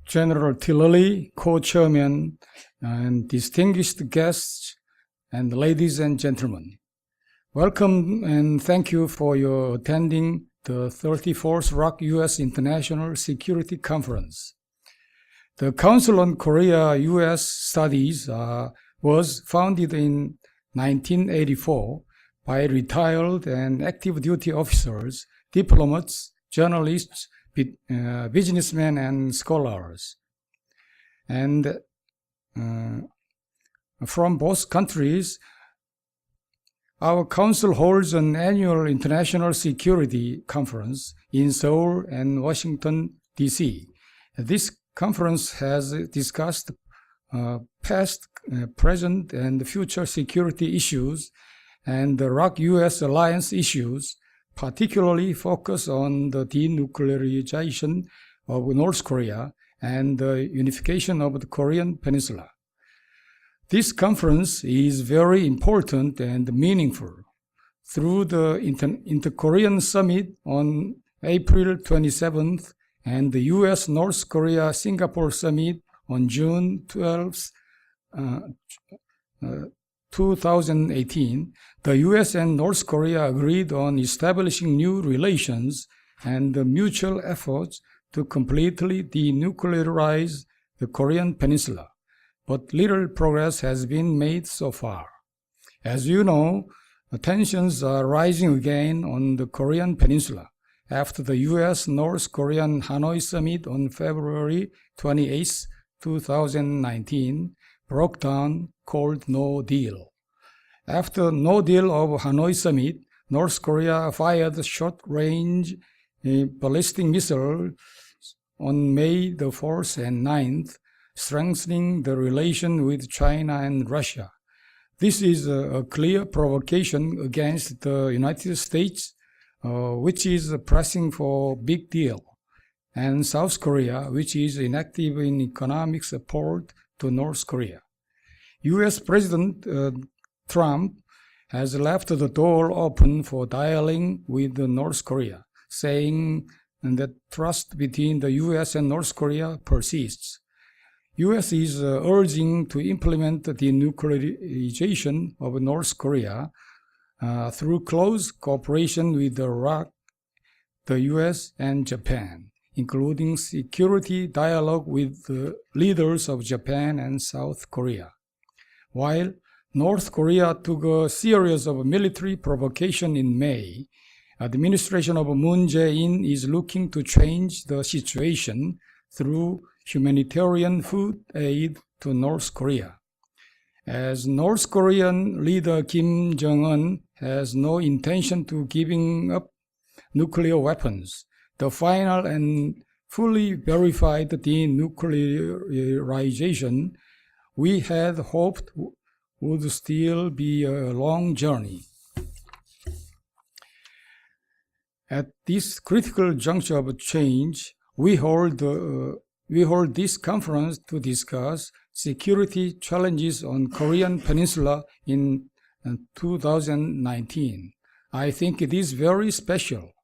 General Tilelli, co-chairman, and distinguished guests, and ladies and gentlemen. Welcome and thank you for your attending the 34th ROKA-U.S. International Security Conference. The Council on Korea-U.S. Studies was founded in 1984 by retired and active duty officers, diplomats, journalists, businessmen, and scholars. And from both countries, our council holds an annual international security conference in Seoul and Washington, D.C. This conference has discussed past, present, and future security issues and the ROKA-U.S. alliance issues, particularly focus on the denuclearization of North Korea and the unification of the Korean Peninsula. This conference is very important and meaningful. Through the Inter-Korean Summit on April 27th and the U.S. North Korea-Singapore Summit on June 12th, 2018, the U.S. and North Korea agreed on establishing new relations and mutual efforts to completely denuclearize the Korean Peninsula. But little progress has been made so far. As you know, tensions are rising again on the Korean Peninsula after the U.S. North Korean Hanoi Summit on February 28, 2019, broke down, called No Deal. After No Deal of Hanoi Summit, North Korea fired short-range ballistic missiles on May the 4th and 9th, strengthening the relation with China and Russia. This is a clear provocation against the United States, which is pressing for big deal, and South Korea, which is inactive in economic support to North Korea. U.S. President Trump has left the door open for dialogue with North Korea, saying that trust between the U.S. and North Korea persists. U.S. is urging to implement the denuclearization of North Korea through close cooperation with the ROK, the U.S., and Japan, including security dialogue with the leaders of Japan and South Korea. While North Korea took a series of military provocations in May, administration of Moon Jae-in is looking to change the situation through humanitarian food aid to North Korea. As North Korean leader Kim Jong-un has no intention to giving up nuclear weapons, the final and fully verified denuclearization we had hoped would still be a long journey. At this critical juncture of change, we hold this conference to discuss security challenges on Korean Peninsula in 2019. I think it is very special.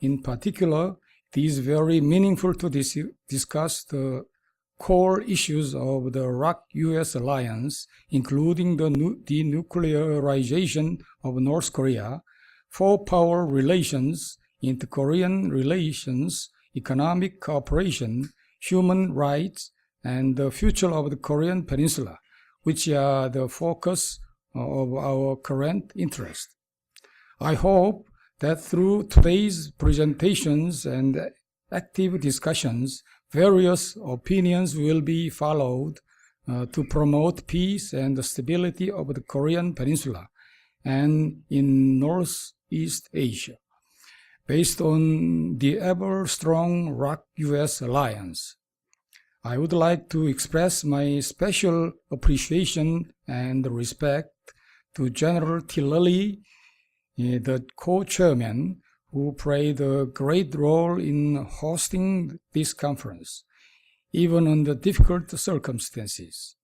In particular, it is very meaningful to discuss the core issues of the ROKA-U.S. alliance, including the denuclearization of North Korea, four-power relations, inter-Korean relations, economic cooperation, human rights, and the future of the Korean Peninsula, which are the focus of our current interest. I hope that through today's presentations and active discussions, various opinions will be followed to promote peace and stability of the Korean Peninsula and in Northeast Asia, based on the ever-strong ROKA-U.S. alliance. I would like to express my special appreciation and respect to General Tilelli, the co-chairman, who played a great role in hosting this conference, even under difficult circumstances.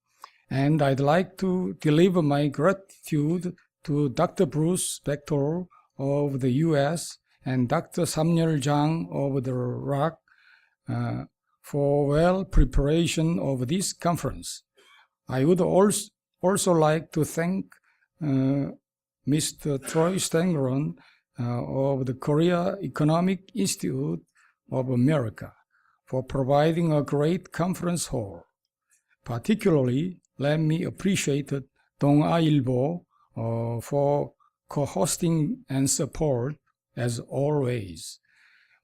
And I'd like to deliver my gratitude to Dr. Bruce Bechtol of the U.S. and Dr. Samyeol Jang of the ROK for well preparation of this conference. I would also like to thank Mr. Troy Stengron of the Korea Economic Institute of America for providing a great conference hall. Particularly, let me appreciate 동아일보 for co-hosting and support as always.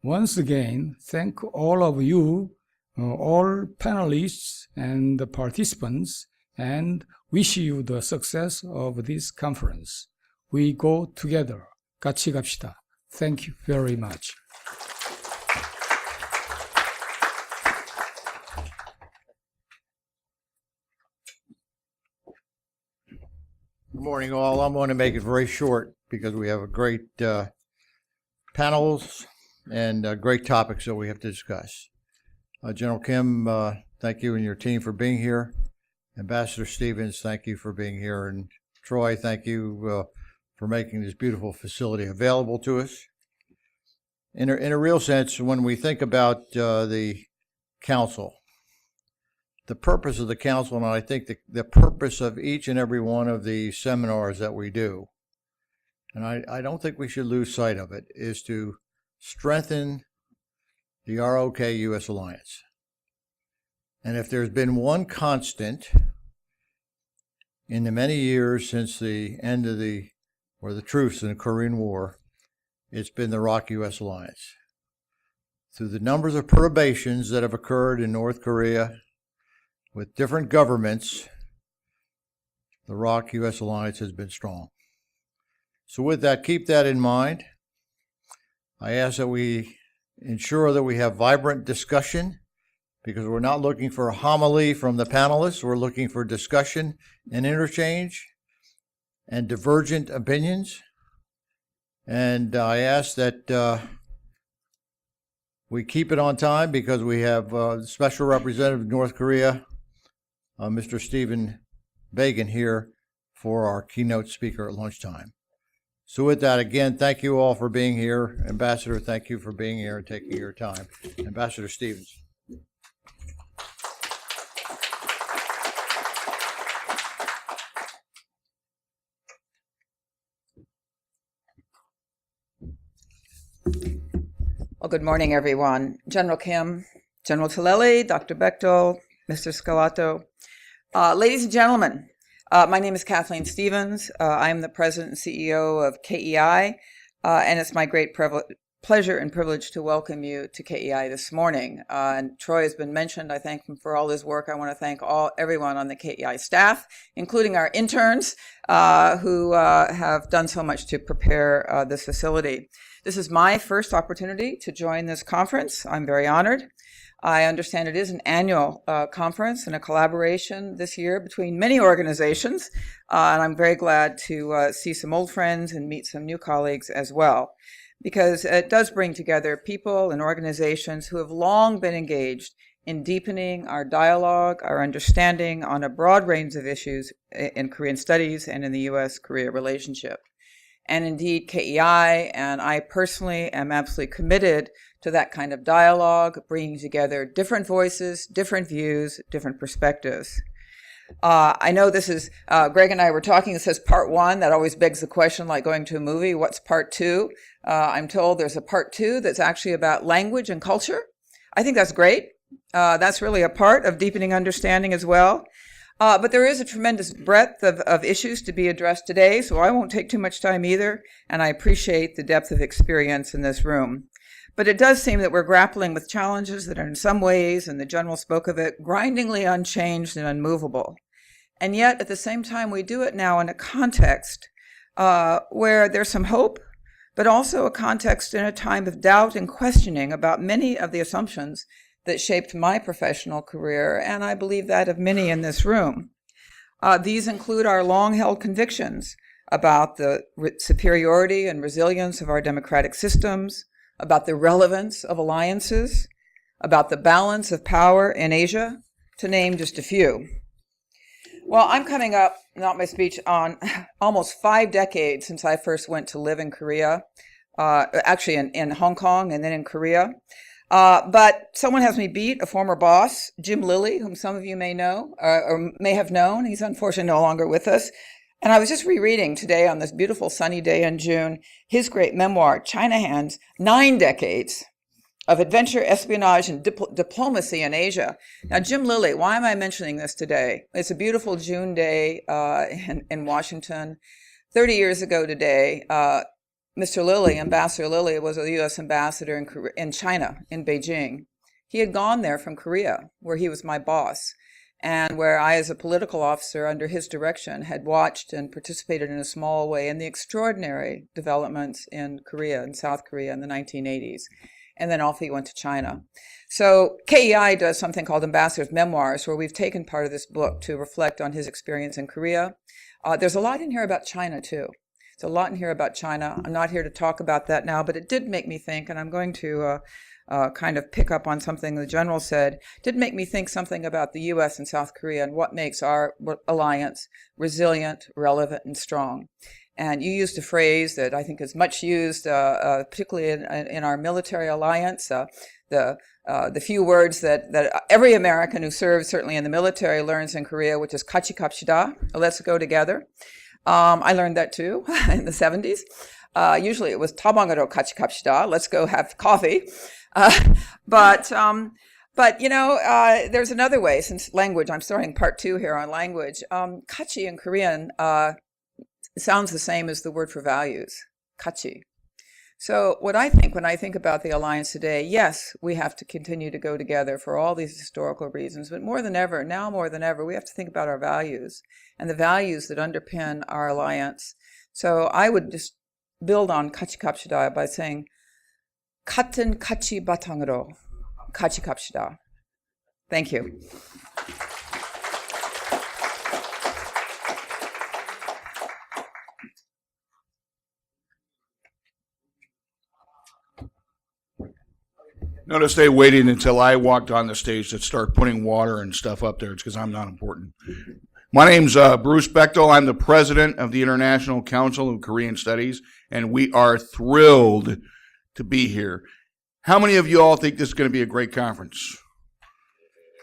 Once again, thank all of you, all panelists and the participants, and wish you the success of this conference. We go together. 같이 갑시다. Thank you very much. Good morning, all. I'm going to make it very short because we have a great panels and great topics that we have to discuss. General Kim, thank you and your team for being here. Ambassador Stevens, thank you for being here. And Troy, thank you for making this beautiful facility available to us. In a real sense, when we think about the council, the purpose of the council, and I think the purpose of each and every one of the seminars that we do, and I don't think we should lose sight of it, is to strengthen the ROKA-U.S. alliance. And if there's been one constant in the many years since the end of the truce in the Korean War, it's been the ROK-U.S. alliance. Through the numbers of perturbations that have occurred in North Korea with different governments, the ROK-U.S. alliance has been strong. So with that, keep that in mind. I ask that we ensure that we have vibrant discussion, because we're not looking for a homily from the panelists. We're looking for discussion and interchange and divergent opinions. And I ask that we keep it on time, because we have Special Representative of North Korea, Mr. Stephen Bagan, here for our keynote speaker at lunchtime. So with that, again, thank you all for being here. Ambassador, thank you for being here and taking your time. Ambassador Stevens. Well, good morning, everyone. General Kim, General Tilelli, Dr. Bechtol, Mr. Scarlatoiu. Ladies and gentlemen, my name is Kathleen Stevens. I am the President and CEO of KEI, and it's my great pleasure and privilege to welcome you to KEI this morning. And Troy has been mentioned. I thank him for all his work. I want to thank everyone on the KEI staff, including our interns, who have done so much to prepare this facility. This is my first opportunity to join this conference. I'm very honored. I understand it is an annual conference and a collaboration this year between many organizations, and I'm very glad to see some old friends and meet some new colleagues as well, because it does bring together people and organizations who have long been engaged in deepening our dialogue, our understanding on a broad range of issues in Korean studies and in the U.S.-Korea relationship. And indeed, KEI and I personally am absolutely committed to that kind of dialogue, bringing together different voices, different views, different perspectives. I know this is, Greg and I were talking, it says part one. That always begs the question, like going to a movie, what's part two? I'm told there's a part two that's actually about language and culture. I think that's great. That's really a part of deepening understanding as well. But there is a tremendous breadth of issues to be addressed today, so I won't take too much time either, and I appreciate the depth of experience in this room. But it does seem that we're grappling with challenges that are in some ways, and the General spoke of it, grindingly unchanged and unmovable. And yet, at the same time, we do it now in a context where there's some hope, but also a context in a time of doubt and questioning about many of the assumptions that shaped my professional career, and I believe that of many in this room. These include our long-held convictions about the superiority and resilience of our democratic systems, about the relevance of alliances, about the balance of power in Asia, to name just a few. Well, I'm coming up, not my speech, on almost 5 decades since I first went to live in Korea, actually in Hong Kong and then in Korea. But someone has me beat, a former boss, Jim Lilly, whom some of you may know or may have known. He's unfortunately no longer with us. And I was just rereading today on this beautiful sunny day in June, his great memoir, China Hands, 9 Decades of Adventure, Espionage, and Diplomacy in Asia. Now, Jim Lilly, why am I mentioning this today? It's a beautiful June day in Washington. 30 years ago today, Mr. Lilly, Ambassador Lilly, was a U.S. ambassador in China, in Beijing. He had gone there from Korea, where he was my boss, and where I, as a political officer under his direction, had watched and participated in a small way in the extraordinary developments in Korea, in South Korea in the 1980s. And then off he went to China. So KEI does something called Ambassador's Memoirs, where we've taken part of this book to reflect on his experience in Korea. There's a lot in here about China, too. There's a lot in here about China. I'm not here to talk about that now, but it did make me think, and I'm going to kind of pick up on something the general said, did make me think something about the U.S. and South Korea and what makes our alliance resilient, relevant, and strong. And you used a phrase that I think is much used, particularly in our military alliance, the few words that every American who serves, certainly in the military, learns in Korea, which is kachi kapshida, let's go together. I learned that too in the 70s. Usually it was tabangaro kachi kapshida, let's go have coffee. But you know, there's another way, since language, I'm starting part 2 here on language. Kachi in Korean sounds the same as the word for values, kachi. So what I think when I think about the alliance today, yes, we have to continue to go together for all these historical reasons, but more than ever, now more than ever, we have to think about our values and the values that underpin our alliance. So I would just build on kachi kapshida by saying, 같은 가치 바탕으로 같이 갑시다. Thank you. Notice they waited until I walked on the stage to start putting water and stuff up there. It's because I'm not important. My name's Bruce Bechtol. I'm the president of the International Council of Korean Studies, and we are thrilled to be here. How many of you all think this is going to be a great conference?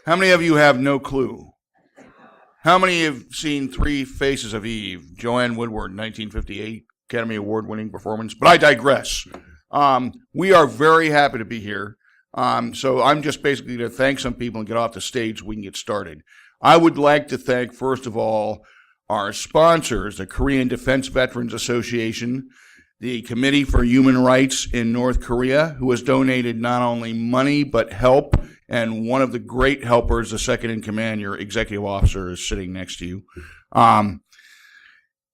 How many of you have no clue? How many have seen Three Faces of Eve, Joanne Woodward, 1958, Academy Award-winning performance? But I digress. We are very happy to be here. So I'm just basically going to thank some people and get off the stage so we can get started. I would like to thank, first of all, our sponsors, the Korean Defense Veterans Association, the Committee for Human Rights in North Korea, who has donated not only money but help, and one of the great helpers, the second in command, your executive officer, is sitting next to you. Have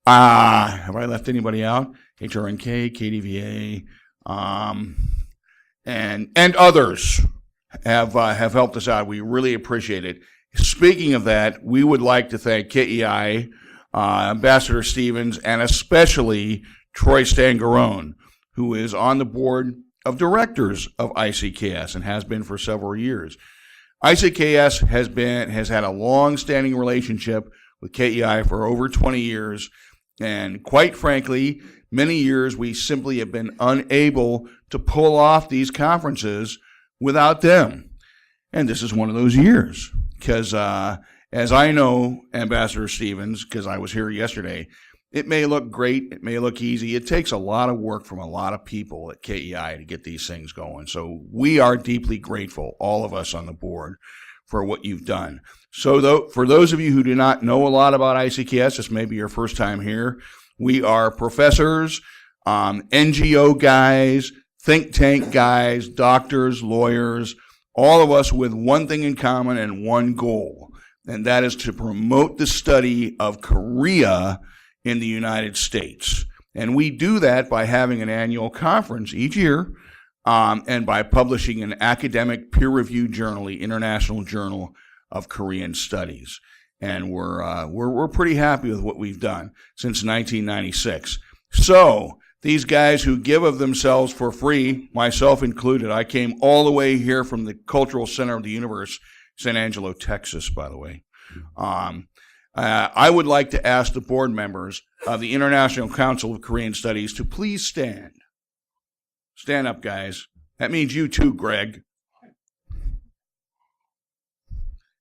I left anybody out? HRNK, KDVA, and others have helped us out. We really appreciate it. Speaking of that, we would like to thank KEI, Ambassador Stevens, and especially Troy Stangarone, who is on the board of directors of ICKS and has been for several years. ICKS has had a long-standing relationship with KEI for over 20 years, and quite frankly, many years we simply have been unable to pull off these conferences without them. And this is one of those years, because as I know, Ambassador Stevens, because I was here yesterday, it may look great, it may look easy. It takes a lot of work from a lot of people at KEI to get these things going. So we are deeply grateful, all of us on the board, for what you've done. So for those of you who do not know a lot about ICKS, this may be your first time here, we are professors, NGO guys, think tank guys, doctors, lawyers, all of us with one thing in common and one goal, and that is to promote the study of Korea in the United States. And we do that by having an annual conference each year and by publishing an academic peer-reviewed journal, the International Journal of Korean Studies. And we're pretty happy with what we've done since 1996. So these guys who give of themselves for free, myself included, I came all the way here from the Cultural Center of the Universe, San Angelo, Texas, by the way. I would like to ask the board members of the International Council of Korean Studies to please stand. Stand up, guys. That means you too, Greg.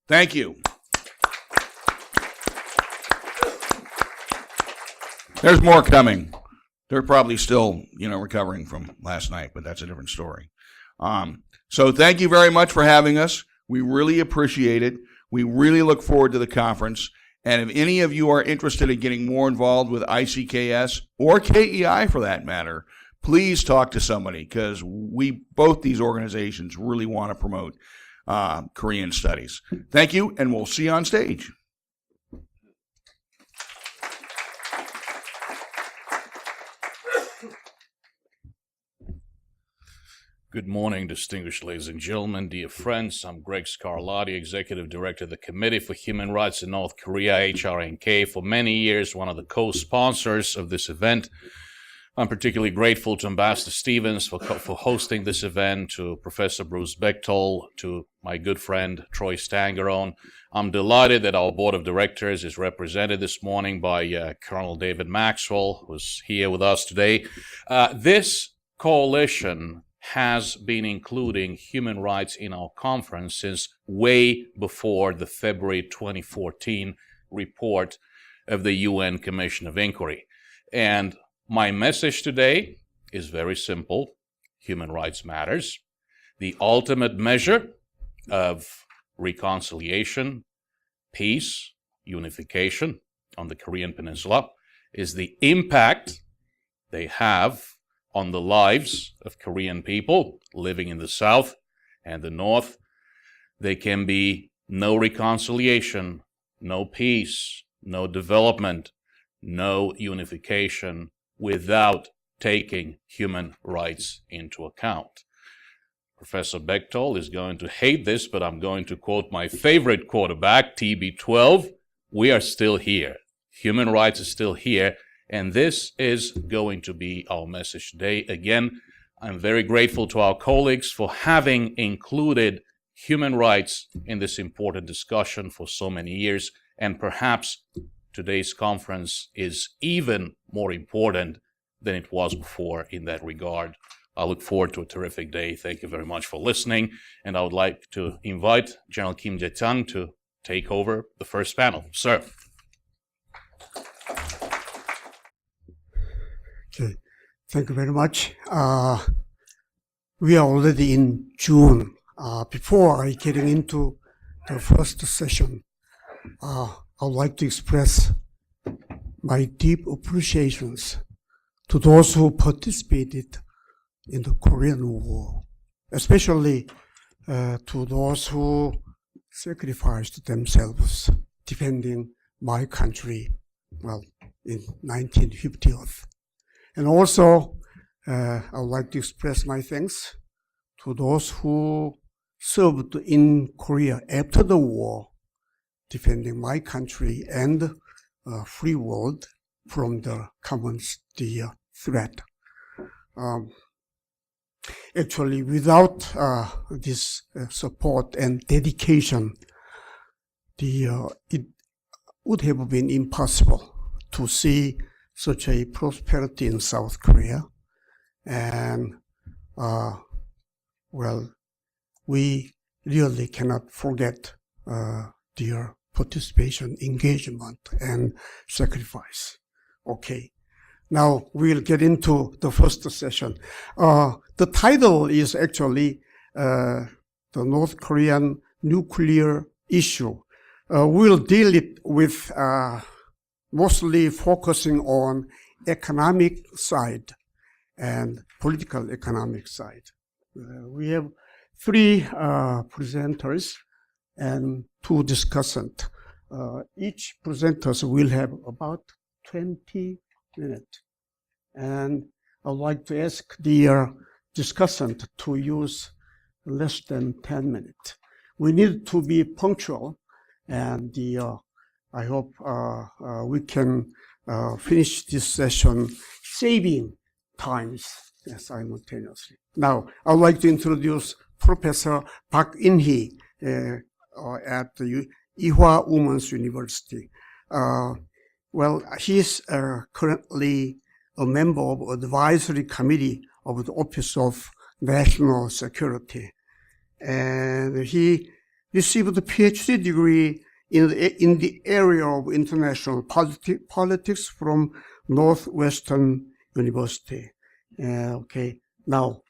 Thank you. There's more coming. They're probably still, recovering from last night, but that's a different story. So thank you very much for having us. We really appreciate it. We really look forward to the conference. And if any of you are interested in getting more involved with ICKS or KEI for that matter, please talk to somebody, because both these organizations really want to promote Korean studies. Thank you, and we'll see you on stage. Good morning, distinguished ladies and gentlemen, dear friends. I'm Greg Scarlatoiu, Executive Director of the Committee for Human Rights in North Korea, HRNK. For many years, one of the co-sponsors of this event. I'm particularly grateful to Ambassador Stevens for hosting this event, to Professor Bruce Bechtol, to my good friend Troy Stangerone. I'm delighted that our board of directors is represented this morning by Colonel David Maxwell, who's here with us today. This coalition has been including human rights in our conference since way before the February 2014 report of the UN Commission of Inquiry. And my message today is very simple. Human rights matters. The ultimate measure of reconciliation, peace, unification on the Korean Peninsula is the impact they have on the lives of Korean people living in the South and the North. There can be no reconciliation, no peace, no development, no unification without taking human rights into account. Professor Bechtol is going to hate this, but I'm going to quote my favorite quarterback, TB12. We are still here. Human rights is still here. And this is going to be our message today. Again, I'm very grateful to our colleagues for having included human rights in this important discussion for so many years. And perhaps today's conference is even more important than it was before in that regard. I look forward to a terrific day. Thank you very much for listening. And I would like to invite General Kim Jae-chang to take over the first panel. Sir. Okay, thank you very much. We are already in June. Before getting into the first session, I would like to express my deep appreciations to those who participated in the Korean War, especially to those who sacrificed themselves defending my country, in 1950th. And also, I would like to express my thanks to those who served in Korea after the war, defending my country and free world from the communist threat. Actually, without this support and dedication, it would have been impossible to see such a prosperity in South Korea. And, we really cannot forget their participation, engagement, and sacrifice. Okay. Now we'll get into the first session. The title is actually the North Korean nuclear issue. We'll deal it with mostly focusing on economic side and political economic side. We have three presenters and two discussants. Each presenter will have about 20 minutes. And I'd like to ask the discussant to use less than 10 minutes. We need to be punctual, and I hope we can finish this session saving times simultaneously. Now, I'd like to introduce Professor Park In-hee at the Ewha Women's University. He's currently a member of advisory committee of the Office of National Security. And he received a PhD degree in the area of international politics from Northwestern University. Okay, now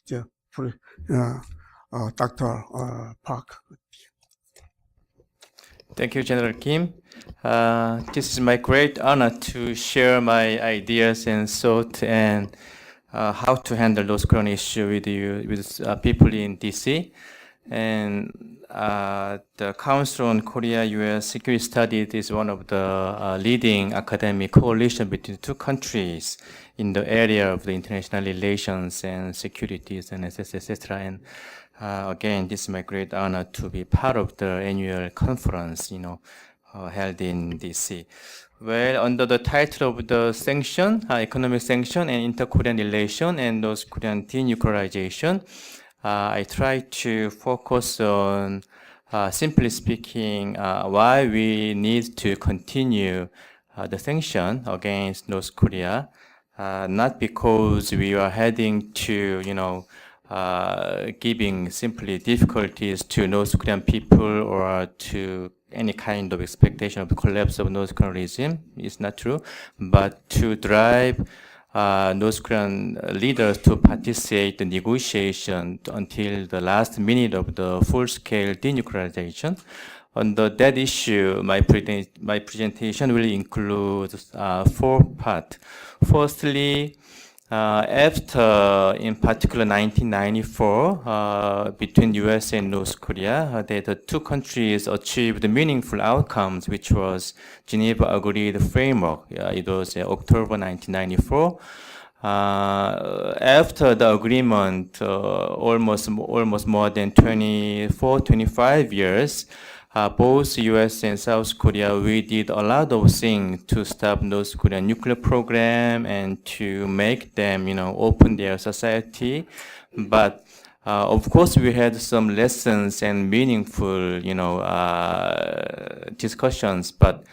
Dr. Park. Thank you, General Kim. This is my great honor to share my ideas and thoughts and how to handle those current issues with you, with people in DC. And the Council on Korea-U.S. Security Studies is one of the leading academic coalition between two countries in the area of the international relations and securities and etc. And again, this is my great honor to be part of the annual conference, held in DC. Well, under the title of the sanction, economic sanction and inter-Korean relation and those Korean denuclearization, I try to focus on, simply speaking, why we need to continue the sanction against North Korea, not because we are heading to, giving simply difficulties to North Korean people or to any kind of expectation of the collapse of North Korean regime. It's not true, but to drive North Korean leaders to participate in negotiation until the last minute of the full-scale denuclearization. On that issue, my presentation will include 4 parts. Firstly, after, in particular, 1994, between U.S. and North Korea, the two countries achieved meaningful outcomes, which was Geneva Agreed Framework. It was October 1994. After the agreement, almost more than 25 years, both U.S. and South Korea, we did a lot of things to stop North Korean nuclear program and to make them, open their society. But of course, we had some lessons and meaningful, discussions. But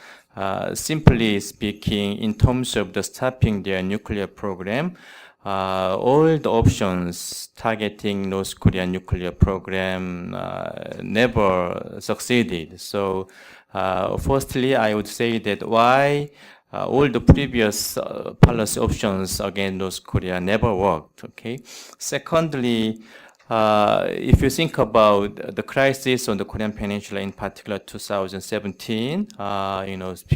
simply speaking, in terms of the stopping their nuclear program, all the options targeting North Korean nuclear program never succeeded. So, firstly, I would say that why all the previous policy options against North Korea never worked. Okay. Secondly, if you think about the crisis on the Korean Peninsula, in particular 2017,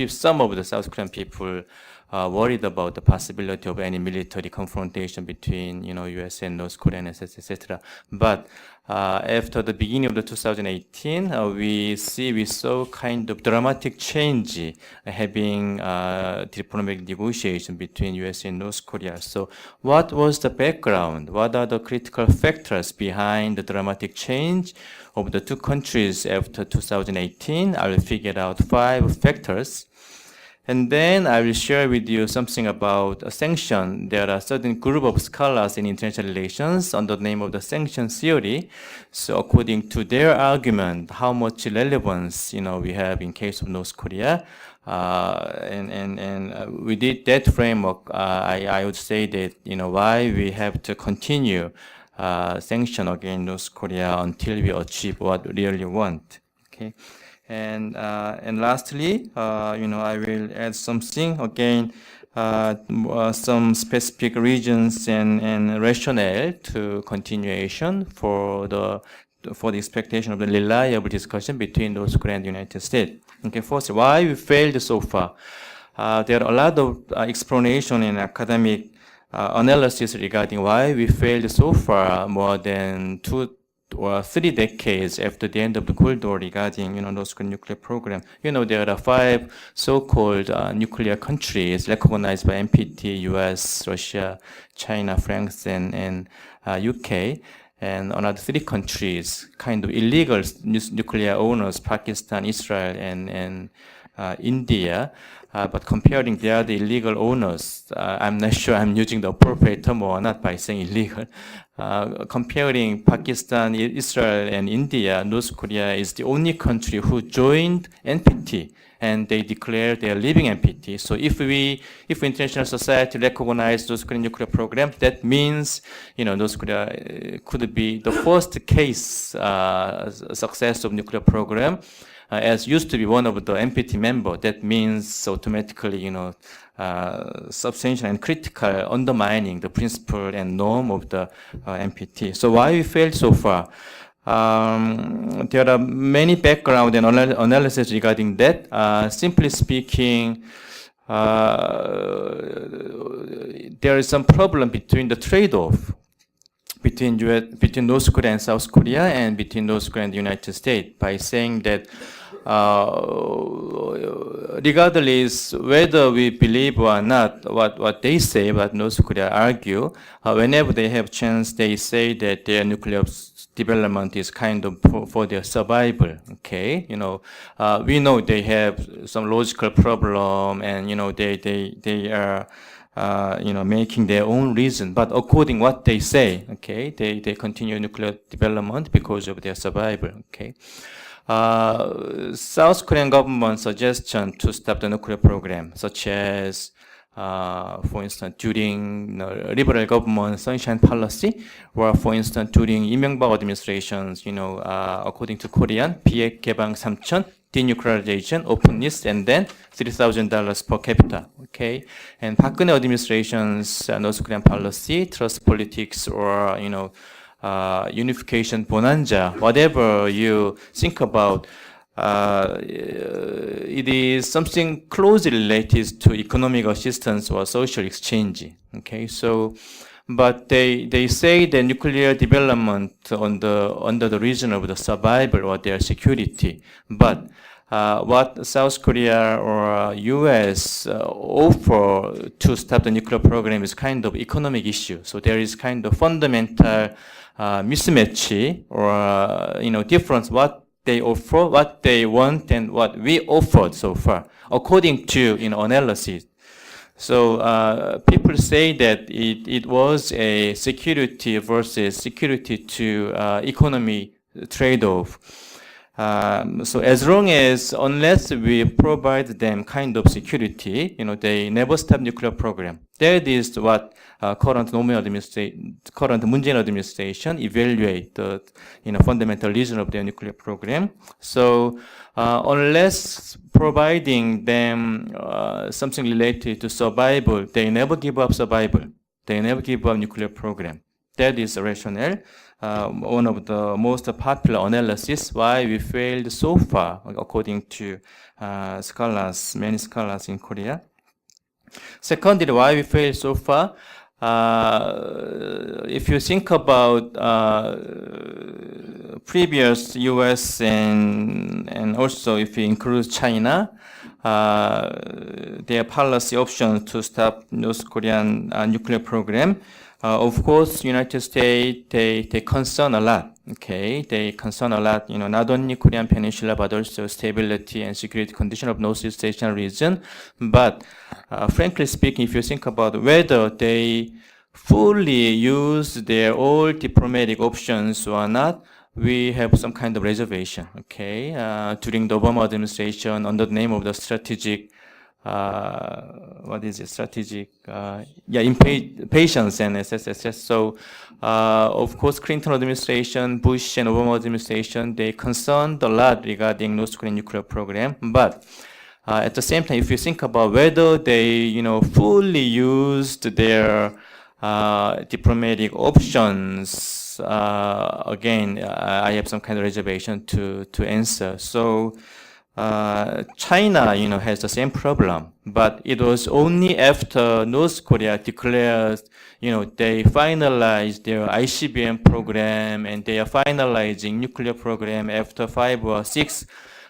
some of the South Korean people worried about the possibility of any military confrontation between, U.S. and North Korea, etc. But after the beginning of the 2018, we saw kind of dramatic change having diplomatic negotiation between U.S. and North Korea. So what was the background? What are the critical factors behind the dramatic change of the two countries after 2018? I will figure out 5 factors. And then I will share with you something about a sanction. There are a certain group of scholars in international relations under the name of the sanction theory. So according to their argument, how much relevance, we have in case of North Korea. And within that framework, I would say that, why we have to continue sanction against North Korea until we achieve what we really want. Okay. And lastly, I will add something again, some specific reasons and rationale to continuation for the expectation of the reliable discussion between North Korea and the United States. Okay, first, why we failed so far? There are a lot of explanation in academic analysis regarding why we failed so far more than 2 or 3 decades after the end of the Cold War regarding, North Korean nuclear program. There are 5 so-called nuclear countries recognized by NPT: U.S., Russia, China, France, and UK. And another 3 countries, kind of illegal nuclear owners, Pakistan, Israel, and India. but comparing the other illegal owners, I'm not sure I'm using the appropriate term or not by saying illegal. Comparing Pakistan, Israel, and India, North Korea is the only country who joined NPT, and they declared they are leaving NPT. So if international society recognize North Korean nuclear program, that means, North Korea could be the first case success of nuclear program. As used to be one of the NPT member, that means automatically, substantial and critical undermining the principle and norm of the NPT. So why we failed so far? There are many background and analysis regarding that. Simply speaking, there is some problem between the trade-off between North Korea and South Korea and between North Korea and the United States by saying that regardless whether we believe or not what they say, what North Korea argue, whenever they have chance, they say that their nuclear development is kind of for their survival. Okay, we know they have some logical problem, and they are making their own reason. But according what they say, okay, they continue nuclear development because of their survival. Okay. South Korean government suggestion to stop the nuclear program, such as, for instance, during liberal government sunshine policy, or for instance, during 이명박 administrations, according to Korean, 비핵 개방 3천, denuclearization, openness, and then $3,000 per capita. Okay, and 박근혜 administration's North Korean policy, trust politics, or unification bonanza, whatever you think about, it is something closely related to economic assistance or social exchange. Okay, so, but they say the nuclear development under the reason of the survival or their security. But what South Korea or U.S. offer to stop the nuclear program is kind of economic issue. So there is kind of fundamental mismatch or difference what they offer, what they want, and what we offered so far, according to analysis. So people say that it was a security versus security to economy trade-off. So as long as, unless we provide them kind of security, they never stop nuclear program. That is what current Moon Jae-in administration evaluate the fundamental reason of their nuclear program. So unless providing them something related to survival, they never give up survival. They never give up nuclear program. That is a rationale. One of the most popular analysis why we failed so far, according to many scholars in Korea. Secondly, why we failed so far, if you think about previous U.S. and also if you include China, their policy option to stop North Korean nuclear program. Of course, United States, they concern a lot. Okay, they concern a lot, not only Korean Peninsula, but also stability and security condition of Northeast Asian region. But frankly speaking, if you think about whether they fully use their all diplomatic options or not, we have some kind of reservation. Okay, during the Obama administration, under the name of the strategic impatience and SSSS. So, of course, Clinton administration, Bush and Obama administration, they concerned a lot regarding North Korean nuclear program. But at the same time, if you think about whether they, fully used their diplomatic options, again, I have some kind of reservation to answer. So. China, has the same problem, but it was only after North Korea declared, they finalized their ICBM program and they are finalizing nuclear program after 5 or 6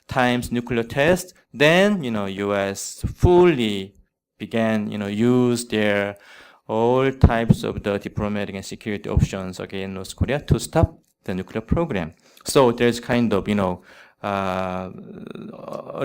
times nuclear test. Then, U.S. fully began, use their all types of the diplomatic and security options against North Korea to stop the nuclear program. So there's kind of, a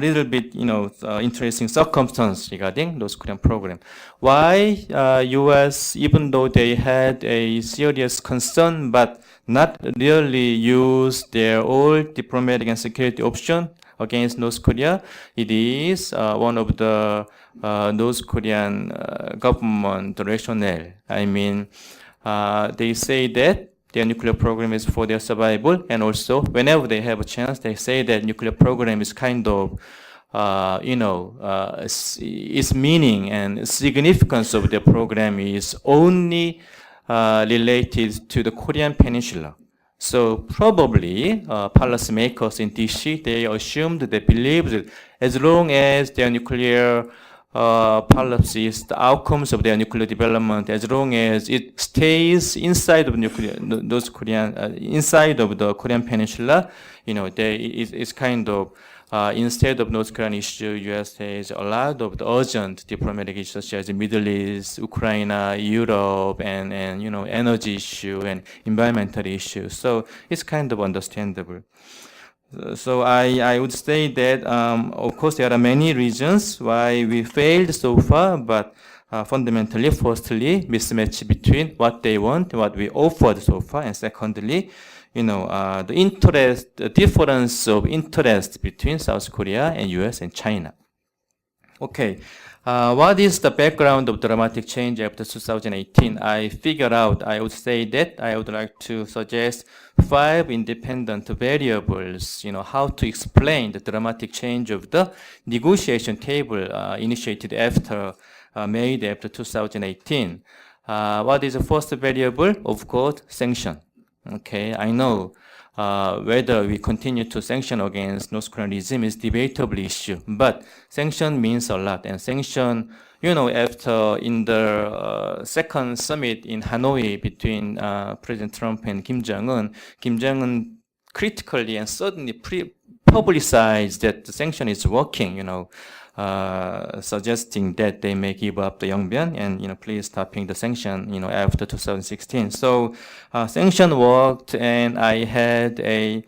little bit, interesting circumstance regarding North Korean program. Why U.S., even though they had a serious concern, but not really use their old diplomatic and security option against North Korea? It is one of the North Korean government rationale. I mean, they say that their nuclear program is for their survival, and also whenever they have a chance, they say that nuclear program is kind of, its meaning and significance of their program is only related to the Korean Peninsula. So probably policymakers in DC, they assumed, they believed that as long as their nuclear policies, the outcomes of their nuclear development, as long as it stays inside of inside of the Korean Peninsula, it's kind of instead of North Korean issue, U.S. has a lot of the urgent diplomatic issues such as the Middle East, Ukraine, Europe, and energy issue and environmental issues. So it's kind of understandable. So I would say that, of course, there are many reasons why we failed so far, but fundamentally, firstly, mismatch between what they want and what we offered so far, and secondly, the difference of interest between South Korea and U.S. and China. Okay. What is the background of dramatic change after 2018? I figured out, I would say that I would like to suggest 5 independent variables, how to explain the dramatic change of the negotiation table initiated made after 2018. What is the first variable? Of course, sanction. Okay, I know whether we continue to sanction against North Korean regime is debatable issue, but sanction means a lot. And sanction, after in the second summit in Hanoi between President Trump and Kim Jong-un critically and suddenly publicized that the sanction is working, suggesting that they may give up the Yongbyon and, please stopping the sanction, after 2016. So sanction worked, and I had a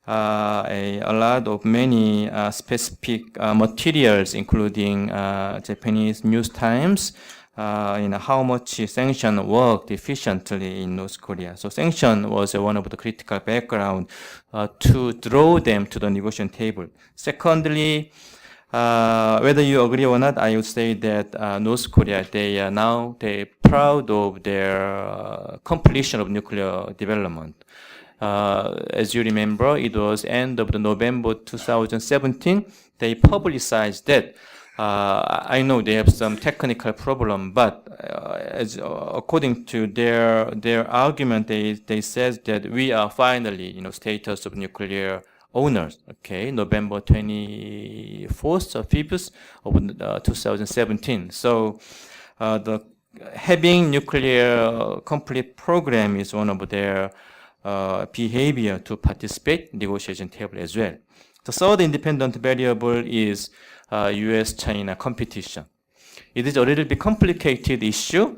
lot of many specific materials, including Japanese News Times, how much sanction worked efficiently in North Korea. So sanction was one of the critical background to draw them to the negotiation table. Secondly, whether you agree or not, I would say that North Korea, they're proud of their completion of nuclear development. As you remember, it was end of November 2017. They publicized that. I know they have some technical problem, but according to their argument, they said that we are finally, status of nuclear owners. Okay, November 24th or 5th of 2017. So the having nuclear complete program is one of their behavior to participate in negotiation table as well. The third independent variable is U.S.-China competition. It is a little bit complicated issue,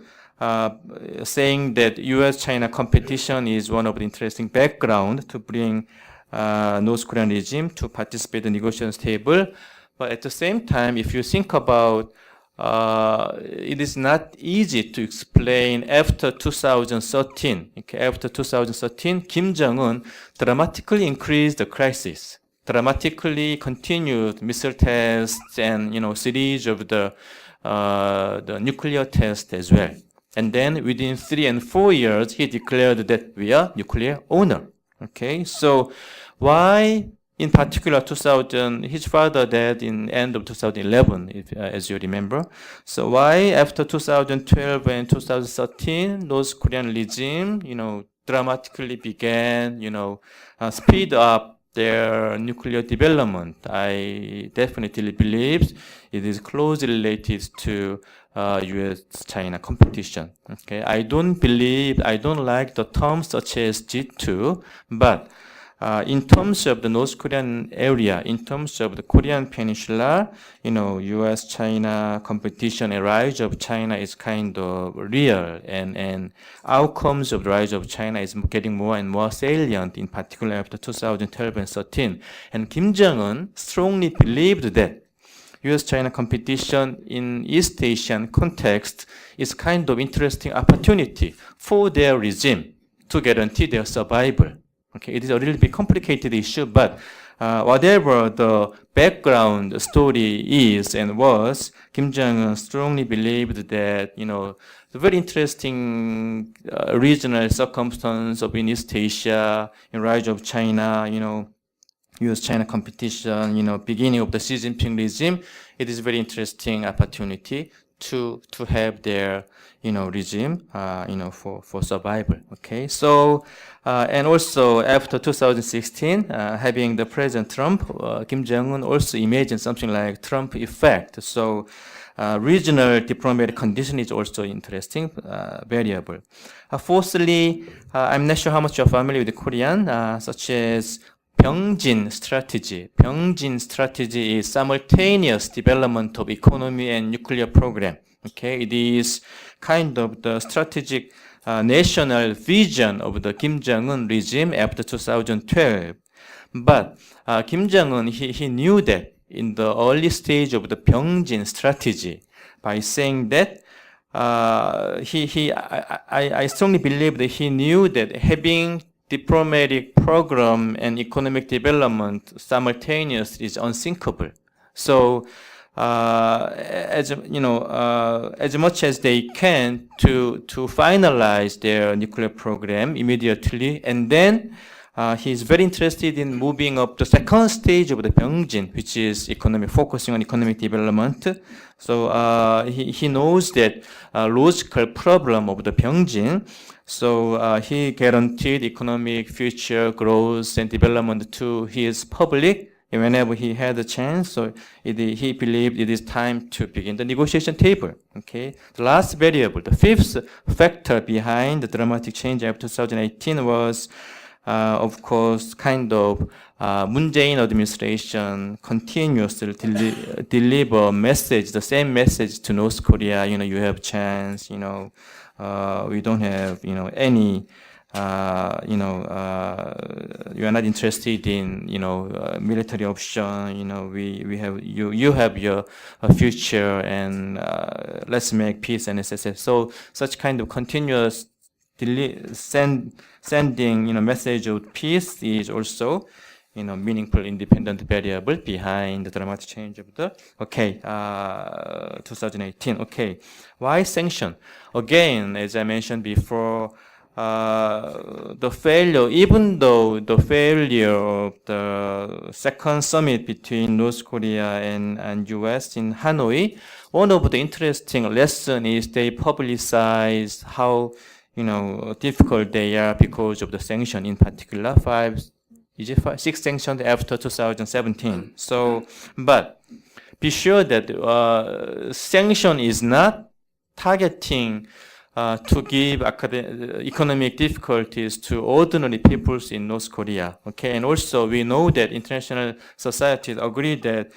saying that U.S.-China competition is one of the interesting background to bring North Korean regime to participate in the negotiation table. But at the same time, if you think about it is not easy to explain after 2013. Okay, after 2013, Kim Jong-un dramatically increased the crisis, dramatically continued missile tests and series of the nuclear tests as well. And then within 3 and 4 years, he declared that we are nuclear owner. Okay, so why? In particular, his father died in end of 2011, as you remember. So why after 2012 and 2013, North Korean regime, dramatically began, speed up their nuclear development? I definitely believe it is closely related to U.S.-China competition. Okay, I don't like the terms such as G2, but in terms of the North Korean area, in terms of the Korean Peninsula, U.S.-China competition and rise of China is kind of real, and outcomes of the rise of China is getting more and more salient, in particular after 2012 and 13. And Kim Jong-un strongly believed that U.S.-China competition in East Asian context is kind of interesting opportunity for their regime to guarantee their survival. Okay, it is a little bit complicated issue, but whatever the background story is and was, Kim Jong-un strongly believed that, the very interesting regional circumstance of in East Asia, in rise of China, U.S.-China competition, beginning of the Xi Jinping regime, it is a very interesting opportunity to have their regime for survival. Okay, so and also after 2016, having the President Trump, Kim Jong-un also imagined something like Trump effect. So regional diplomatic condition is also interesting variable. Fourthly, I'm not sure how much you're familiar with Korean, such as Byung strategy. Byung strategy is simultaneous development of economy and nuclear program. Okay, it is kind of the strategic national vision of the Kim Jong-un regime after 2012. But Kim Jong-un, he knew that in the early stage of the Byung strategy by saying that I strongly believe that he knew that having diplomatic program and economic development simultaneously is unthinkable. So, as much as they can to finalize their nuclear program immediately, and then he's very interested in moving up the second stage of the Byung, which is focusing on economic development. So he knows that logical problem of the Byung. So he guaranteed economic future growth and development to his public whenever he had a chance. So he believed it is time to begin the negotiation table. Okay. The last variable, the fifth factor behind the dramatic change after 2018 was, of course, kind of Moon Jae-in administration continuously deliver message, the same message to North Korea. You have chance. We don't have, any, you are not interested in, military option. We have, you have your future, and let's make peace and SSS. So such kind of continuous sending, message of peace is also, meaningful independent variable behind the dramatic change of the, 2018. Okay. Why sanction? Again, as I mentioned before, the failure, even though the failure of the second summit between North Korea and U.S. in Hanoi, one of the interesting lessons is they publicized how, difficult they are because of the sanction, in particular, 6 sanctions after 2017. So, but be sure that sanction is not targeting to give economic difficulties to ordinary peoples in North Korea. Okay, and also we know that international societies agree that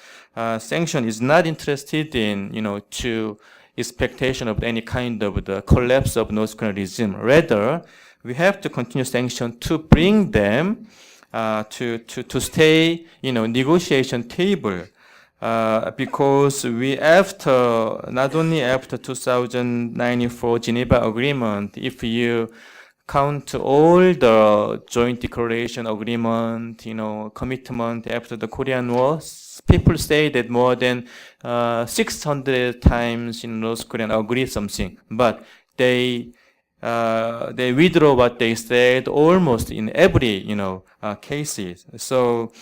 sanction is not interested in, to expectation of any kind of the collapse of North Korean regime. Rather, we have to continue sanction to bring them to stay, negotiation table. Because not only after 2094 Geneva Agreement, if you count all the joint declaration agreement, commitment after the Korean War, people say that more than 600 times North Korean agree something, but they withdraw what they said almost in every, cases. So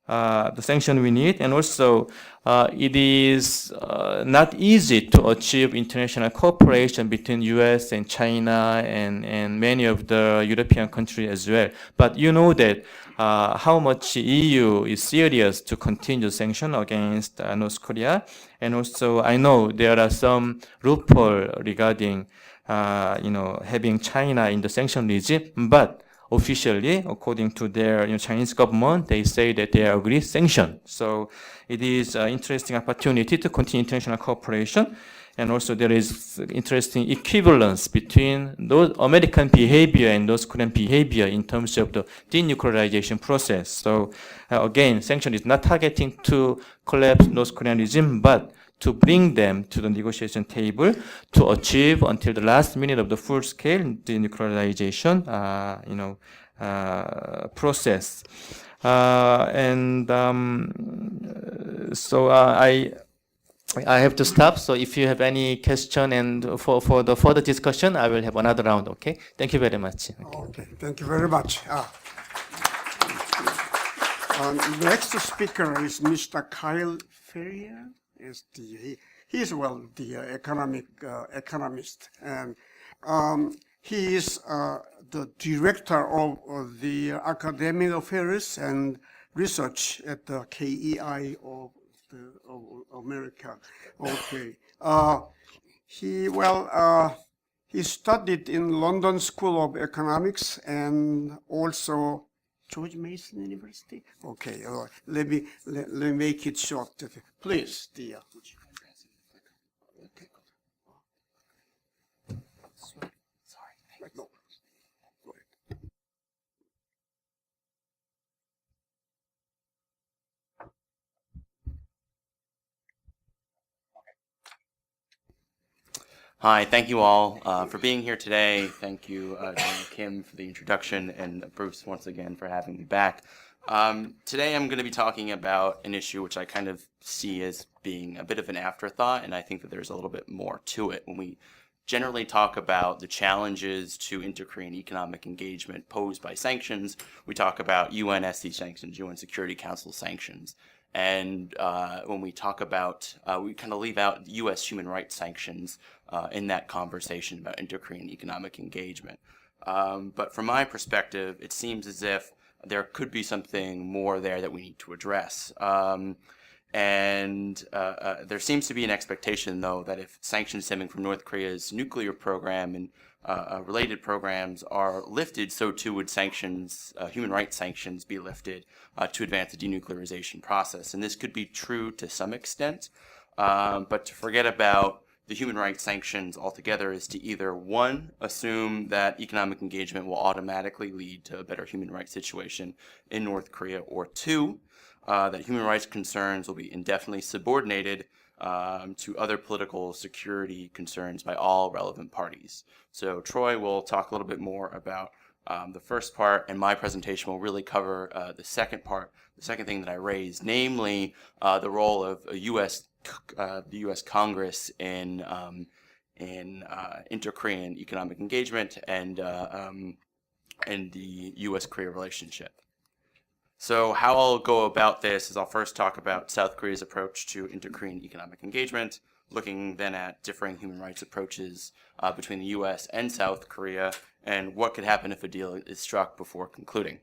the sanction we need, and also it is not easy to achieve international cooperation between U.S. and China and many of the European countries as well. But you know that how much EU is serious to continue sanction against North Korea, and also I know there are some loophole regarding having China in the sanction regime, but officially, according to their Chinese government, they say that they agree sanction. So it is an interesting opportunity to continue international cooperation. And also there is interesting equivalence between those American behavior and North Korean behavior in terms of the denuclearization process. So again, sanction is not targeting to collapse North Korean regime, but to bring them to the negotiation table to achieve until the last minute of the full-scale denuclearization, process. So I have to stop. So if you have any question and for the further discussion, I will have another round. Okay. Thank you very much. Okay, thank you very much. Next speaker is Mr. Kyle Ferrier. He is the economist, and he is the director of the academic affairs and research at the KEI of America. Okay. He studied in London School of Economics and also George Mason University. Okay. Let me make it short. Please, dear. Sorry. No. Go ahead. Hi, thank you all for being here today. Thank you, General Kim, for the introduction, and Bruce, once again, for having me back. Today I'm going to be talking about an issue which I kind of see as being a bit of an afterthought, and I think that there's a little bit more to it. When we generally talk about the challenges to inter-Korean economic engagement posed by sanctions, we talk about UNSC sanctions, UN Security Council sanctions. And when we talk about, we kind of leave out U.S. human rights sanctions in that conversation about inter-Korean economic engagement. But from my perspective, it seems as if there could be something more there that we need to address. There seems to be an expectation, though, that if sanctions stemming from North Korea's nuclear program and related programs are lifted, so too would sanctions, human rights sanctions, be lifted to advance the denuclearization process. And this could be true to some extent, but to forget about the human rights sanctions altogether is to either, one, assume that economic engagement will automatically lead to a better human rights situation in North Korea, or two, that human rights concerns will be indefinitely subordinated to other political security concerns by all relevant parties. So Troy will talk a little bit more about the first part, and my presentation will really cover the second part, the second thing that I raised, namely the role of the U.S. Congress in inter-Korean economic engagement and the U.S.-Korea relationship. So how I'll go about this is I'll first talk about South Korea's approach to inter-Korean economic engagement, looking then at differing human rights approaches between the U.S. and South Korea, and what could happen if a deal is struck before concluding.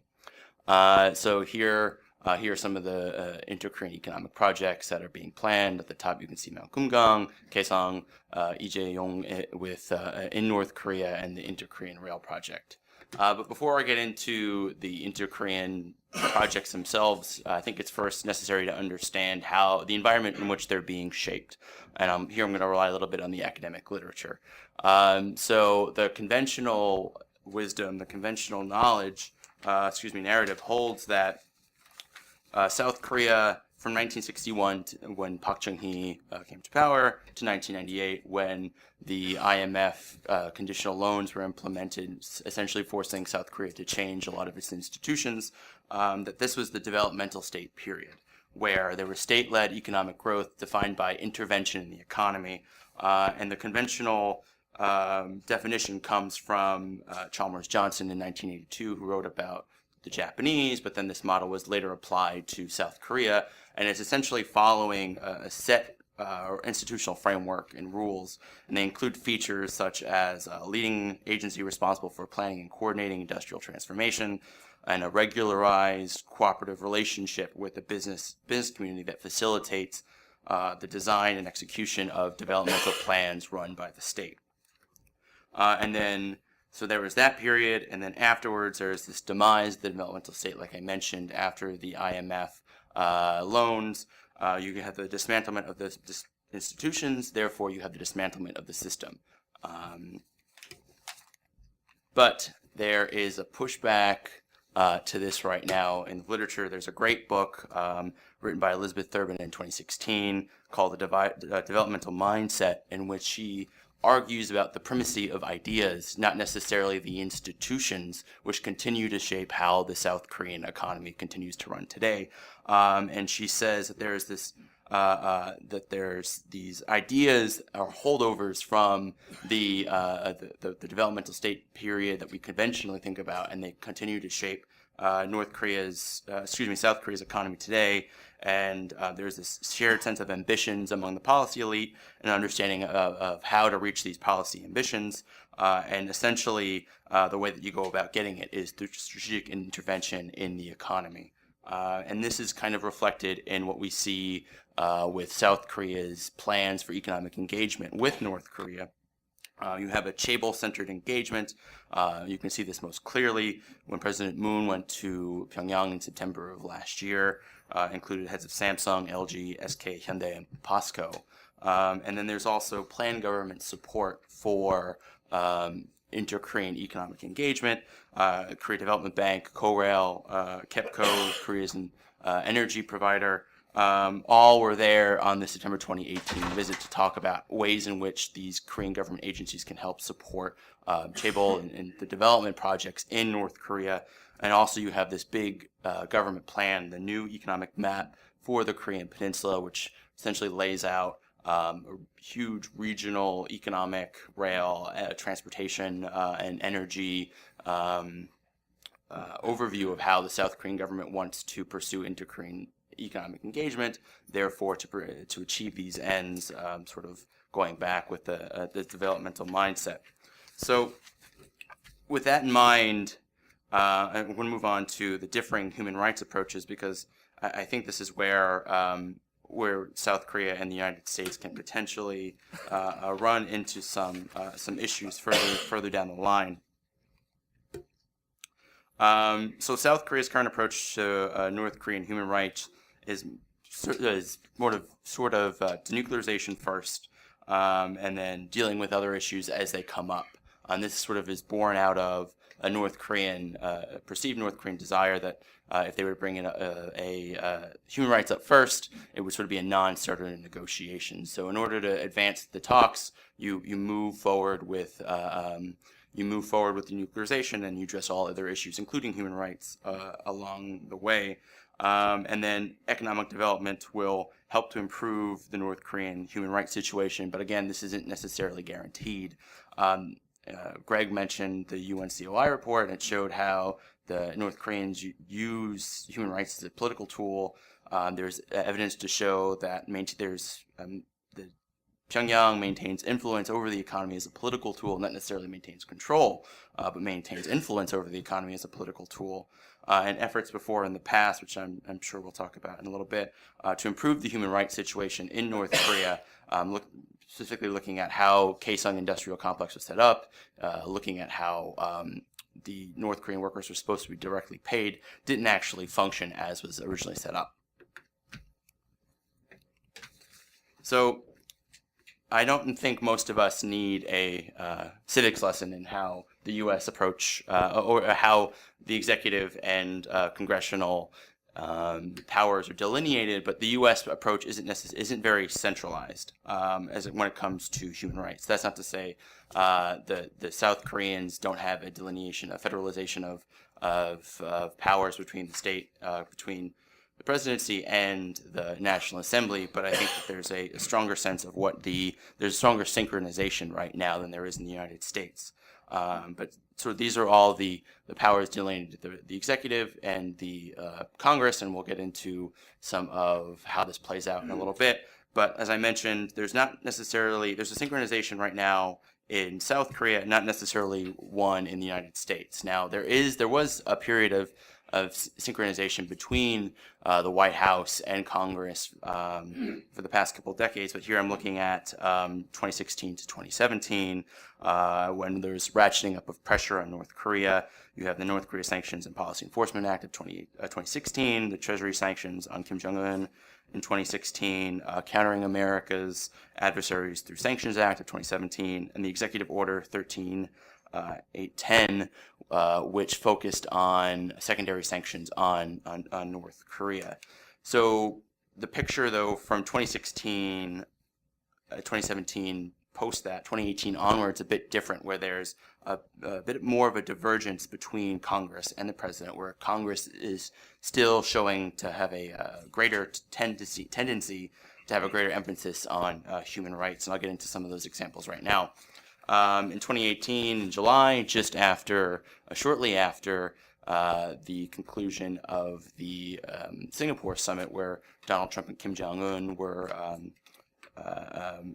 So here are some of the inter-Korean economic projects that are being planned. At the top, you can see Mount Kumgang, Kaesong, Ijeong with in North Korea, and the Inter-Korean Rail Project. But before I get into the inter-Korean projects themselves, I think it's first necessary to understand how the environment in which they're being shaped. And here I'm going to rely a little bit on the academic literature. So the conventional wisdom, the conventional knowledge, narrative holds that South Korea from 1961 to when Park Chung-hee came to power to 1998 when the IMF conditional loans were implemented, essentially forcing South Korea to change a lot of its institutions, that this was the developmental state period, where there was state-led economic growth defined by intervention in the economy. And the conventional definition comes from Chalmers Johnson in 1982, who wrote about the Japanese, but then this model was later applied to South Korea, and it's essentially following a set institutional framework and rules, and they include features such as a leading agency responsible for planning and coordinating industrial transformation, and a regularized cooperative relationship with the business community that facilitates the design and execution of developmental plans run by the state. And then So there was that period, and then afterwards there's this demise of the developmental state, like I mentioned, after the IMF loans. You have the dismantlement of the institutions, therefore you have the dismantlement of the system. But there is a pushback to this right now in literature. There's a great book written by Elizabeth Thurbin in 2016 called The Developmental Mindset, in which she argues about the primacy of ideas, not necessarily the institutions, which continue to shape how the South Korean economy continues to run today. And she says that there's this that there's these ideas or holdovers from the developmental state period that we conventionally think about, and they continue to shape South Korea's economy today. And there's this shared sense of ambitions among the policy elite and understanding of how to reach these policy ambitions. And essentially, the way that you go about getting it is through strategic intervention in the economy. And this is kind of reflected in what we see with South Korea's plans for economic engagement with North Korea. You have a chaebol-centered engagement. You can see this most clearly when President Moon went to Pyongyang in September of last year, included heads of Samsung, LG, SK, Hyundai, and POSCO. And then there's also planned government support for inter-Korean economic engagement. Korea Development Bank, KORAIL, KEPCO, Korea's energy provider, all were there on the September 2018 visit to talk about ways in which these Korean government agencies can help support chaebol and the development projects in North Korea. And also you have this big government plan, the new economic map for the Korean Peninsula, which essentially lays out a huge regional economic, rail, transportation, and energy overview of how the South Korean government wants to pursue inter-Korean economic engagement, therefore to achieve these ends, sort of going back with the developmental mindset. So with that in mind, I'm going to move on to the differing human rights approaches, because I think this is where South Korea and the United States can potentially run into some issues further down the line. So South Korea's current approach to North Korean human rights is sort of denuclearization first, and then dealing with other issues as they come up. And this sort of is born out of a perceived North Korean desire that if they were to bring in a human rights up first, it would sort of be a non-starter in negotiations. So in order to advance the talks, you move forward with denuclearization, and you address all other issues, including human rights, along the way. And then economic development will help to improve the North Korean human rights situation. But again, this isn't necessarily guaranteed. Greg mentioned the UNCOI report, and it showed how the North Koreans use human rights as a political tool. There's evidence to show that the Pyongyang maintains influence over the economy as a political tool, not necessarily maintains control, but maintains influence over the economy as a political tool. And efforts before in the past, which I'm sure we'll talk about in a little bit, to improve the human rights situation in North Korea, specifically looking at how Kaesong Industrial Complex was set up, looking at how the North Korean workers were supposed to be directly paid, didn't actually function as was originally set up. So I don't think most of us need a civics lesson in how the U.S. approach, or how the executive and congressional powers are delineated, but the U.S. approach isn't very centralized when it comes to human rights. That's not to say the South Koreans don't have a delineation, a federalization of powers between the state, between the presidency and the National Assembly, but I think that there's a stronger sense of there's a stronger synchronization right now than there is in the United States. But so these are all the powers delineated to the executive and the Congress, and we'll get into some of how this plays out in a little bit. But as I mentioned, there's a synchronization right now in South Korea, not necessarily one in the United States. Now there was a period of synchronization between the White House and Congress for the past couple of decades. But here I'm looking at 2016 to 2017, when there's ratcheting up of pressure on North Korea. You have the North Korea Sanctions and Policy Enforcement Act of 2016, the Treasury sanctions on Kim Jong-un in 2016, Countering America's Adversaries Through Sanctions Act of 2017, and the Executive Order 810, which focused on secondary sanctions on North Korea. So the picture, though, from 2016, 2017, post that, 2018 onwards, a bit different, where there's a bit more of a divergence between Congress and the president, where Congress is still showing to have a greater tendency to have a greater emphasis on human rights. And I'll get into some of those examples right now. In 2018, in July, just after, shortly after the conclusion of the Singapore summit, where Donald Trump and Kim Jong-un were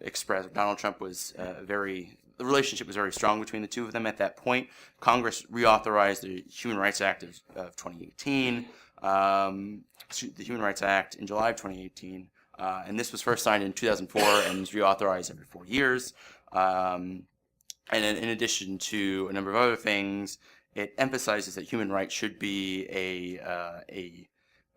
expressed. Donald Trump was the relationship was very strong between the two of them at that point. Congress reauthorized the Human Rights Act of 2018, the Human Rights Act in July of 2018, and this was first signed in 2004 and was reauthorized every 4 years. And in addition to a number of other things, it emphasizes that human rights should be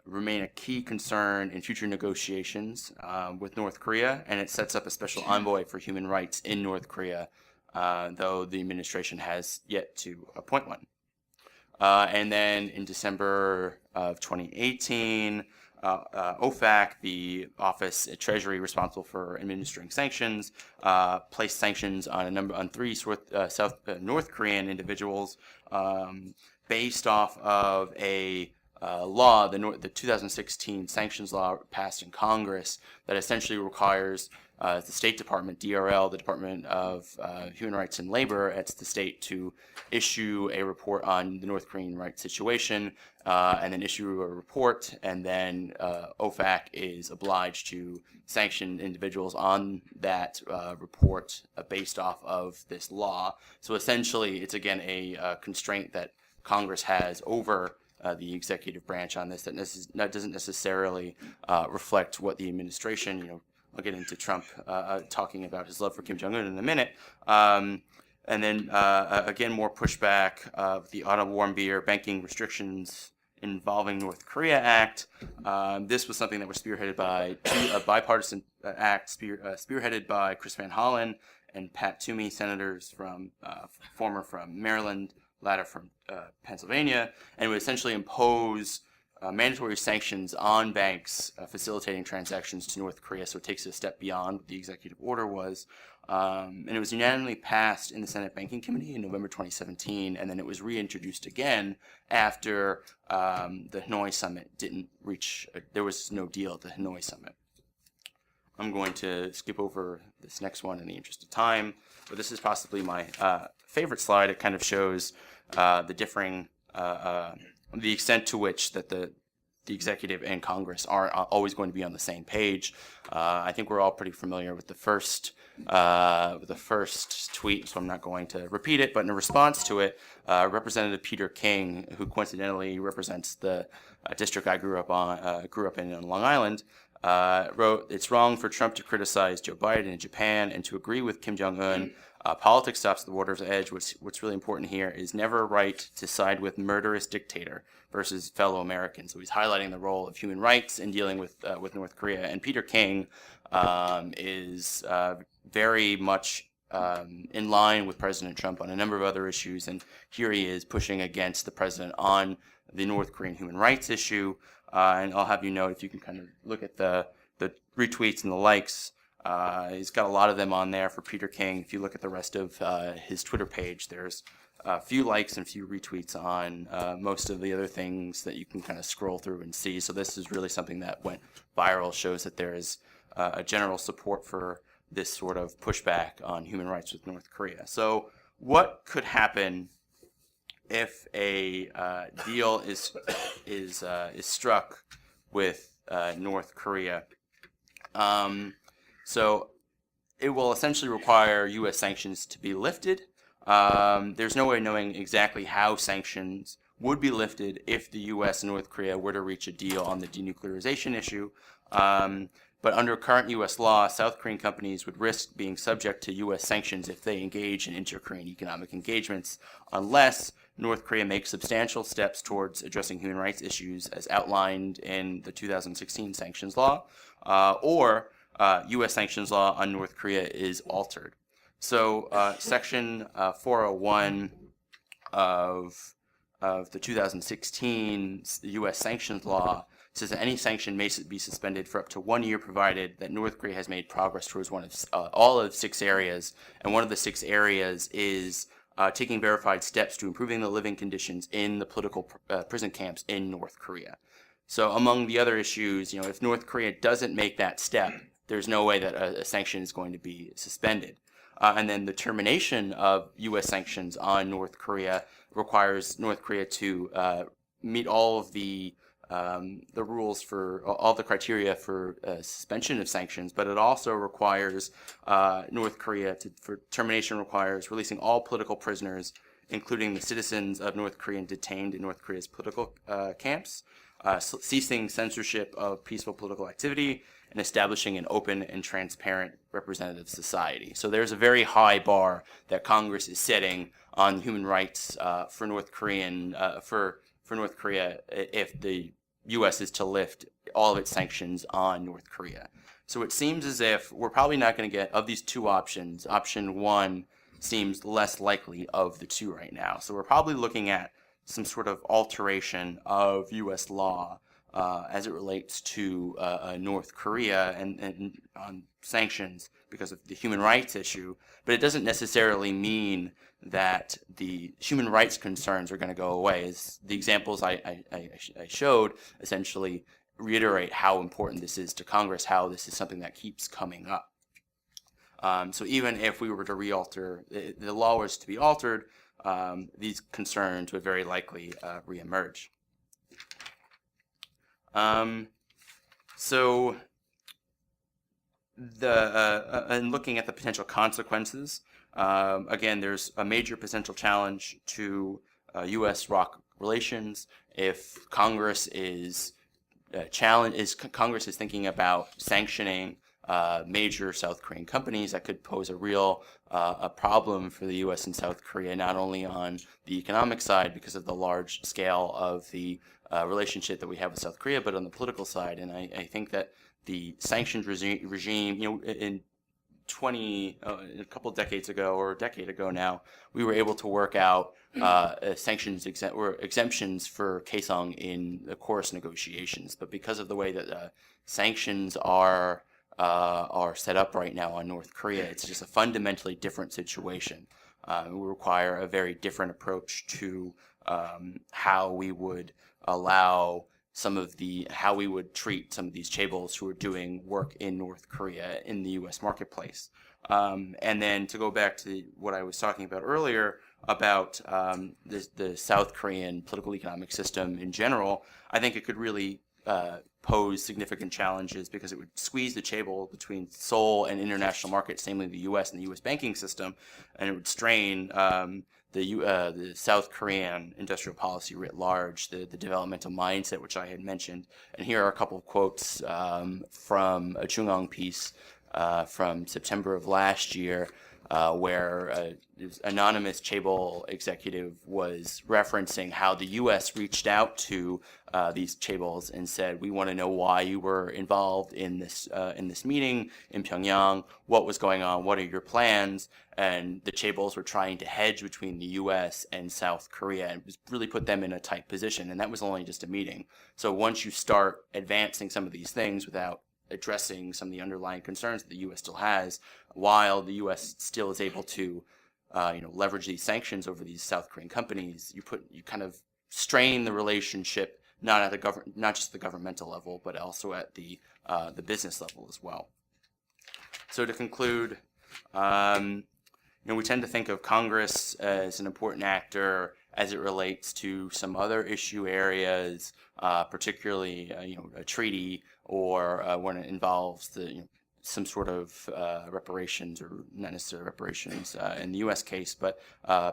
remain a key concern in future negotiations with North Korea, and it sets up a special envoy for human rights in North Korea, though the administration has yet to appoint one. And then in December of 2018, OFAC, the Office at Treasury responsible for administering sanctions, placed sanctions on three North Korean individuals based off of a law, the 2016 sanctions law passed in Congress, that essentially requires the State Department, DRL, the Department of Human Rights and Labor at the state, to issue a report on the North Korean rights situation, and then issue a report, and then OFAC is obliged to sanction individuals on that report based off of this law. So essentially, it's again a constraint that Congress has over the executive branch on this, that doesn't necessarily reflect what the administration, I'll get into Trump talking about his love for Kim Jong-un in a minute. And then, again, more pushback of the Auto Warmbier Banking Restrictions Involving North Korea Act. This was something that was spearheaded by a bipartisan act spearheaded by Chris Van Hollen and Pat Toomey, senators former from Maryland, latter from Pennsylvania, and would essentially impose mandatory sanctions on banks facilitating transactions to North Korea. So it takes it a step beyond what the executive order was. And it was unanimously passed in the Senate Banking Committee in November 2017, and then it was reintroduced again after the Hanoi summit there was no deal at the Hanoi summit. I'm going to skip over this next one in the interest of time, but this is possibly my favorite slide. It kind of shows the extent to which that the executive and Congress are always going to be on the same page. I think we're all pretty familiar with the first tweet, so I'm not going to repeat it. But in response to it, Representative Peter King, who coincidentally represents the district I grew up in on Long Island, wrote, "It's wrong for Trump to criticize Joe Biden in Japan and to agree with Kim Jong-un. Politics stops at the water's edge. What's really important here is never right to side with murderous dictator versus fellow Americans." So he's highlighting the role of human rights in dealing with North Korea. And Peter King is very much in line with President Trump on a number of other issues. And here he is pushing against the president on the North Korean human rights issue. And I'll have you note, if you can kind of look at the retweets and the likes, he's got a lot of them on there for Peter King. If you look at the rest of his Twitter page, there's a few likes and a few retweets on most of the other things that you can kind of scroll through and see. So this is really something that went viral, shows that there is a general support for this sort of pushback on human rights with North Korea. So what could happen if a deal is struck with North Korea? So it will essentially require U.S. sanctions to be lifted. There's no way of knowing exactly how sanctions would be lifted if the U.S. and North Korea were to reach a deal on the denuclearization issue. But under current U.S. law, South Korean companies would risk being subject to U.S. sanctions if they engage in inter-Korean economic engagements, unless North Korea makes substantial steps towards addressing human rights issues as outlined in the 2016 sanctions law, or U.S. sanctions law on North Korea is altered. So Section 401 of the 2016 U.S. sanctions law says that any sanction may be suspended for up to 1 year, provided that North Korea has made progress towards all of 6 areas, and one of the 6 areas is taking verified steps to improving the living conditions in the political prison camps in North Korea. So among the other issues, if North Korea doesn't make that step, there's no way that a sanction is going to be suspended. And then the termination of U.S. sanctions on North Korea requires North Korea to meet all of the rules for all the criteria for suspension of sanctions, but it also requires North Korea for termination requires releasing all political prisoners, including the citizens of North Korea detained in North Korea's political camps, ceasing censorship of peaceful political activity, and establishing an open and transparent representative society. So there's a very high bar that Congress is setting on human rights for North Korea if the U.S. is to lift all of its sanctions on North Korea. So it seems as if we're probably not going to get, of these 2 options, option 1 seems less likely of the 2 right now. So we're probably looking at some sort of alteration of U.S. law as it relates to North Korea and on sanctions because of the human rights issue, but it doesn't necessarily mean that the human rights concerns are going to go away. As the examples I showed essentially reiterate how important this is to Congress, how this is something that keeps coming up. So even if we were to re-alter, the law was to be altered, these concerns would very likely reemerge. So and looking at the potential consequences, again, there's a major potential challenge to U.S.-ROK relations if Congress is Congress is thinking about sanctioning major South Korean companies. That could pose a real a problem for the U.S. and South Korea, not only on the economic side because of the large scale of the relationship that we have with South Korea, but on the political side. And I think that the sanctions regime, in a couple of decades ago or a decade ago now, we were able to work out sanctions exemptions for Kaesong in the course negotiations. But because of the way that sanctions are set up right now on North Korea, it's just a fundamentally different situation. It will require a very different approach to how we would how we would treat some of these chaebols who are doing work in North Korea in the U.S. marketplace. And then to go back to what I was talking about earlier about the South Korean political economic system in general, I think it could really pose significant challenges because it would squeeze the chaebol between Seoul and international markets, namely the U.S. and the U.S. banking system, and it would strain the South Korean industrial policy writ large, the developmental mindset, which I had mentioned. And here are a couple of quotes from a Jungong piece from September of last year, where this anonymous chaebol executive was referencing how the U.S. reached out to these chaebols and said, "We want to know why you were involved in this meeting in Pyongyang. What was going on? What are your plans?" And the chaebols were trying to hedge between the U.S. and South Korea and really put them in a tight position. And that was only just a meeting. So once you start advancing some of these things without addressing some of the underlying concerns that the U.S. still has, while the U.S. still is able to, leverage these sanctions over these South Korean companies, you kind of strain the relationship not just the governmental level, but also at the business level as well. So to conclude, we tend to think of Congress as an important actor as it relates to some other issue areas, particularly a treaty or when it involves some sort of reparations, or not necessarily reparations in the U.S. case, but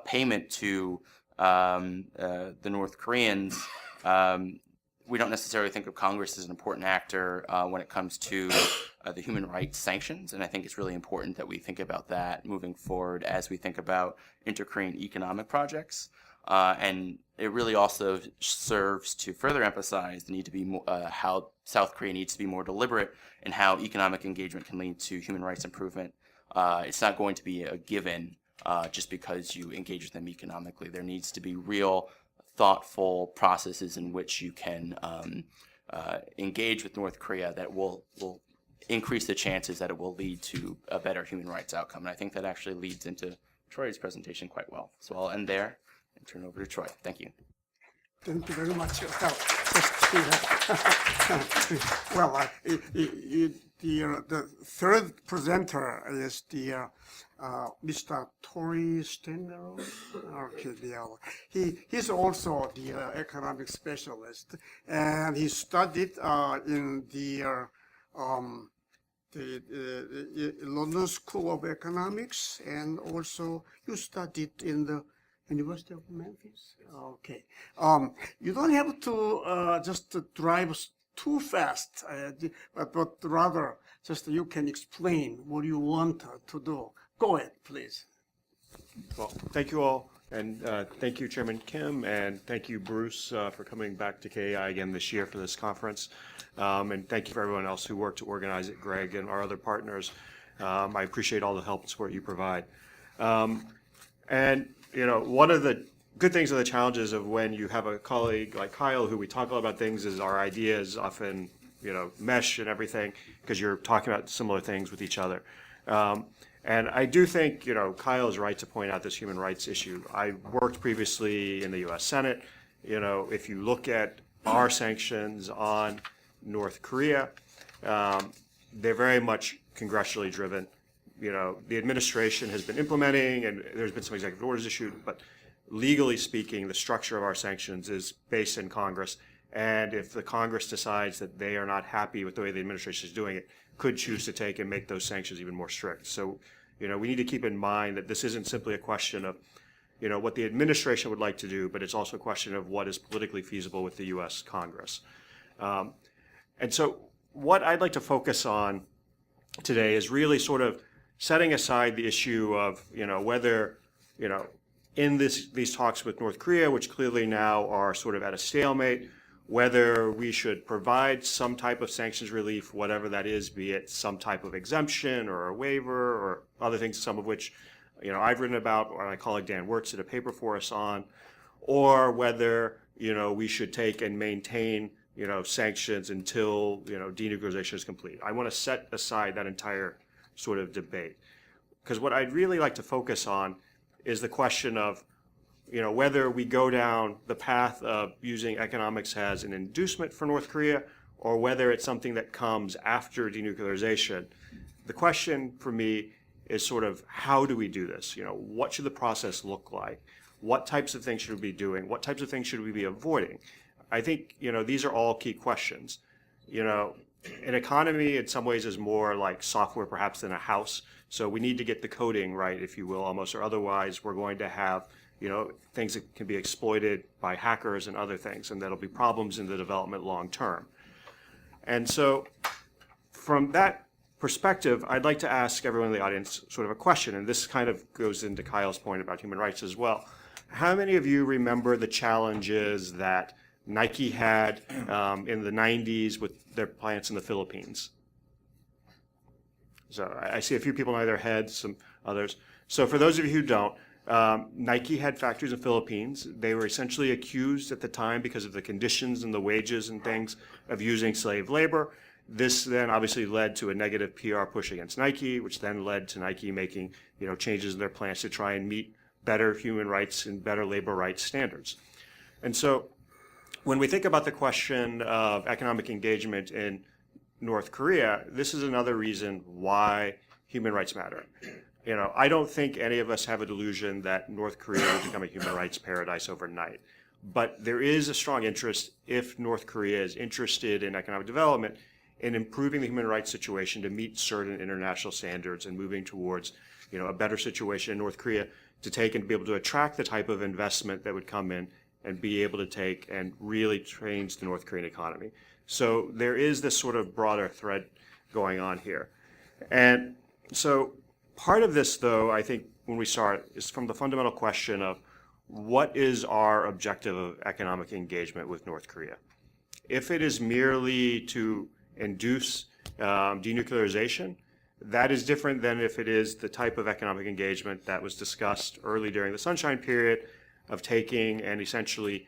payment to the North Koreans, we don't necessarily think of Congress as an important actor when it comes to the human rights sanctions, and I think it's really important that we think about that moving forward as we think about inter-Korean economic projects. And it really also serves to further emphasize the need to be how South Korea needs to be more deliberate in how economic engagement can lead to human rights improvement. It's not going to be a given just because you engage with them economically. There needs to be real, thoughtful processes in which you can engage with North Korea that will increase the chances that it will lead to a better human rights outcome. And I think that actually leads into Troy's presentation quite well. So I'll end there and turn over to Troy. Thank you. Thank you very much. Well, the third presenter is the Mr. Tori Stengel. Okay, he's also the economic specialist, and he studied in the London School of Economics, and also you studied in the University of Memphis. Okay, you don't have to just drive too fast, but rather just you can explain what you want to do. Go ahead, please. Well, thank you all, and thank you, Chairman Kim, and thank you, Bruce, for coming back to KAI again this year for this conference. And thank you for everyone else who worked to organize it, Greg and our other partners. I appreciate all the help and support you provide. And, you know, one of the good things and the challenges of when you have a colleague like Kyle, who we talk a lot about things, is our ideas often, you know, mesh and everything because you're talking about similar things with each other. And I do think, you know, Kyle is right to point out this human rights issue. I worked previously in the U.S. Senate. You know, if you look at our sanctions on North Korea, they're very much congressionally driven. You know, the administration has been implementing, and there's been some executive orders issued, but legally speaking, the structure of our sanctions is based in Congress. And if the Congress decides that they are not happy with the way the administration is doing it, could choose to take and make those sanctions even more strict. So, you know, we need to keep in mind that this isn't simply a question of, you know, what the administration would like to do, but it's also a question of what is politically feasible with the U.S. Congress. And so what I'd like to focus on today is really sort of setting aside the issue of, you know, whether, you know, in these talks with North Korea, which clearly now are sort of at a stalemate, whether we should provide some type of sanctions relief, whatever that is, be it some type of exemption or a waiver or other things, some of which, you know, I've written about, or my colleague Dan Wirtz did a paper for us on, or whether, you know, we should take and maintain, you know, sanctions until, you know, denuclearization is complete. I want to set aside that entire sort of debate, because what I'd really like to focus on is the question of, you know, whether we go down the path of using economics as an inducement for North Korea, or whether it's something that comes after denuclearization. The question for me is sort of, how do we do this? You know, what should the process look like? What types of things should we be doing? What types of things should we be avoiding? I think, you know, these are all key questions. You know, an economy in some ways is more like software perhaps than a house. So we need to get the coding right, if you will, almost, or otherwise we're going to have, you know, things that can be exploited by hackers and other things, and that'll be problems in the development long term. And so from that perspective, I'd like to ask everyone in the audience sort of a question, and this kind of goes into Kyle's point about human rights as well. How many of you remember the challenges that Nike had in the 90s with their plants in the Philippines? So I see a few people nod their heads, some others. So for those of you who don't, Nike had factories in the Philippines. They were essentially accused at the time, because of the conditions and the wages and things, of using slave labor. This then obviously led to a negative PR push against Nike, which then led to Nike making, you know, changes in their plants to try and meet better human rights and better labor rights standards. And so when we think about the question of economic engagement in North Korea, this is another reason why human rights matter. You know, I don't think any of us have a delusion that North Korea will become a human rights paradise overnight. But there is a strong interest, if North Korea is interested in economic development, in improving the human rights situation to meet certain international standards and moving towards, you know, a better situation in North Korea to take and be able to attract the type of investment that would come in and be able to take and really change the North Korean economy. So there is this sort of broader thread going on here. And so part of this, though, I think when we start is from the fundamental question of what is our objective of economic engagement with North Korea? If it is merely to induce denuclearization, that is different than if it is the type of economic engagement that was discussed early during the Sunshine Period of taking and essentially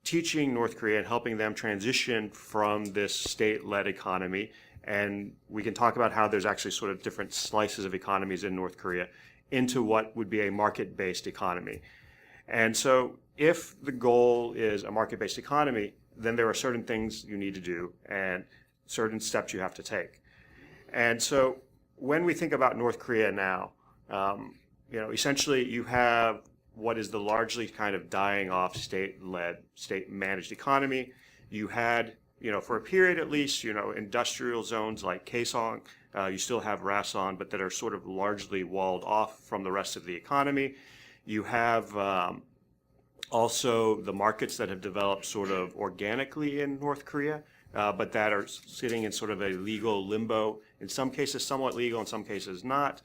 teaching North Korea and helping them transition from this state-led economy. And we can talk about how there's actually sort of different slices of economies in North Korea into what would be a market-based economy. And so if the goal is a market-based economy, then there are certain things you need to do and certain steps you have to take. And so when we think about North Korea now, essentially you have what is the largely kind of dying off state-led, state-managed economy. You had, for a period at least, industrial zones like Kaesong. You still have Rason, but that are sort of largely walled off from the rest of the economy. You have also the markets that have developed sort of organically in North Korea, but that are sitting in sort of a legal limbo, in some cases somewhat legal, in some cases not.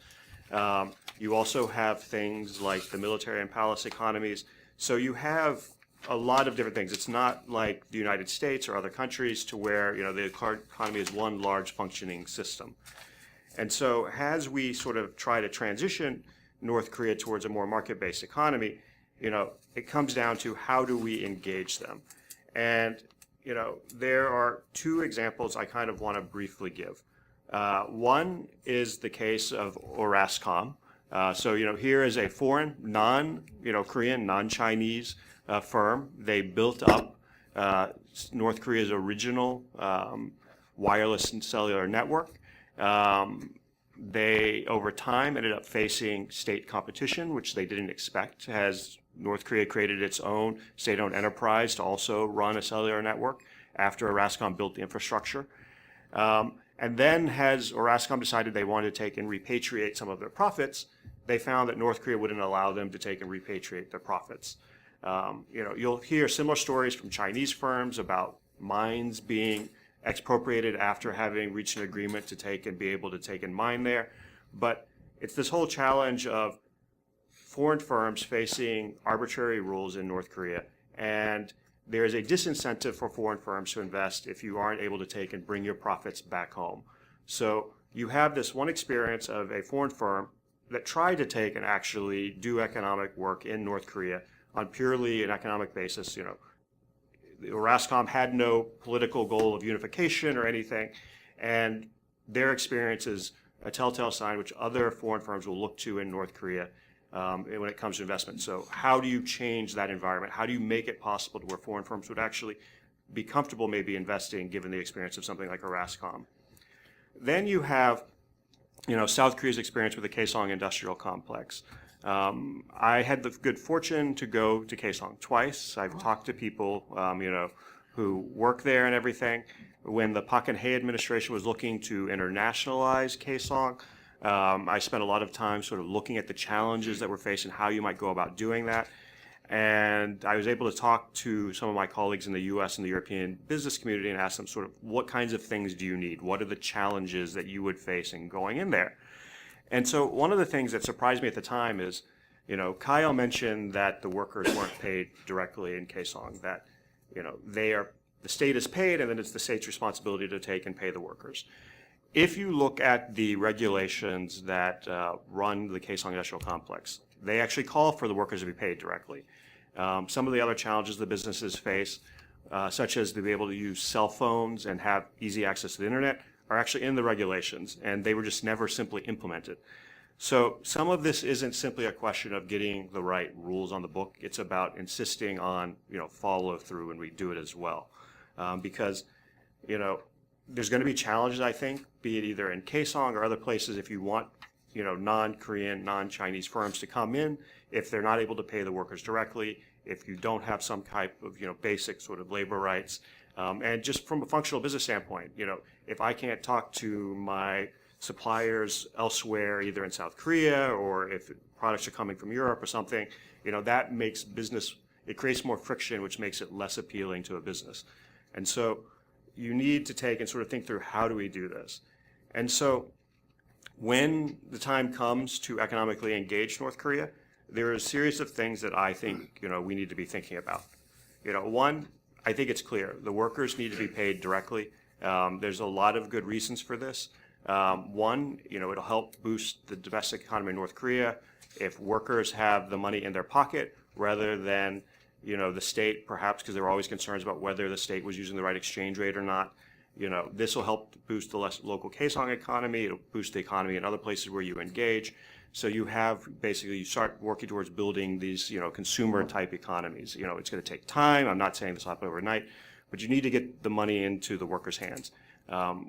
You also have things like the military and palace economies. So you have a lot of different things. It's not like the United States or other countries to where the economy is one large functioning system. And so as we sort of try to transition North Korea towards a more market-based economy, it comes down to how do we engage them. And there are two examples I kind of want to briefly give. One is the case of Orascom. So here is a foreign, Korean, non-Chinese firm. They built up North Korea's original wireless and cellular network. They, over time, ended up facing state competition, which they didn't expect, as North Korea created its own state-owned enterprise to also run a cellular network after Orascom built the infrastructure. And then as Orascom decided they wanted to take and repatriate some of their profits, they found that North Korea wouldn't allow them to take and repatriate their profits. You'll hear similar stories from Chinese firms about mines being expropriated after having reached an agreement to take and be able to take and mine there. But it's this whole challenge of foreign firms facing arbitrary rules in North Korea. And there is a disincentive for foreign firms to invest if you aren't able to take and bring your profits back home. So you have this one experience of a foreign firm that tried to take and actually do economic work in North Korea on purely an economic basis. Orascom had no political goal of unification or anything, and their experience is a telltale sign which other foreign firms will look to in North Korea when it comes to investment. So how do you change that environment? How do you make it possible to where foreign firms would actually be comfortable maybe investing given the experience of something like Orascom? Then you have South Korea's experience with the Kaesong industrial complex. I had the good fortune to go to Kaesong twice. I've talked to people, who work there and everything. When the Park Geun-hye administration was looking to internationalize Kaesong, I spent a lot of time sort of looking at the challenges that we're facing, how you might go about doing that. And I was able to talk to some of my colleagues in the U.S. and the European business community and ask them sort of what kinds of things do you need? What are the challenges that you would face in going in there? And so one of the things that surprised me at the time is, Kyle mentioned that the workers weren't paid directly in Kaesong, that, the state is paid and then it's the state's responsibility to take and pay the workers. If you look at the regulations that run the Kaesong Industrial Complex, they actually call for the workers to be paid directly. Some of the other challenges the businesses face, such as to be able to use cell phones and have easy access to the internet, are actually in the regulations, and they were just never simply implemented. So some of this isn't simply a question of getting the right rules on the book. It's about insisting on follow through, and we do it as well, because there's going to be challenges, I think, be it either in Kaesong or other places if you want non-Korean, non-Chinese firms to come in, if they're not able to pay the workers directly, if you don't have some type of basic sort of labor rights, and just from a functional business standpoint, if I can't talk to my suppliers elsewhere, either in South Korea or if products are coming from Europe or something, that makes business, it creates more friction, which makes it less appealing to a business. And so you need to take and sort of think through, how do we do this? And so when the time comes to economically engage North Korea, there are a series of things that I think, we need to be thinking about. One, I think it's clear, the workers need to be paid directly. There's a lot of good reasons for this. One, it'll help boost the domestic economy in North Korea if workers have the money in their pocket rather than, the state, perhaps because there were always concerns about whether the state was using the right exchange rate or not. This will help boost the local kaesong economy. It'll boost the economy in other places where you engage. So you start working towards building these, consumer type economies. It's going to take time. I'm not saying this will happen overnight, but you need to get the money into the workers' hands.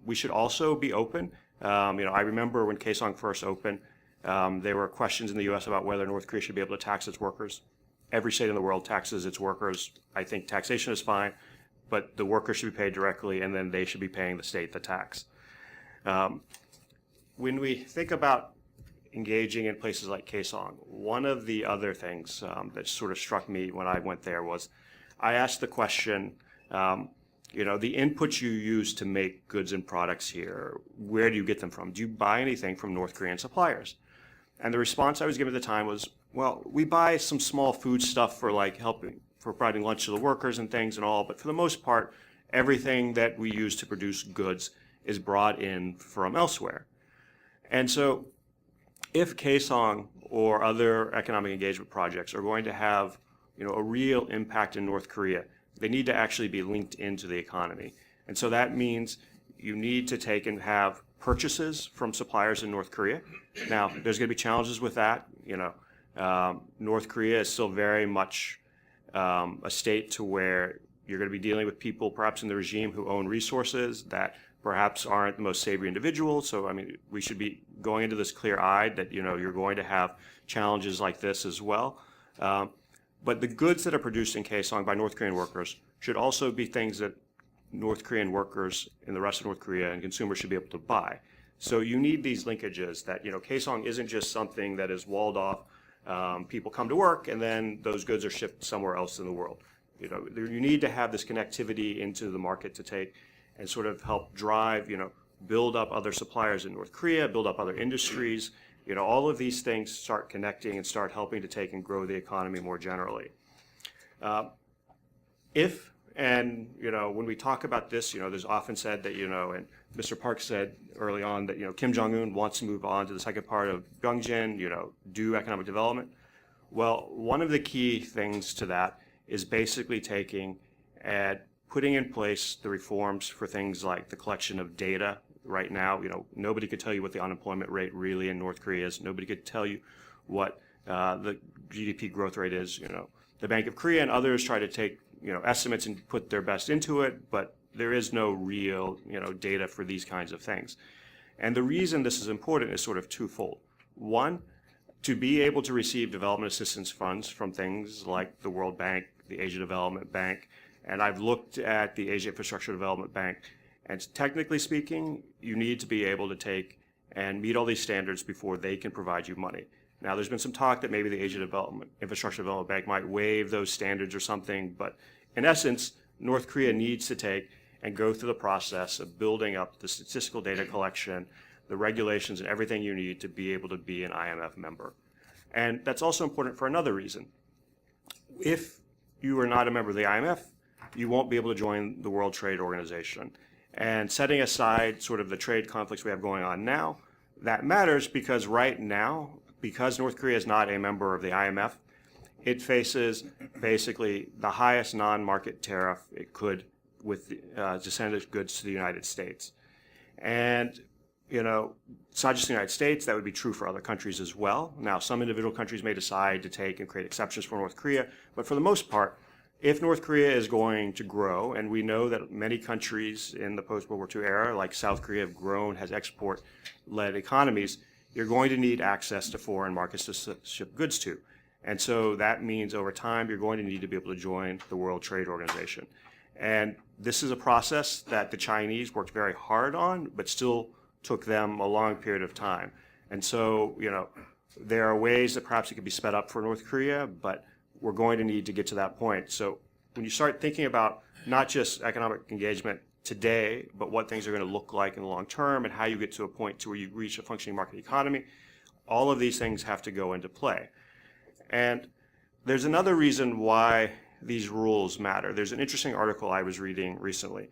We should also be open. I remember when kaesong first opened, there were questions in the U.S. about whether North Korea should be able to tax its workers. Every state in the world taxes its workers. I think taxation is fine, but the workers should be paid directly, and then they should be paying the state the tax. When we think about engaging in places like kaesong, one of the other things that sort of struck me when I went there was, I asked the question, the inputs you use to make goods and products here, where do you get them from? Do you buy anything from North Korean suppliers? And the response I was given at the time was, well, we buy some small food stuff for providing lunch to the workers and things and all, but for the most part, everything that we use to produce goods is brought in from elsewhere. And so if kaesong or other economic engagement projects are going to have, a real impact in North Korea, they need to actually be linked into the economy. And so that means you need to take and have purchases from suppliers in North Korea. Now, there's going to be challenges with that. North Korea is still very much a state to where you're going to be dealing with people perhaps in the regime who own resources that perhaps aren't the most savory individuals. So, we should be going into this clear-eyed that, you're going to have challenges like this as well. But the goods that are produced in kaesong by North Korean workers should also be things that North Korean workers in the rest of North Korea and consumers should be able to buy. So you need these linkages that, kaesong isn't just something that is walled off. People come to work and then those goods are shipped somewhere else in the world. You need to have this connectivity into the market to take and sort of help drive, build up other suppliers in North Korea, build up other industries. All of these things start connecting and start helping to take and grow the economy more generally. When we talk about this, there's often said that, and Mr. Park said early on that, Kim Jong-un wants to move on to the second part of Byung, do economic development. Well, one of the key things to that is basically taking and putting in place the reforms for things like the collection of data. Right now, nobody could tell you what the unemployment rate really in North Korea is. Nobody could tell you what the GDP growth rate is. The Bank of Korea and others try to take estimates and put their best into it, but there is no real data for these kinds of things. And the reason this is important is sort of twofold. One, to be able to receive development assistance funds from things like the World Bank, the Asia Development Bank, and I've looked at the Asia Infrastructure Development Bank, and technically speaking, you need to be able to take and meet all these standards before they can provide you money. Now, there's been some talk that maybe the Asia Infrastructure Development Bank might waive those standards or something, but in essence, North Korea needs to take and go through the process of building up the statistical data collection, the regulations, and everything you need to be able to be an IMF member. And that's also important for another reason. If you are not a member of the IMF, you won't be able to join the World Trade Organization. And setting aside sort of the trade conflicts we have going on now, that matters because right now, because North Korea is not a member of the IMF, it faces basically the highest non-market tariff it could with to send its goods to the United States. And, it's not just the United States, that would be true for other countries as well. Now, some individual countries may decide to take and create exceptions for North Korea, but for the most part, if North Korea is going to grow, and we know that many countries in the post-World War II era, like South Korea, have grown, has export-led economies, you're going to need access to foreign markets to ship goods to. And so that means over time, you're going to need to be able to join the World Trade Organization. And this is a process that the Chinese worked very hard on, but still took them a long period of time. And so, there are ways that perhaps it could be sped up for North Korea, but we're going to need to get to that point. So when you start thinking about not just economic engagement today, but what things are going to look like in the long term and how you get to a point to where you reach a functioning market economy, all of these things have to go into play. And there's another reason why these rules matter. There's an interesting article I was reading recently.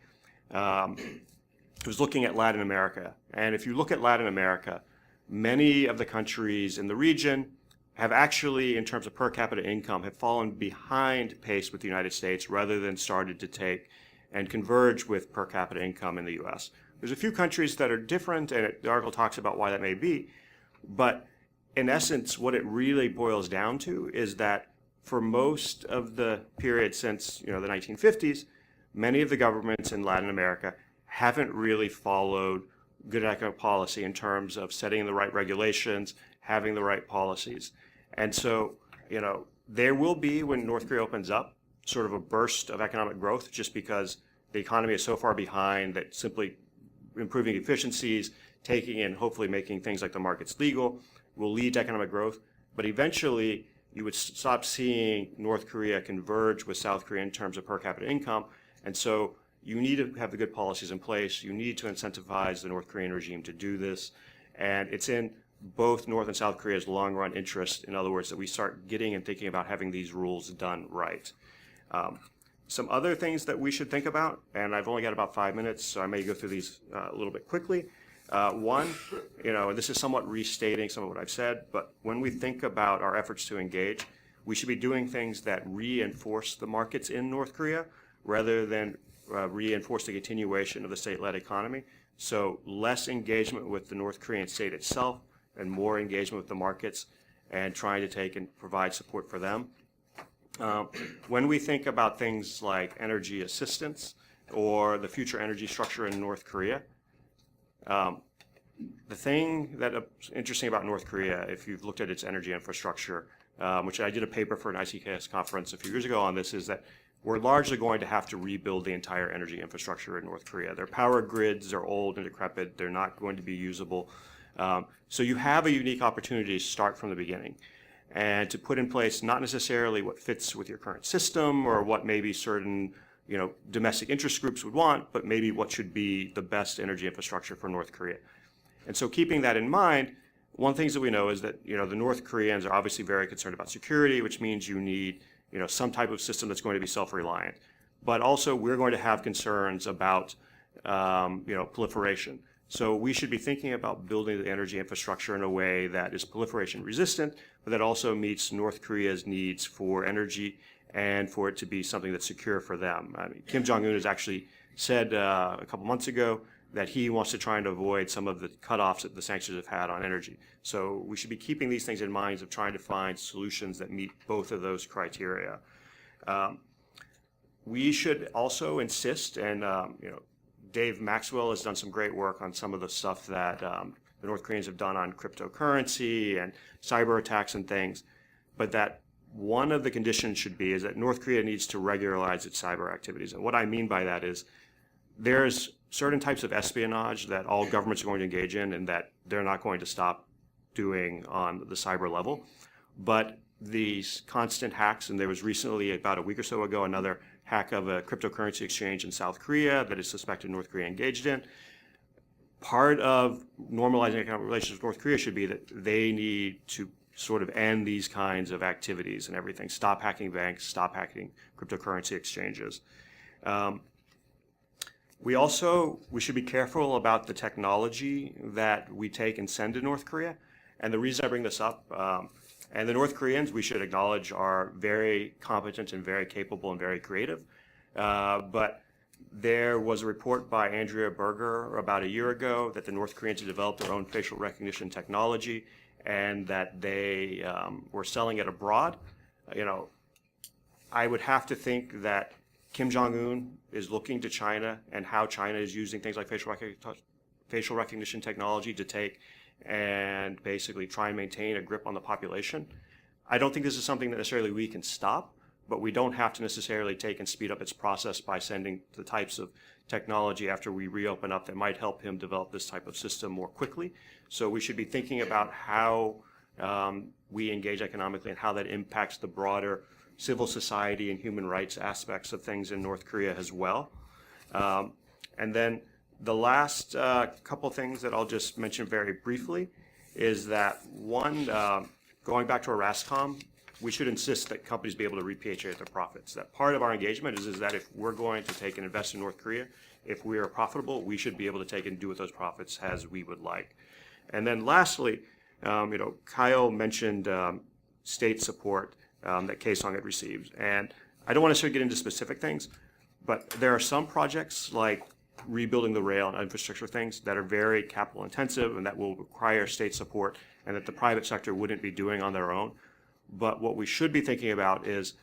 It was looking at Latin America. And if you look at Latin America, many of the countries in the region have actually, in terms of per capita income, have fallen behind pace with the United States rather than started to take and converge with per capita income in the U.S. There's a few countries that are different, and the article talks about why that may be. But in essence, what it really boils down to is that for most of the period since the 1950s, many of the governments in Latin America haven't really followed good economic policy in terms of setting the right regulations, having the right policies. And so, there will be, when North Korea opens up, sort of a burst of economic growth just because the economy is so far behind that simply improving efficiencies, taking and hopefully making things like the markets legal will lead to economic growth. But eventually, you would stop seeing North Korea converge with South Korea in terms of per capita income. And so you need to have the good policies in place. You need to incentivize the North Korean regime to do this. And it's in both North and South Korea's long-run interest, in other words, that we start getting and thinking about having these rules done right. Some other things that we should think about, and I've only got about 5 minutes, so I may go through these a little bit quickly. One, this is somewhat restating some of what I've said, but when we think about our efforts to engage, we should be doing things that reinforce the markets in North Korea rather than reinforce the continuation of the state-led economy. So less engagement with the North Korean state itself and more engagement with the markets and trying to take and provide support for them. When we think about things like energy assistance or the future energy structure in North Korea, the thing that's interesting about North Korea, if you've looked at its energy infrastructure, which I did a paper for an ICKS conference a few years ago on this, is that we're largely going to have to rebuild the entire energy infrastructure in North Korea. Their power grids are old and decrepit. They're not going to be usable. So you have a unique opportunity to start from the beginning and to put in place not necessarily what fits with your current system or what maybe certain domestic interest groups would want, but maybe what should be the best energy infrastructure for North Korea. And so keeping that in mind, one of the things that we know is that the North Koreans are obviously very concerned about security, which means you need some type of system that's going to be self-reliant. But also we're going to have concerns about proliferation. So we should be thinking about building the energy infrastructure in a way that is proliferation resistant, but that also meets North Korea's needs for energy and for it to be something that's secure for them. I mean, Kim Jong-un has actually said a couple months ago that he wants to try and avoid some of the cutoffs that the sanctions have had on energy. So we should be keeping these things in mind of trying to find solutions that meet both of those criteria. We should also insist, and Dave Maxwell has done some great work on some of the stuff that the North Koreans have done on cryptocurrency and cyber attacks and things, but that one of the conditions should be is that North Korea needs to regularize its cyber activities. And what I mean by that is there's certain types of espionage that all governments are going to engage in and that they're not going to stop doing on the cyber level. But these constant hacks, and there was recently, about a week or so ago, another hack of a cryptocurrency exchange in South Korea that is suspected North Korea engaged in. Part of normalizing economic relations with North Korea should be that they need to sort of end these kinds of activities and everything. Stop hacking banks, stop hacking cryptocurrency exchanges. We should be careful about the technology that we take and send to North Korea. And the reason I bring this up, and the North Koreans, we should acknowledge, are very competent and very capable and very creative. But there was a report by Andrea Berger about a year ago that the North Koreans had developed their own facial recognition technology and that they were selling it abroad. I would have to think that Kim Jong-un is looking to China and how China is using things like facial recognition technology to take and basically try and maintain a grip on the population. I don't think this is something that necessarily we can stop, but we don't have to necessarily take and speed up its process by sending the types of technology after we reopen up that might help him develop this type of system more quickly. So we should be thinking about how we engage economically and how that impacts the broader civil society and human rights aspects of things in North Korea as well. And then the last couple things that I'll just mention very briefly is that one, going back to our RASCOM, we should insist that companies be able to repatriate their profits. That part of our engagement is that if we're going to take and invest in North Korea, if we are profitable, we should be able to take and do with those profits as we would like. And then lastly, Kyle mentioned state support that Kaesong had received. And I don't want to necessarily get into specific things, but there are some projects like rebuilding the rail and infrastructure things that are very capital intensive and that will require state support and that the private sector wouldn't be doing on their own. But what we should be thinking about is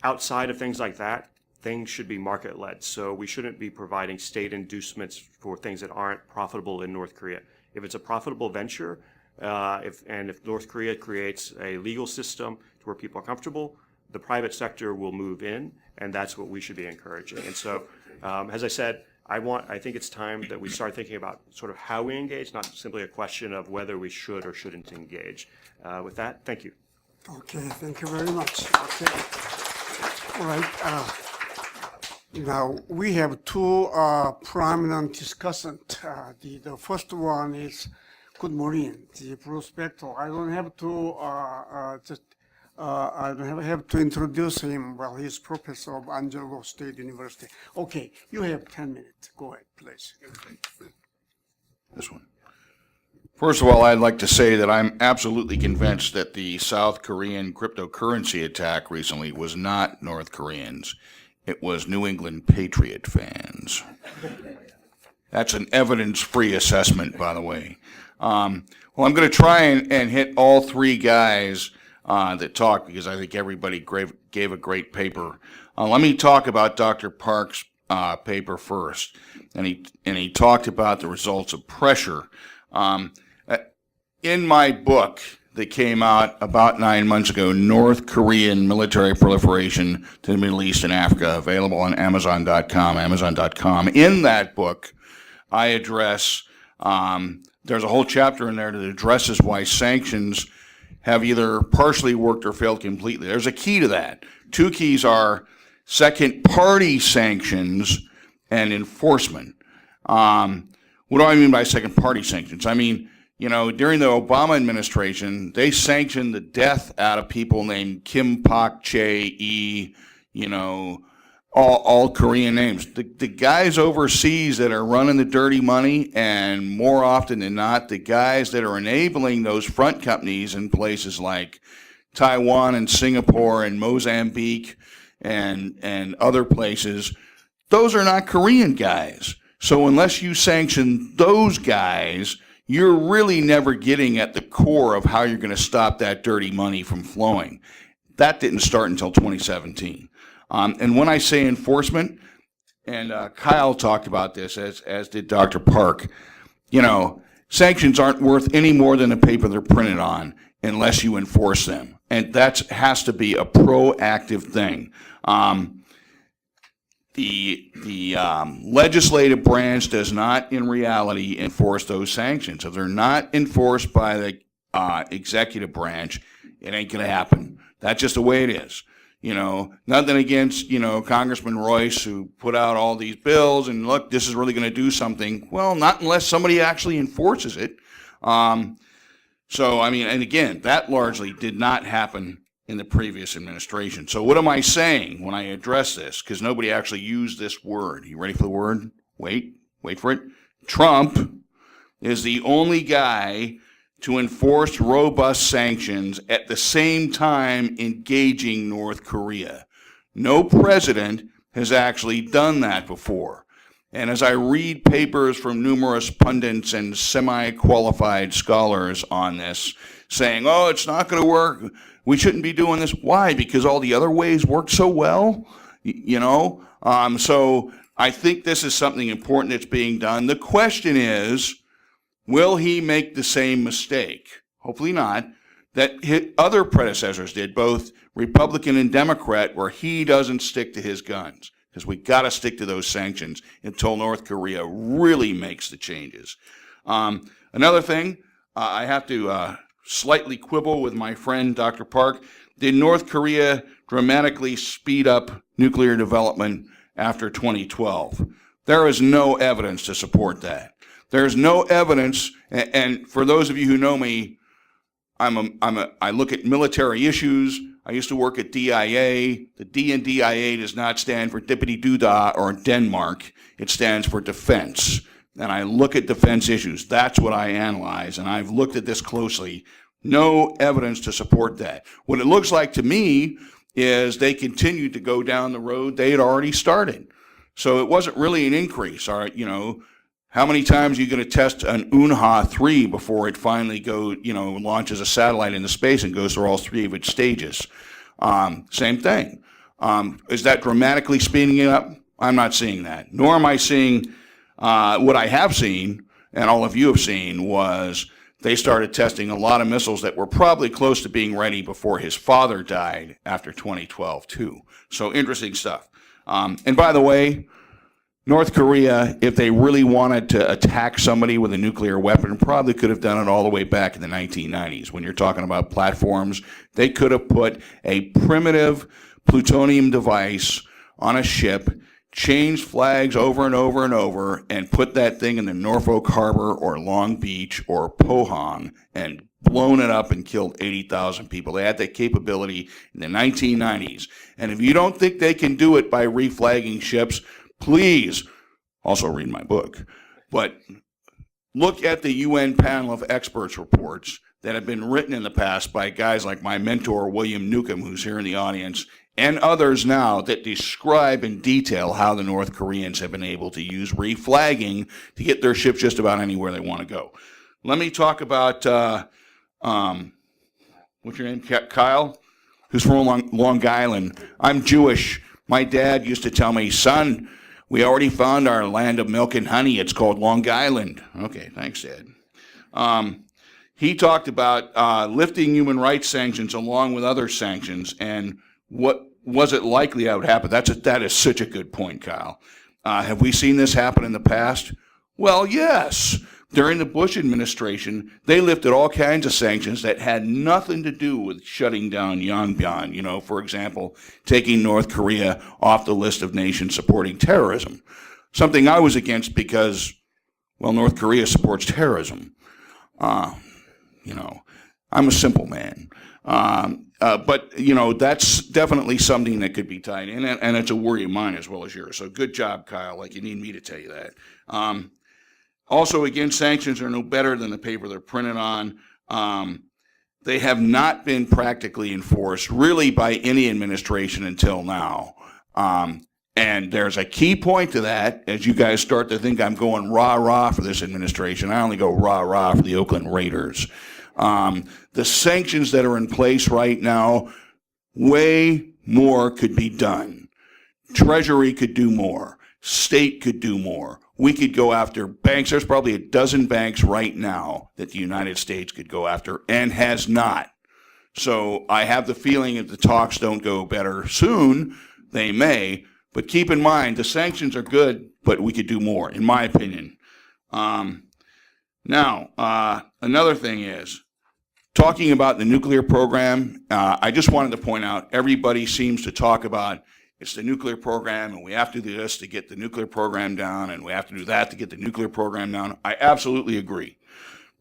outside of things like that, things should be market led. So we shouldn't be providing state inducements for things that aren't profitable in North Korea. If it's a profitable venture, if North Korea creates a legal system to where people are comfortable, the private sector will move in, and that's what we should be encouraging. And so, as I said, I think it's time that we start thinking about sort of how we engage, not simply a question of whether we should or shouldn't engage. With that, thank you. Okay, thank you very much. Okay. All right. Now, we have two prominent discussants. The first one is, good morning, the Bruce Bechtol. I don't have to introduce him. Well, he's professor of Angelo State University. Okay, you have 10 minutes. Go ahead, please. This one. First of all, I'd like to say that I'm absolutely convinced that the South Korean cryptocurrency attack recently was not North Koreans. It was New England Patriot fans. That's an evidence-free assessment, by the way. Well, I'm going to try and hit all three guys that talked because I think everybody gave a great paper. Let me talk about Dr. Park's paper first. And he talked about the results of pressure. In my book that came out about 9 months ago, North Korean Military Proliferation to the Middle East and Africa, available on Amazon.com. In that book, I address, there's a whole chapter in there that addresses why sanctions have either partially worked or failed completely. There's a key to that. Two keys are second-party sanctions and enforcement. What do I mean by second-party sanctions? I mean, during the Obama administration, they sanctioned the death out of people named Kim Pak Chae-ee, all Korean names. The guys overseas that are running the dirty money, and more often than not, the guys that are enabling those front companies in places like Taiwan and Singapore and Mozambique and other places, those are not Korean guys. So unless you sanction those guys, you're really never getting at the core of how you're going to stop that dirty money from flowing. That didn't start until 2017. And when I say enforcement, and Kyle talked about this, as did Dr. Park, sanctions aren't worth any more than the paper they're printed on unless you enforce them. And that has to be a proactive thing. The legislative branch does not, in reality, enforce those sanctions. If they're not enforced by the executive branch, it ain't going to happen. That's just the way it is. Nothing against, Congressman Royce, who put out all these bills and look, this is really going to do something. Well, not unless somebody actually enforces it. And again, that largely did not happen in the previous administration. So what am I saying when I address this? Because nobody actually used this word. You ready for the word? Wait for it. Trump is the only guy to enforce robust sanctions at the same time engaging North Korea. No president has actually done that before. And as I read papers from numerous pundits and semi-qualified scholars on this, saying, oh, it's not going to work, we shouldn't be doing this. Why? Because all the other ways work so well, So I think this is something important that's being done. The question is, will he make the same mistake? Hopefully not. That other predecessors did, both Republican and Democrat, where he doesn't stick to his guns. because we got to stick to those sanctions until North Korea really makes the changes. Another thing, I have to slightly quibble with my friend Dr. Park. Did North Korea dramatically speed up nuclear development after 2012? There is no evidence to support that. There's no evidence, and for those of you who know me, I look at military issues. I used to work at DIA. The D in DIA does not stand for Dippity-Doo-Dah or Denmark. It stands for defense. And I look at defense issues. That's what I analyze, and I've looked at this closely. No evidence to support that. What it looks like to me is they continued to go down the road they had already started. So it wasn't really an increase. All right, how many times are you going to test an Unha-3 before it finally launches a satellite into space and goes through all three of its stages? Same thing. Is that dramatically speeding it up? I'm not seeing that. Nor am I seeing what I have seen, and all of you have seen, was they started testing a lot of missiles that were probably close to being ready before his father died after 2012, too. So interesting stuff. And by the way, North Korea, if they really wanted to attack somebody with a nuclear weapon, probably could have done it all the way back in the 1990s. When you're talking about platforms, they could have put a primitive plutonium device on a ship, changed flags over and over and over, and put that thing in the Norfolk Harbor or Long Beach or Pohang and blown it up and killed 80,000 people. They had that capability in the 1990s. And if you don't think they can do it by reflagging ships, please also read my book. But look at the UN panel of experts reports that have been written in the past by guys like my mentor, William Newcomb, who's here in the audience, and others now that describe in detail how the North Koreans have been able to use reflagging to get their ships just about anywhere they want to go. Let me talk about, what's your name, Kyle? Who's from Long Island. I'm Jewish. My dad used to tell me, son, we already found our land of milk and honey. It's called Long Island. Okay, thanks, Dad. He talked about lifting human rights sanctions along with other sanctions, and what was it likely that would happen? That is such a good point, Kyle. Have we seen this happen in the past? Well, yes. During the Bush administration, they lifted all kinds of sanctions that had nothing to do with shutting down Yongbyon. For example, taking North Korea off the list of nations supporting terrorism. Something I was against because, well, North Korea supports terrorism. I'm a simple man. But that's definitely something that could be tied in, and it's a worry of mine as well as yours. So good job, Kyle, like you need me to tell you that. Also, again, sanctions are no better than the paper they're printed on. They have not been practically enforced, really, by any administration until now. And there's a key point to that, as you guys start to think I'm going rah-rah for this administration. I only go rah-rah for the Oakland Raiders. The sanctions that are in place right now, way more could be done. Treasury could do more. State could do more. We could go after banks. There's probably a dozen banks right now that the United States could go after and has not. So I have the feeling if the talks don't go better soon, they may. But keep in mind, the sanctions are good, but we could do more, in my opinion. Now, another thing is, talking about the nuclear program, I just wanted to point out, everybody seems to talk about it's the nuclear program, and we have to do this to get the nuclear program down, and we have to do that to get the nuclear program down. I absolutely agree.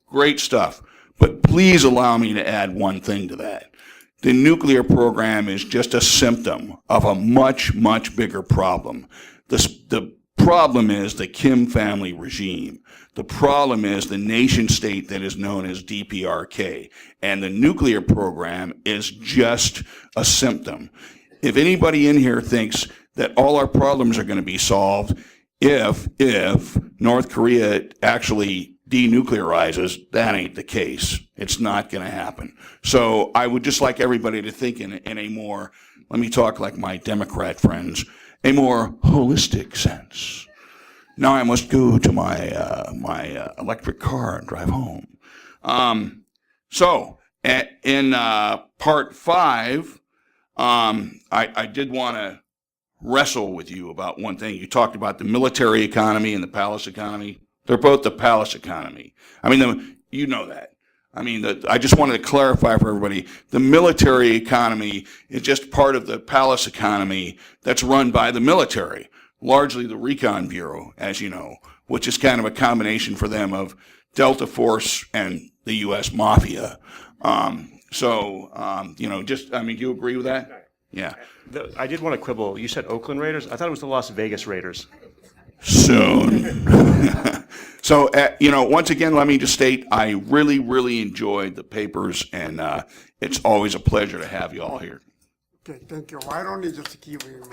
Great stuff. But please allow me to add one thing to that. The nuclear program is just a symptom of a much, much bigger problem. The problem is the Kim family regime. The problem is the nation state that is known as DPRK. And the nuclear program is just a symptom. If anybody in here thinks that all our problems are going to be solved if North Korea actually denuclearizes, that ain't the case. It's not going to happen. So I would just like everybody to think in a more, let me talk like my Democrat friends, a more holistic sense. Now I must go to my electric car and drive home. So in part 5, I did want to wrestle with you about one thing. You talked about the military economy and the palace economy. They're both the palace economy. I mean, you know that. I mean, I just wanted to clarify for everybody, the military economy is just part of the palace economy that's run by the military, largely the Recon Bureau, as you know, which is kind of a combination for them of Delta Force and the U.S. Mafia. Do you agree with that? Yeah. I did want to quibble. You said Oakland Raiders? I thought it was the Las Vegas Raiders. Soon. So, once again, let me just state, I really, really enjoyed the papers, and it's always a pleasure to have you all here. Okay, thank you. Why don't you just give him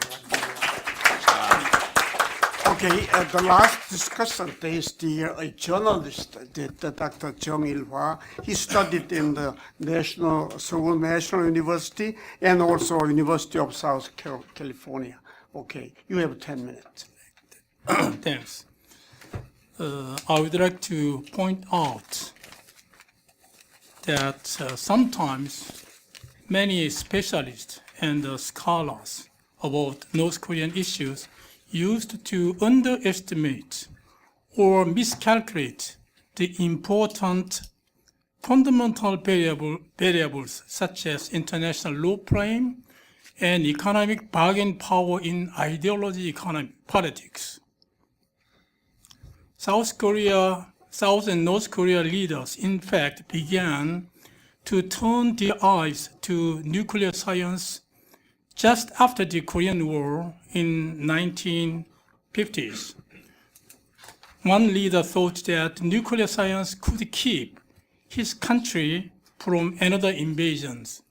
Okay, the last discussion is a journalist, Dr. Jung Il-hwa. He studied in the Seoul National University and also University of South California. Okay, you have 10 minutes. Thanks. I would like to point out that sometimes many specialists and scholars about North Korean issues used to underestimate or miscalculate the important fundamental variables such as international law frame and economic bargaining power in ideology politics. South and North Korea leaders, in fact, began to turn their eyes to nuclear science just after the Korean War in 1950s. One leader thought that nuclear science could keep his country from another invasions,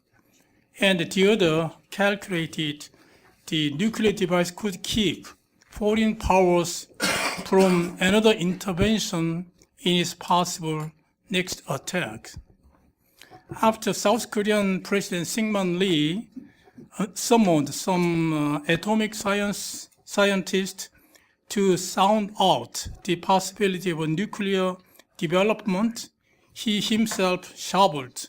and the other calculated the nuclear device could keep foreign powers from another intervention in its possible next attack. After South Korean President Syngman Lee summoned some atomic scientists to sound out the possibility of a nuclear development, he himself shoveled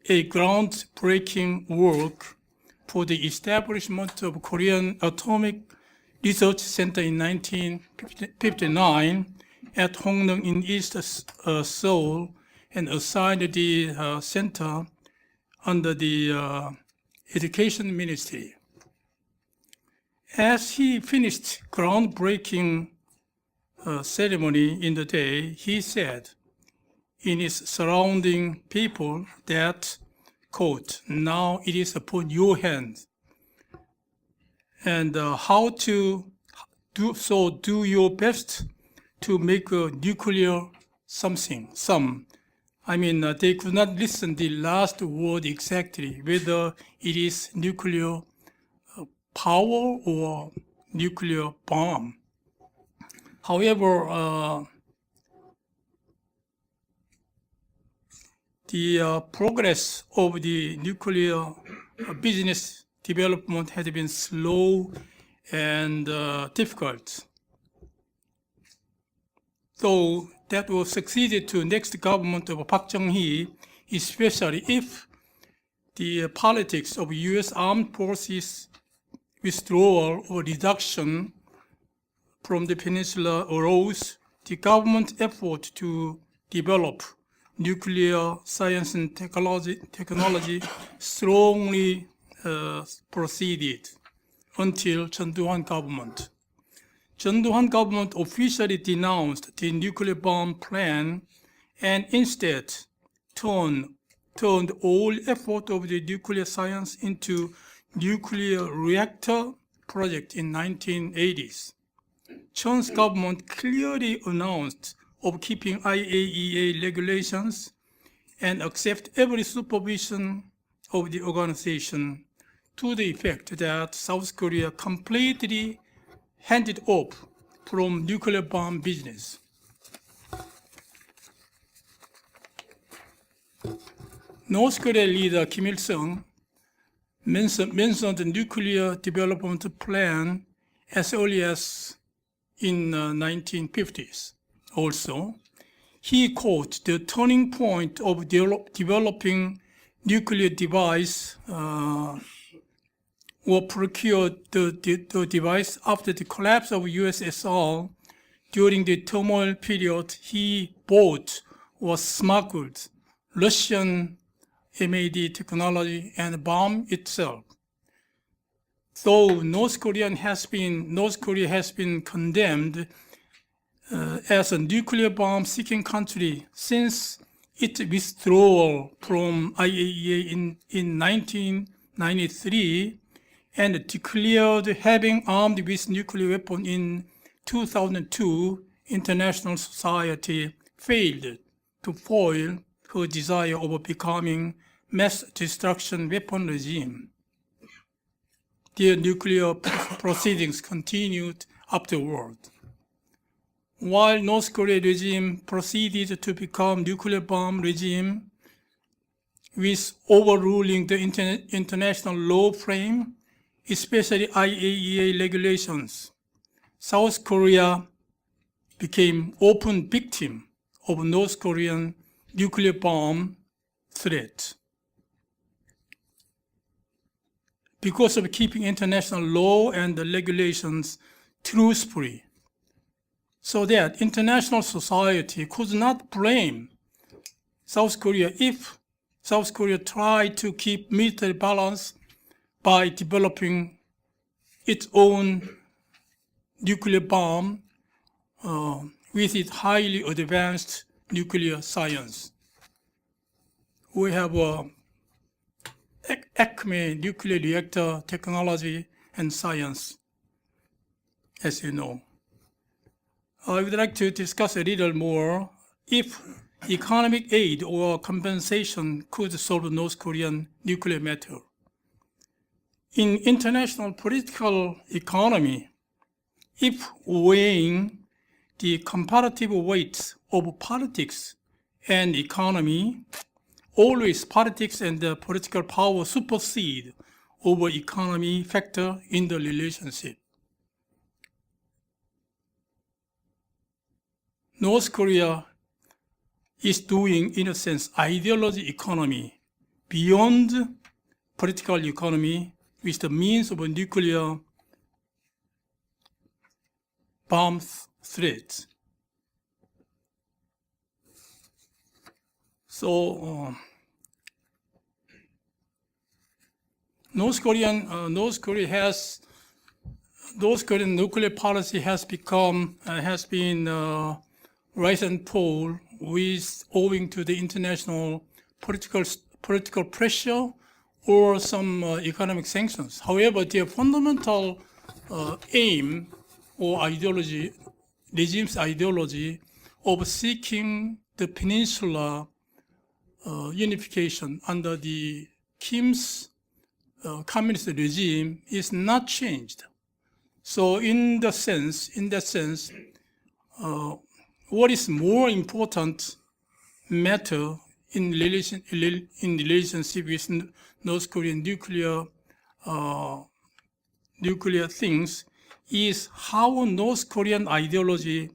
a groundbreaking work for the establishment of Korean Atomic Research Center in 1959 at Hongneung in East Seoul, and assigned the center under the Education Ministry. As he finished groundbreaking ceremony in the day, he said in his surrounding people that, quote, "Now it is upon your hands, and how to do your best to make a nuclear they could not listen the last word exactly, whether it is nuclear power or nuclear bomb. However, the progress of the nuclear business development had been slow and difficult. Though that was succeeded to next government of Park Chung-hee, especially if the politics of U.S. armed forces withdrawal or reduction from the peninsula arose, the government effort to develop nuclear science and technology strongly proceeded until Chun Doo-hwan government. Chun Doo-hwan government officially denounced the nuclear bomb plan and instead turned all effort of the nuclear science into nuclear reactor project in 1980s. Chun's government clearly announced of keeping IAEA regulations and accept every supervision of the organization to the effect that South Korea completely handed off from nuclear bomb business. North Korea leader Kim Il-sung mentioned the nuclear development plan as early as in 1950s. Also, he quoted the turning point of developing nuclear device or procured the device after the collapse of USSR. During the turmoil period, he bought or smuggled Russian MAD technology and bombed itself. Though North Korea has been condemned as a nuclear bomb-seeking country since its withdrawal from IAEA in 1993 and declared having armed with nuclear weapon in 2002, international society failed to foil her desire of becoming mass destruction weapon regime. Their nuclear proceedings continued afterward. While North Korea regime proceeded to become nuclear bomb regime with overruling the international law frame, especially IAEA regulations, South Korea became open victim of North Korean nuclear bomb threat. Because of keeping international law and the regulations truth-free, so that international society could not blame South Korea if South Korea tried to keep military balance by developing its own nuclear bomb with its highly advanced nuclear science. We have ACME nuclear reactor technology and science, as you know. I would like to discuss a little more if economic aid or compensation could solve North Korean nuclear matter. In international political economy, if weighing the comparative weights of politics and economy, always politics and the political power supersede over economy factor in the relationship. North Korea is doing, in a sense, ideology economy beyond political economy with the means of a nuclear bomb threat. So North Korean nuclear policy has been rise and fall owing to the international political pressure or some economic sanctions. However, their fundamental aim or ideology, regime's ideology of seeking the peninsula unification under the Kim's communist regime is not changed. So in that sense, what is more important matter in relationship with North Korean nuclear things is how North Korean ideology,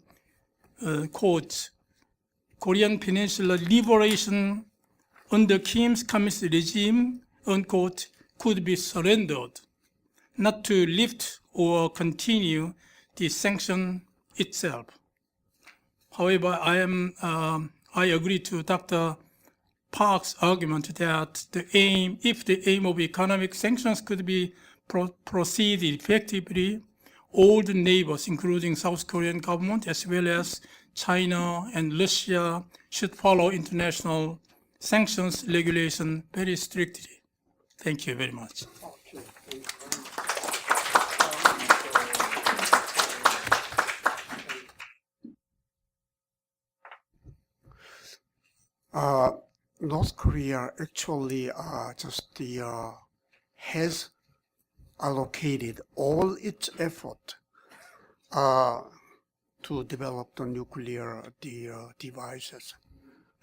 quote, Korean Peninsula liberation under Kim's communist regime, unquote, could be surrendered, not to lift or continue the sanction itself. However, I agree to Dr. Park's argument that if the aim of economic sanctions could be proceeded effectively, all the neighbors, including South Korean government as well as China and Russia, should follow international sanctions regulation very strictly. Thank you very much. North Korea actually has allocated all its effort to develop the nuclear devices.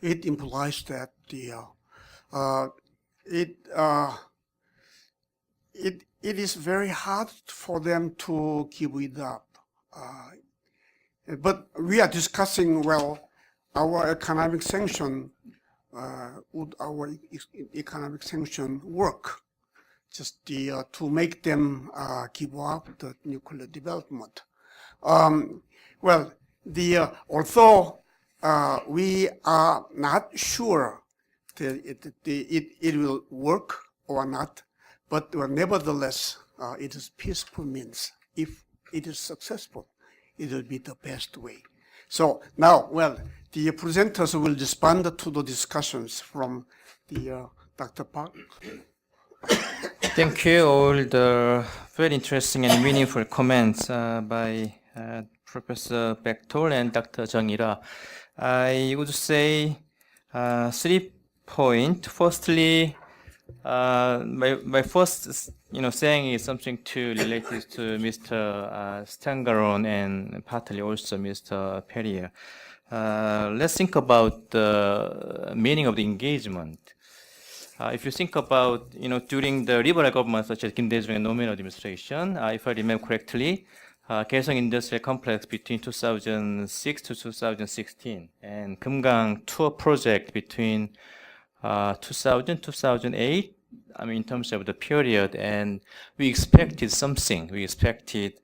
It implies that it is very hard for them to give it up. But we are discussing, our economic sanction, would our economic sanction work? just to make them give up the nuclear development. Well, although we are not sure that it will work or not, but nevertheless, it is peaceful means. If it is successful, it will be the best way. So now, well, the presenters will respond to the discussions from the Dr. Park. Thank you. All the very interesting and meaningful comments by Professor Bechtol and Dr. Jung-ira. I would say 3 points. Firstly, my first saying is something related to Mr. Stangaron and partly also Mr. Perrier. Let's think about the meaning of the engagement. If you think about, during the liberal government such as Kim Dae-jung and Nomin administration, if I remember correctly, Kaesong Industrial Complex between 2006 to 2016, and Kumgang Tour project between 2000, 2008, in terms of the period, and we expected something. We expected,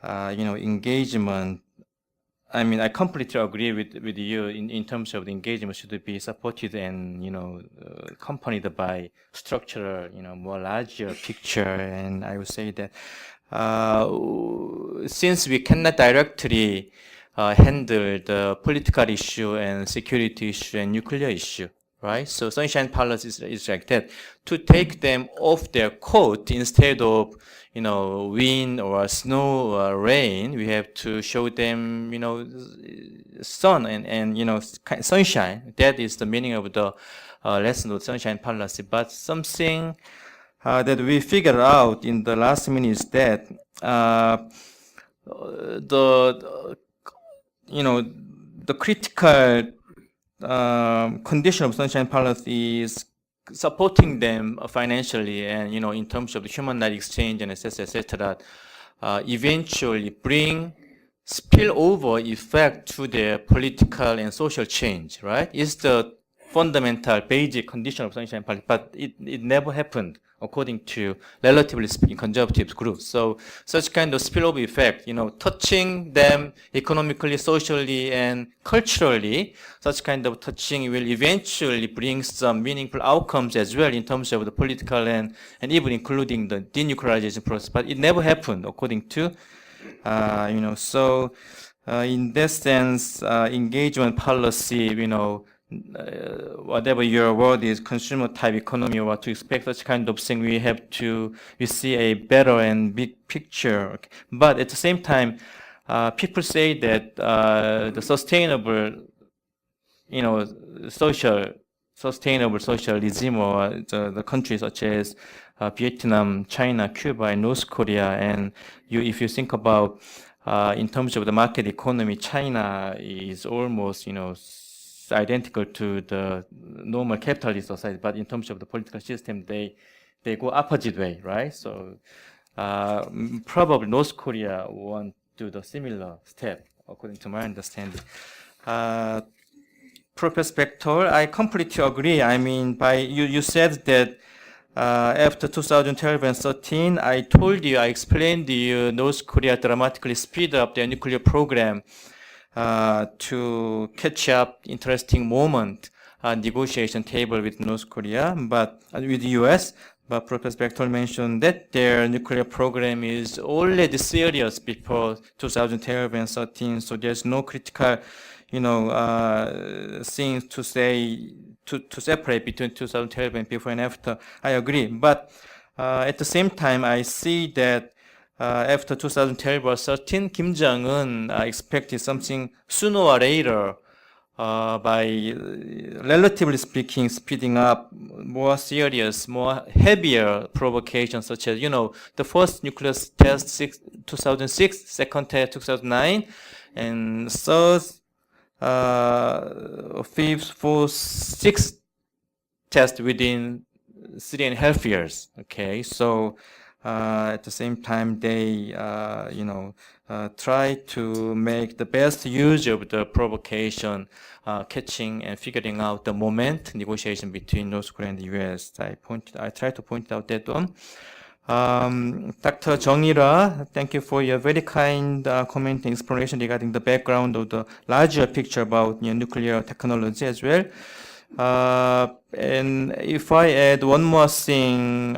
engagement. I completely agree with you in terms of the engagement should be supported and, accompanied by structural, more larger picture. And I would say that since we cannot directly handle the political issue and security issue and nuclear issue, right? So Sunshine Palace is like that. To take them off their coat instead of, wind or snow or rain, we have to show them, sun and sunshine. That is the meaning of the lesson of Sunshine Palace. But something that we figured out in the last minute is that the critical condition of Sunshine Palace is supporting them financially and, in terms of the human rights exchange and etc., eventually bring spillover effect to their political and social change, right? It's the fundamental basic condition of Sunshine Palace, but it never happened according to, relatively speaking, conservative groups. So such kind of spillover effect, touching them economically, socially, and culturally, such kind of touching will eventually bring some meaningful outcomes as well in terms of the political and even including the denuclearization process. But it never happened according to, in that sense, engagement policy, whatever your word is, consumer type economy, or to expect such kind of thing, we see a better and big picture. But at the same time, people say that the sustainable socialism, or the countries such as Vietnam, China, Cuba, and North Korea, and if you think about in terms of the market economy, China is almost identical to the normal capitalist society, but in terms of the political system, they go opposite way, right? So probably North Korea won't do the similar step, according to my understanding. Professor Bechtol, I completely agree. You said that after 2012 and 13, I explained to you, North Korea dramatically speed up their nuclear program to catch up interesting moment negotiation table with North Korea, but with the U.S. But Professor Bechtol mentioned that their nuclear program is already serious before 2012 and 13, so there's no critical, things to say to separate between 2012 and before and after. I agree, but at the same time, I see that after 2012 or 13, Kim Jong-un expected something sooner or later by, relatively speaking, speeding up more serious, more heavier provocations, such as, the first nuclear test 2006, second test 2009, and third, fifth, fourth, sixth test within 3.5 years. Okay, so At the same time, they, try to make the best use of the provocation, catching and figuring out the moment negotiation between North Korea and the U.S. I tried to point out that one. Dr. Jong-ira, thank you for your very kind comment and explanation regarding the background of the larger picture about nuclear technology as well. And if I add one more thing,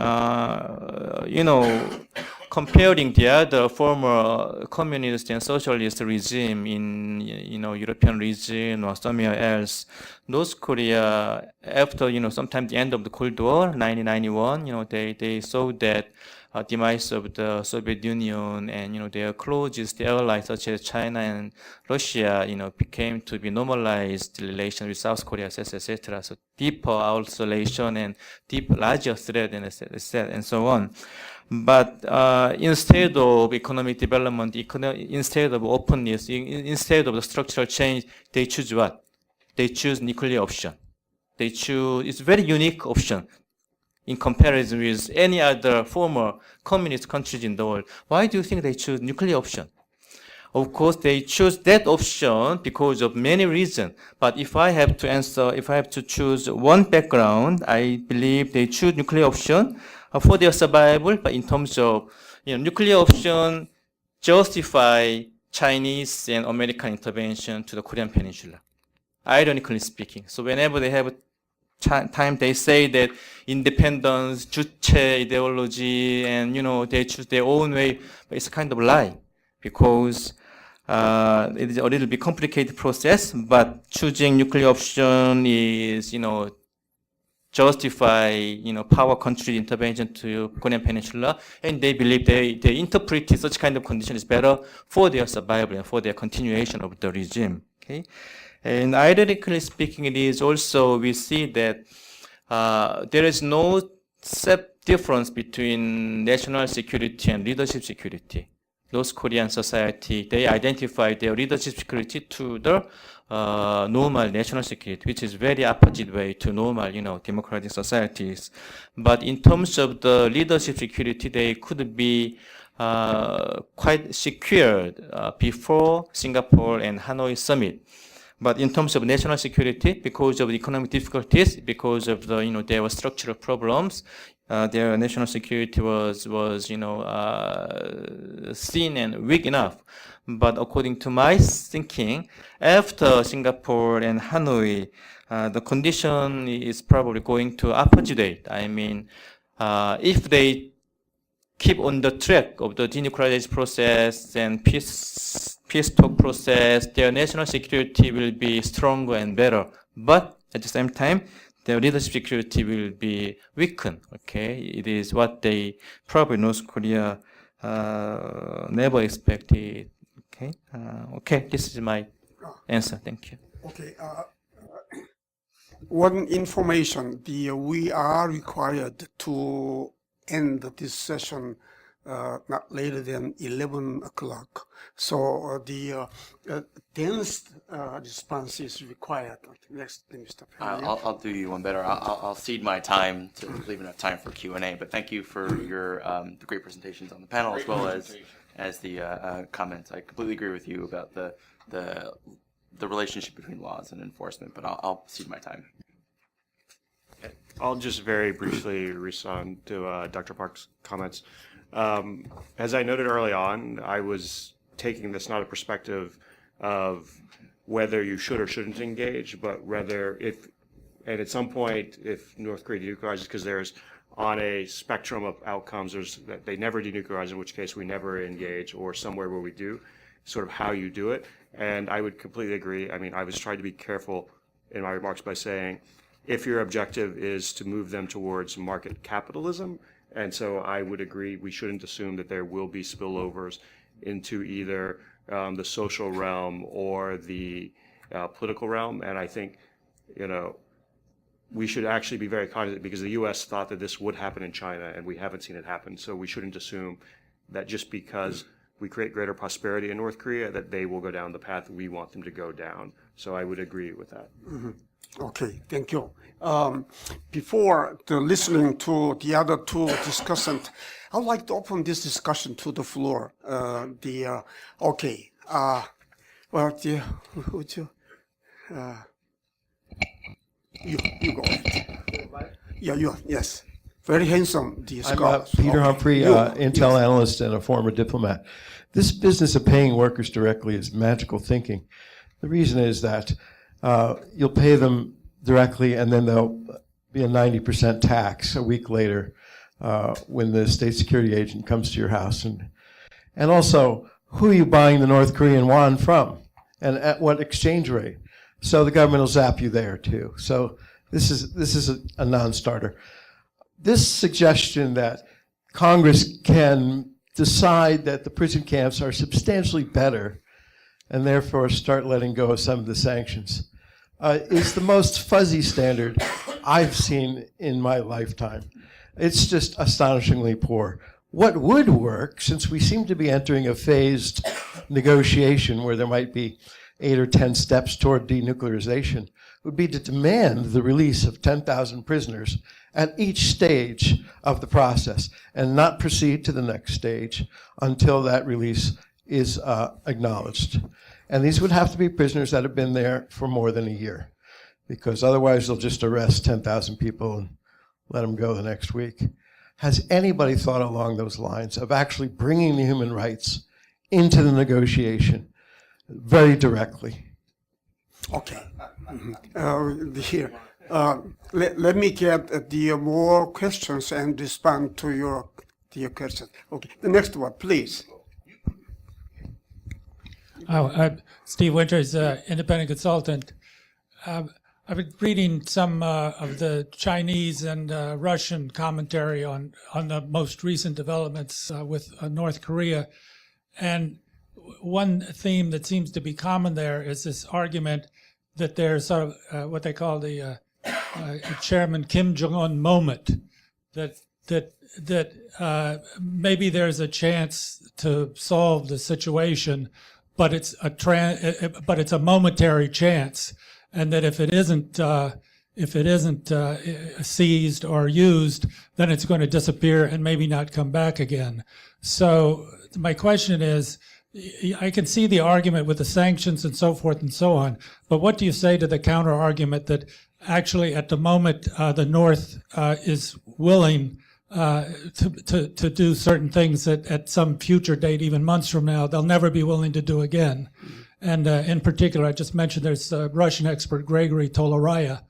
comparing the other former communist and socialist regime in, European region or somewhere else, North Korea, after, sometime the end of the Cold War, 1991, they saw that demise of the Soviet Union and, their closest allies such as China and Russia, became to be normalized relations with South Korea, etc. So deeper isolation and larger threat and so on. But instead of economic development, instead of openness, instead of the structural change, they choose what? They choose nuclear option. It's a very unique option in comparison with any other former communist countries in the world. Why do you think they choose nuclear option? Of course, they choose that option because of many reasons. But if I have to choose one background, I believe they choose nuclear option for their survival. But in terms of, nuclear option justify Chinese and American intervention to the Korean Peninsula, ironically speaking. So whenever they have time, they say that independence, 주체 ideology, and they choose their own way. But it's a kind of lie, because it is a little bit complicated process. But choosing nuclear option is, justify, power country intervention to Korean Peninsula, and they believe they interpret such kind of condition is better for their survival and for their continuation of the regime. Okay. And ironically speaking, it is also, we see that there is no difference between national security and leadership security. North Korean society, they identify their leadership security to the normal national security, which is very opposite way to normal, democratic societies. But in terms of the leadership security, they could be quite secured before Singapore and Hanoi summit. But in terms of national security, because of the economic difficulties, because of the, there were structural problems, their national security was seen and weak enough. But according to my thinking, after Singapore and Hanoi, the condition is probably going to opposite. I mean, if they keep on the track of the denuclearization process and peace talk process, their national security will be stronger and better. But at the same time, their leadership security will be weakened. Okay, it is what they probably North Korea never expected. Okay, okay, this is my answer. Thank you. Okay. One information: we are required to end this session not later than 11 o'clock. So the dense response is required. Next, Mr. Premier. I'll do you one better. I'll cede my time to leave enough time for Q&A. But thank you for your the great presentations on the panel, as well as the comments. I completely agree with you about the relationship between laws and enforcement. But I'll cede my time. I'll just very briefly respond to Dr. Park's comments. As I noted early on, I was taking this not a perspective of whether you should or shouldn't engage, but whether if, and at some point, if North Korea denuclearizes, because there's on a spectrum of outcomes, there's that they never denuclearize, in which case we never engage, or somewhere where we do, sort of how you do it. And I would completely agree. I mean, I was trying to be careful in my remarks by saying, if your objective is to move them towards market capitalism, and so I would agree we shouldn't assume that there will be spillovers into either the social realm or the political realm. And I think, we should actually be very cognizant, because the U.S. thought that this would happen in China, and we haven't seen it happen. So we shouldn't assume that just because we create greater prosperity in North Korea, that they will go down the path we want them to go down. So I would agree with that. Okay, thank you. Before listening to the other two discussants, I'd like to open this discussion to the floor. Would you? You go ahead. Yes. Very handsome, the I'm scholars. Peter Okay. Humphrey, You. Intel Yes. analyst and a former diplomat. This business of paying workers directly is magical thinking. The reason is that you'll pay them directly and then there'll be a 90% tax a week later when the state security agent comes to your house. And also, who are you buying the North Korean won from and at what exchange rate? So the government will zap you there too. So this is a non-starter. This suggestion that Congress can decide that the prison camps are substantially better and therefore start letting go of some of the sanctions is the most fuzzy standard I've seen in my lifetime. It's just astonishingly poor. What would work, since we seem to be entering a phased negotiation where there might be 8 or 10 steps toward denuclearization, would be to demand the release of 10,000 prisoners at each stage of the process and not proceed to the next stage until that release is acknowledged. And these would have to be prisoners that have been there for more than a year, because otherwise they'll just arrest 10,000 people and let them go the next week. Has anybody thought along those lines of actually bringing the human rights into the negotiation very directly? Okay. Here. Let me get the more questions and respond to your question. Okay. The next one, please. Steve Winters, independent consultant. I've been reading some of the Chinese and Russian commentary on the most recent developments with North Korea. And one theme that seems to be common there is this argument that there's sort of what they call the Chairman Kim Jong-un moment, that maybe there's a chance to solve the situation, but it's a momentary chance, and that if it isn't seized or used, then it's going to disappear and maybe not come back again. So my question is, I can see the argument with the sanctions and so forth and so on, but what do you say to the counter argument that actually at the moment the North is willing to do certain things that at some future date, even months from now, they'll never be willing to do again? And in particular, I just mentioned there's a Russian expert, Gregory Toleraya,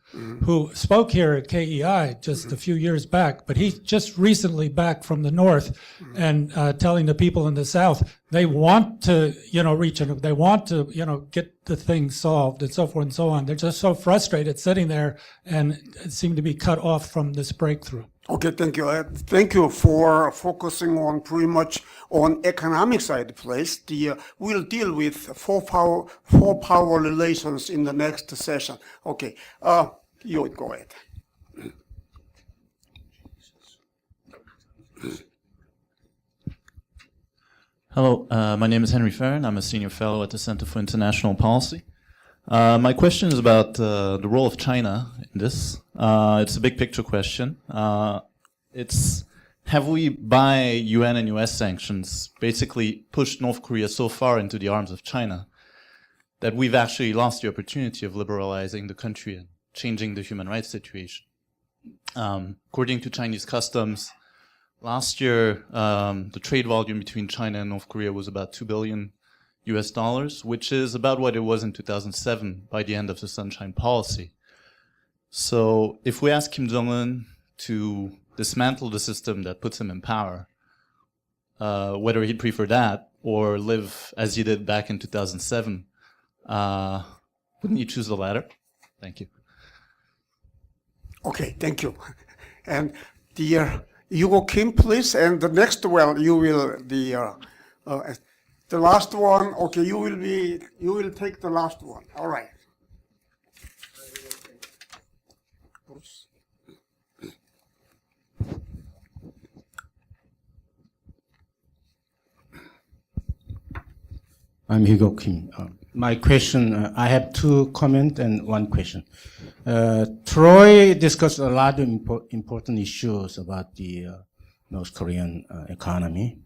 who spoke here at KEI just a few years back, but he's just recently back from the North and telling the people in the South they want to, reach it, they want to, get the thing solved and so forth and so on. They're just so frustrated sitting there and seem to be cut off from this breakthrough. Okay, thank you. Thank you for focusing on pretty much on economic side, please. We'll deal with four power relations in the next session. Okay, you go ahead. Hello, my name is Henry Farron. I'm a senior fellow at the Center for International Policy. My question is about the role of China in this. It's a big picture question. Have we, by UN and US sanctions, basically pushed North Korea so far into the arms of China that we've actually lost the opportunity of liberalizing the country and changing the human rights situation? According to Chinese customs, last year, the trade volume between China and North Korea was about $2 billion, which is about what it was in 2007 by the end of the Sunshine Policy. So if we ask Kim Jong-un to dismantle the system that puts him in power, whether he'd prefer that or live as he did back in 2007, wouldn't you choose the latter? Thank you. Okay, thank you. And Hugo Kim, please. And the next one, you will the last one. Okay, you will take the last one. All right. I'm Hugo Kim. My question, I have two comments and one question. Troy discussed a lot of important issues about the North Korean economy.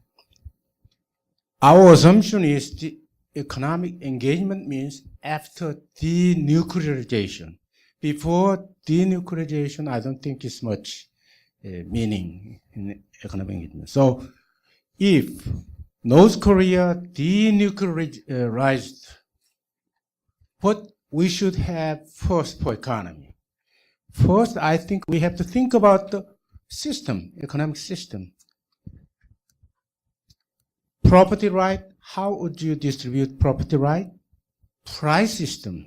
Our assumption is the economic engagement means after denuclearization. Before denuclearization, I don't think it's much meaning in economic engagement. So if North Korea denuclearized, what we should have first for economy? First, I think we have to think about the system, economic system. Property right, how would you distribute property right? Price system,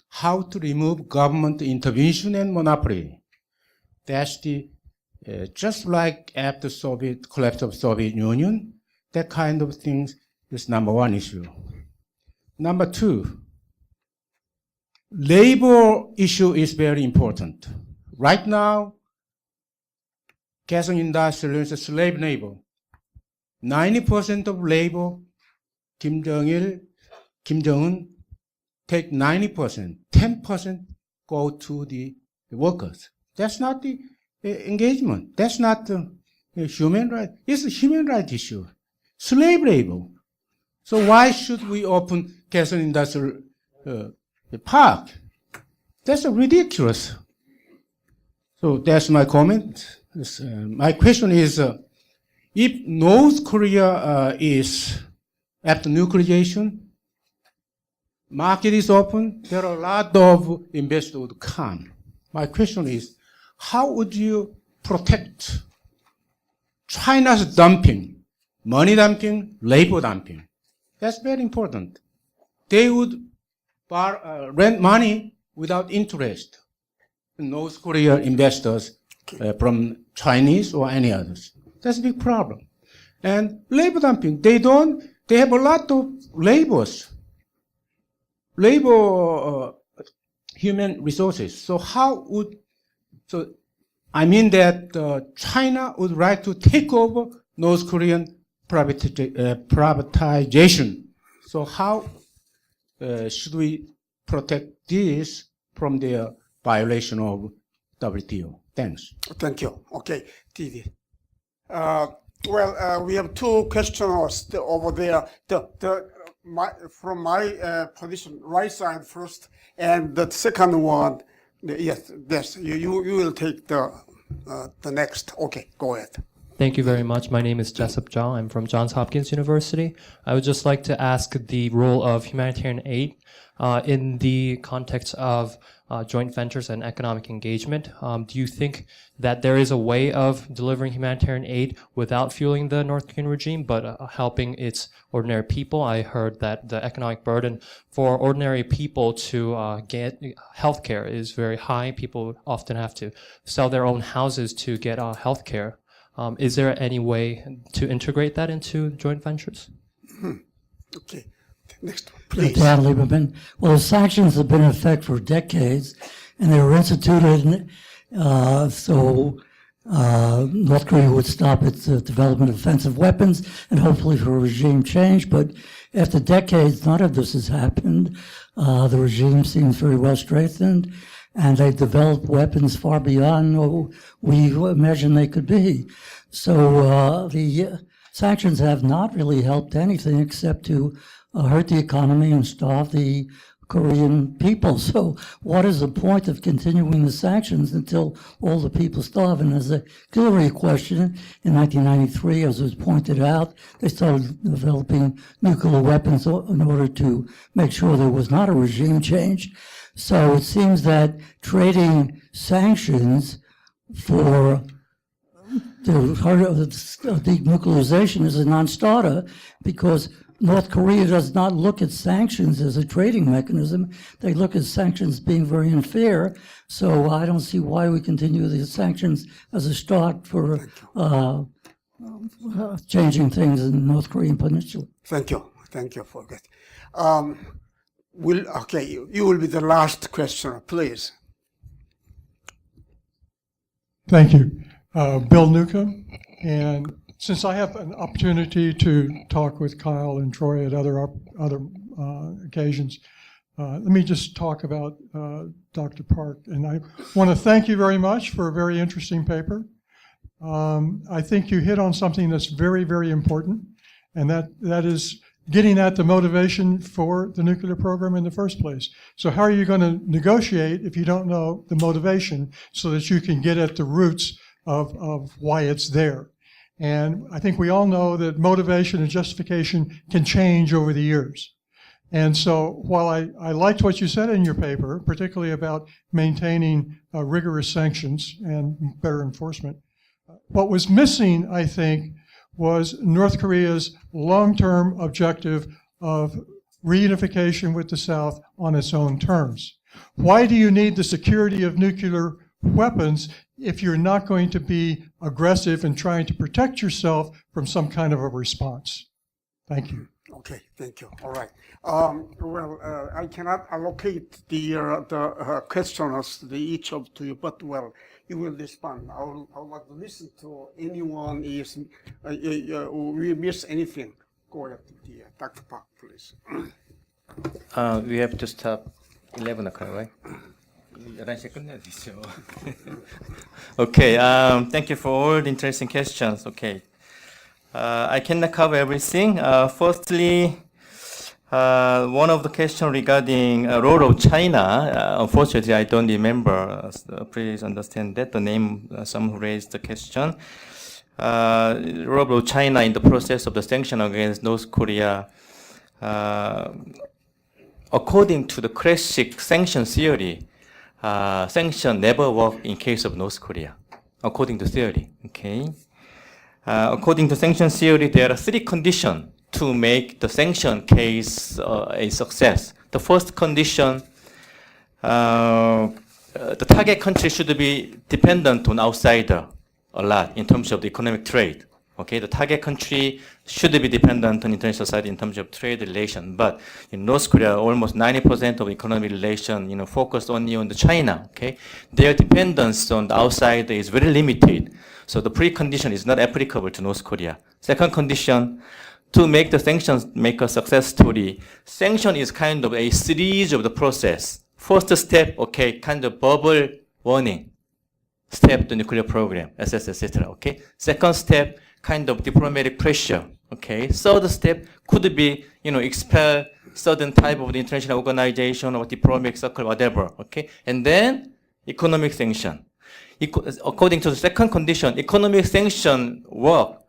how to remove government intervention and monopoly. That's the, just like after collapse of Soviet Union, that kind of things is number one issue. Number two, labor issue is very important. Right now, Kaesong industry is a slave labor. 90% of labor, Kim Jong-un take 90%, 10% go to the workers. That's not the engagement. That's not the human right. It's a human right issue. Slave labor. So why should we open Kaesong Industrial Park? That's ridiculous. So that's my comment. My question is, if North Korea is after nuclearization, market is open, there are a lot of investors would come. My question is, how would you protect China's dumping, money dumping, labor dumping? That's very important. They would rent money without interest. North Korea investors from Chinese or any others. That's a big problem. And labor dumping, they have a lot of human resources. So I mean that China would like to take over North Korean privatization. So how should we protect this from their violation of WTO? Thanks. Thank you. Okay, TV. We have two questioners over there. From my position, right side first, and the second one, yes, you will take the next. Okay, go ahead. Thank you very much. My name is Jessup Zhao. I'm from Johns Hopkins University. I would just like to ask the role of humanitarian aid in the context of joint ventures and economic engagement. Do you think that there is a way of delivering humanitarian aid without fueling the North Korean regime, but helping its ordinary people? I heard that the economic burden for ordinary people to get healthcare is very high. People often have to sell their own houses to get healthcare. Is there any way to integrate that into joint ventures? Okay. Next one, please. Dan Lieberman. Well, the sanctions have been in effect for decades, and they were instituted so North Korea would stop its development of offensive weapons and hopefully for a regime change. But after decades, none of this has happened. The regime seems very well strengthened, and they developed weapons far beyond what we imagine they could be. So the sanctions have not really helped anything except to hurt the economy and starve the Korean people. So what is the point of continuing the sanctions until all the people starve? And as a auxiliary question, in 1993, as was pointed out, they started developing nuclear weapons in order to make sure there was not a regime change. So it seems that trading sanctions for the heart of denuclearization is a non-starter, because North Korea does not look at sanctions as a trading mechanism. They look at sanctions being very unfair. So I don't see why we continue the sanctions as a start for changing things in the North Korean peninsula. Thank you. Thank you for that. Okay, you will be the last questioner, please. Thank you. Bill Newcomb. And since I have an opportunity to talk with Kyle and Troy at other occasions, let me just talk about Dr. Park. And I want to thank you very much for a very interesting paper. I think you hit on something that's very, very important, and that is getting at the motivation for the nuclear program in the first place. So how are you going to negotiate if you don't know the motivation so that you can get at the roots of why it's there? And I think we all know that motivation and justification can change over the years. And so while I liked what you said in your paper, particularly about maintaining rigorous sanctions and better enforcement, what was missing, I think, was North Korea's long-term objective of reunification with the South on its own terms. Why do you need the security of nuclear weapons if you're not going to be aggressive in trying to protect yourself from some kind of a response? Thank you. Okay, thank you. All right. I cannot allocate the questioners each of to you, but you will respond. I would like to listen to anyone we miss anything. Go ahead, Dr. Park, please. We have to stop 11 o'clock, right? 11시에 끝내야 되죠. Okay, thank you for all the interesting questions. Okay. I cannot cover everything. Firstly, one of the questions regarding role of China, unfortunately, I don't remember. Please understand that the name, someone who raised the question. Role of China in the process of the sanction against North Korea. According to the classic sanction theory, sanction never work in case of North Korea. According to theory, okay. According to sanction theory, there are three conditions to make the sanction case a success. The first condition, the target country should be dependent on outsider a lot in terms of the economic trade. Okay, the target country should be dependent on international society in terms of trade relation. But in North Korea, almost 90% of economic relation, focused only on the China. Okay, their dependence on the outside is very limited. So the precondition is not applicable to North Korea. Second condition, to make the sanctions make a success story, sanction is kind of a series of the process. First step, okay, kind of bubble warning. Step, the nuclear program, etc. Okay. Second step, kind of diplomatic pressure. Okay. Third step could be, expel certain type of the international organization or diplomatic circle, whatever. Okay. And then economic sanction. According to the second condition, economic sanction work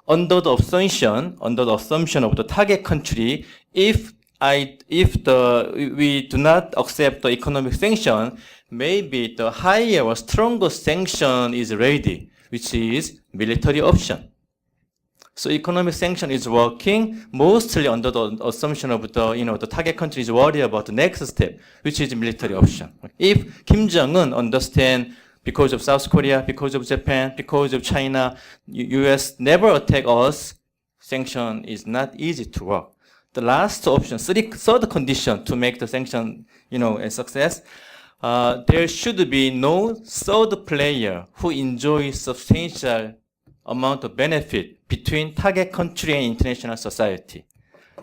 under the assumption of the target country. If we do not accept the economic sanction, maybe the higher or stronger sanction is ready, which is military option. So economic sanction is working mostly under the assumption of the target country is worried about the next step, which is military option. If Kim Jong-un understand because of South Korea, because of Japan, because of China, U.S. never attack us, sanction is not easy to work. The last option, third condition to make the sanction, a success, there should be no third player who enjoys substantial amount of benefit between target country and international society.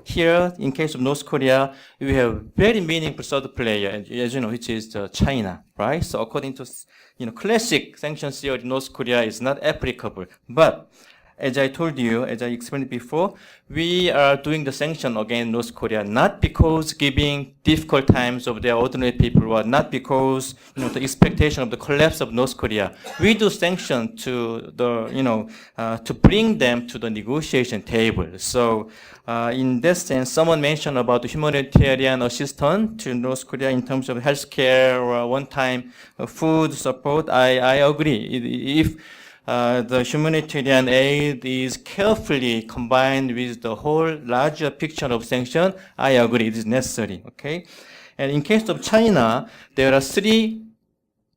Here, in case of North Korea, we have very meaningful third player, as you know, which is China, right? So according to classic sanction theory, North Korea is not applicable. But as I told you, as I explained before, we are doing the sanction against North Korea not because giving difficult times of their ordinary people, or not because the expectation of the collapse of North Korea. We do sanction to to bring them to the negotiation table. So in that sense, someone mentioned about the humanitarian assistance to North Korea in terms of healthcare or one-time food support. I agree. If the humanitarian aid is carefully combined with the whole larger picture of sanction, I agree it is necessary. Okay, and in case of China, there are three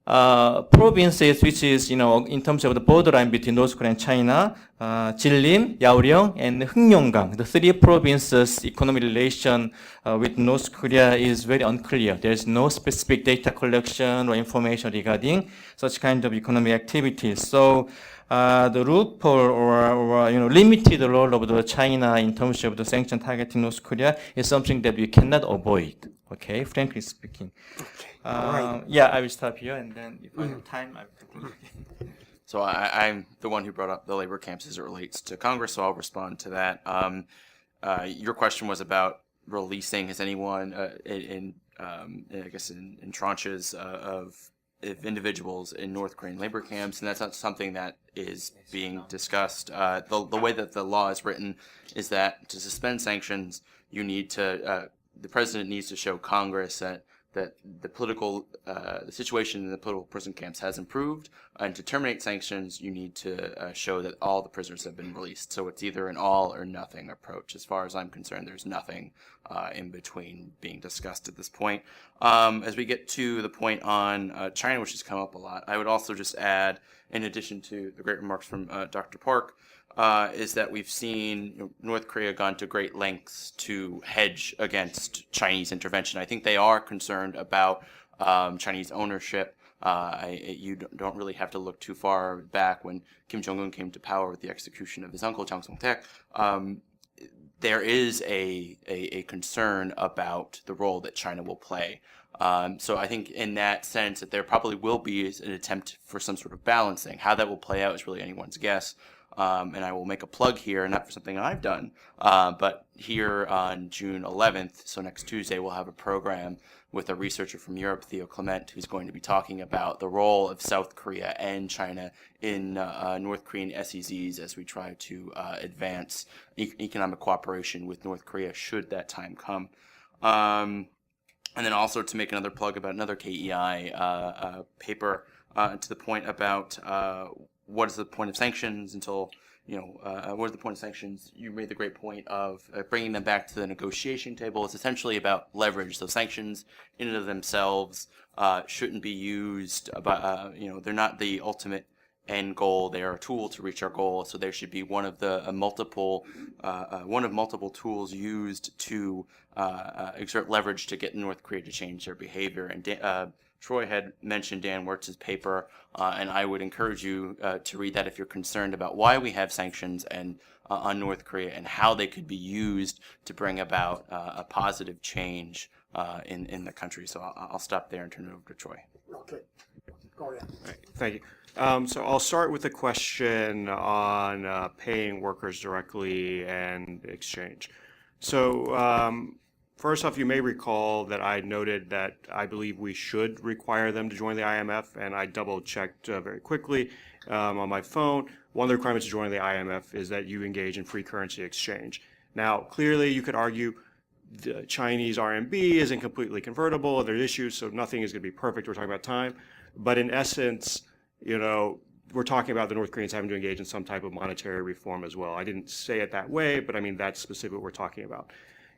provinces, which is, in terms of the borderline between North Korea and China, Jilin, Yaoryong, and Hyeongang. The three provinces' economic relation with North Korea is very unclear. There's no specific data collection or information regarding such kind of economic activities. So the loophole or limited role of the China in terms of the sanction targeting North Korea is something that we cannot avoid. Okay, frankly speaking. Yeah, I will stop here, and then if I have time, I will continue. So I'm the one who brought up the labor camps as it relates to Congress, so I'll respond to that. Your question was about releasing. Has anyone in tranches of individuals in North Korean labor camps, and that's not something that is being discussed. The way that the law is written is that to suspend sanctions, you need to the president needs to show Congress that the situation in the political prison camps has improved, and to terminate sanctions, you need to show that all the prisoners have been released. So it's either an all or nothing approach. As far as I'm concerned, there's nothing in between being discussed at this point. As we get to the point on China, which has come up a lot, I would also just add, in addition to the great remarks from Dr. Park, is that we've seen North Korea gone to great lengths to hedge against Chinese intervention. I think they are concerned about Chinese ownership. You don't really have to look too far back when Kim Jong-un came to power with the execution of his uncle, Jang Song-taek. There is a concern about the role that China will play. So I think in that sense that there probably will be an attempt for some sort of balancing. How that will play out is really anyone's guess. And I will make a plug here, not for something I've done, but here on June 11th, so next Tuesday, we'll have a program with a researcher from Europe, Theo Clement, who's going to be talking about the role of South Korea and China in North Korean SEZs as we try to advance economic cooperation with North Korea should that time come. And then also to make another plug about another KEI paper to the point about what is the point of sanctions until, what is the point of sanctions? You made the great point of bringing them back to the negotiation table. It's essentially about leverage. So sanctions in and of themselves shouldn't be used, but, they're not the ultimate end goal. They are a tool to reach our goal. So there should be one of multiple tools used to exert leverage to get North Korea to change their behavior. And Troy had mentioned Dan Wertz's paper, and I would encourage you to read that if you're concerned about why we have sanctions and on North Korea and how they could be used to bring about a positive change in the country. So I'll stop there and turn it over to Troy. Okay, go ahead. Right, thank you. So I'll start with the question on paying workers directly and exchange. So first off, you may recall that I noted that I believe we should require them to join the IMF, and I double-checked very quickly on my phone. One of the requirements to join the IMF is that you engage in free currency exchange. Now, clearly, you could argue the Chinese RMB isn't completely convertible, there are issues, so nothing is going to be perfect. We're talking about time. But in essence, we're talking about the North Koreans having to engage in some type of monetary reform as well. I didn't say it that way, but I mean, that's specifically what we're talking about.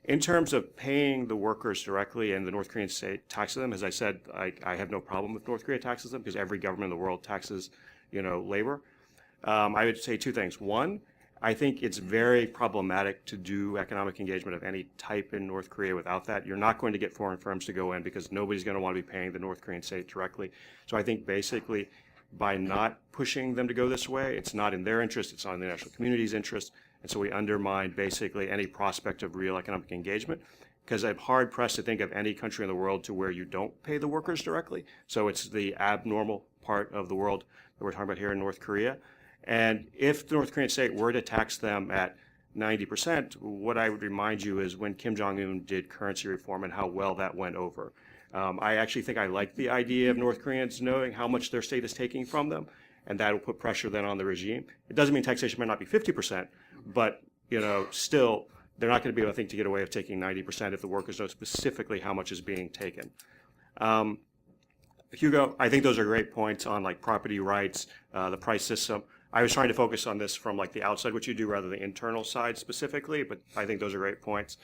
In terms of paying the workers directly and the North Korean state taxes them, as I said, I have no problem if North Korea taxes them because every government in the world taxes, labor. I would say two things. One, I think it's very problematic to do economic engagement of any type in North Korea without that. You're not going to get foreign firms to go in because nobody's going to want to be paying the North Korean state directly. So I think basically by not pushing them to go this way, it's not in their interest, it's not in the national community's interest. And so we undermine basically any prospect of real economic engagement because I'm hard pressed to think of any country in the world to where you don't pay the workers directly. So it's the abnormal part of the world that we're talking about here in North Korea. And if the North Korean state were to tax them at 90%, what I would remind you is when Kim Jong-un did currency reform and how well that went over. I actually think I like the idea of North Koreans knowing how much their state is taking from them, and that will put pressure then on the regime. It doesn't mean taxation might not be 50%, but still, they're not going to be able, I think, to get away with taking 90% if the workers know specifically how much is being taken. Hugo, I think those are great points on like property rights, the price system. I was trying to focus on this from like the outside, what you do, rather than the internal side specifically, but I think those are great points.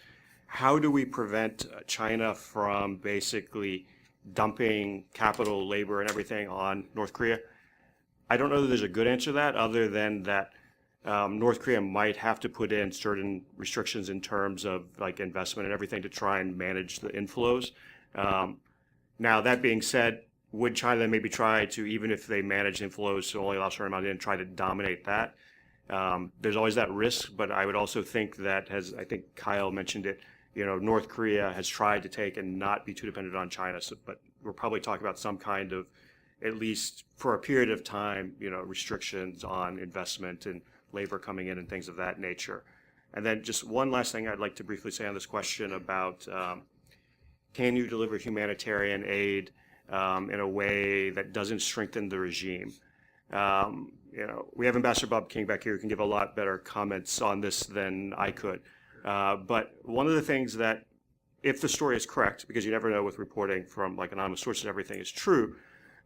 How do we prevent China from basically dumping capital, labor, and everything on North Korea. I don't know that there's a good answer to that, other than that North Korea might have to put in certain restrictions in terms of like investment and everything to try and manage the inflows. Now, that being said, would China then maybe try to, even if they manage inflows to only allow a certain amount in, try to dominate that? There's always that risk, but I would also think that, as I think Kyle mentioned it, North Korea has tried to take and not be too dependent on China. So, but we're probably talking about some kind of, at least for a period of time, restrictions on investment and labor coming in and things of that nature. And then just one last thing I'd like to briefly say on this question about can you deliver humanitarian aid in a way that doesn't strengthen the regime? We have Ambassador Bob King back here who can give a lot better comments on this than I could. But one of the things that, if the story is correct, because you never know with reporting from like anonymous sources, everything is true,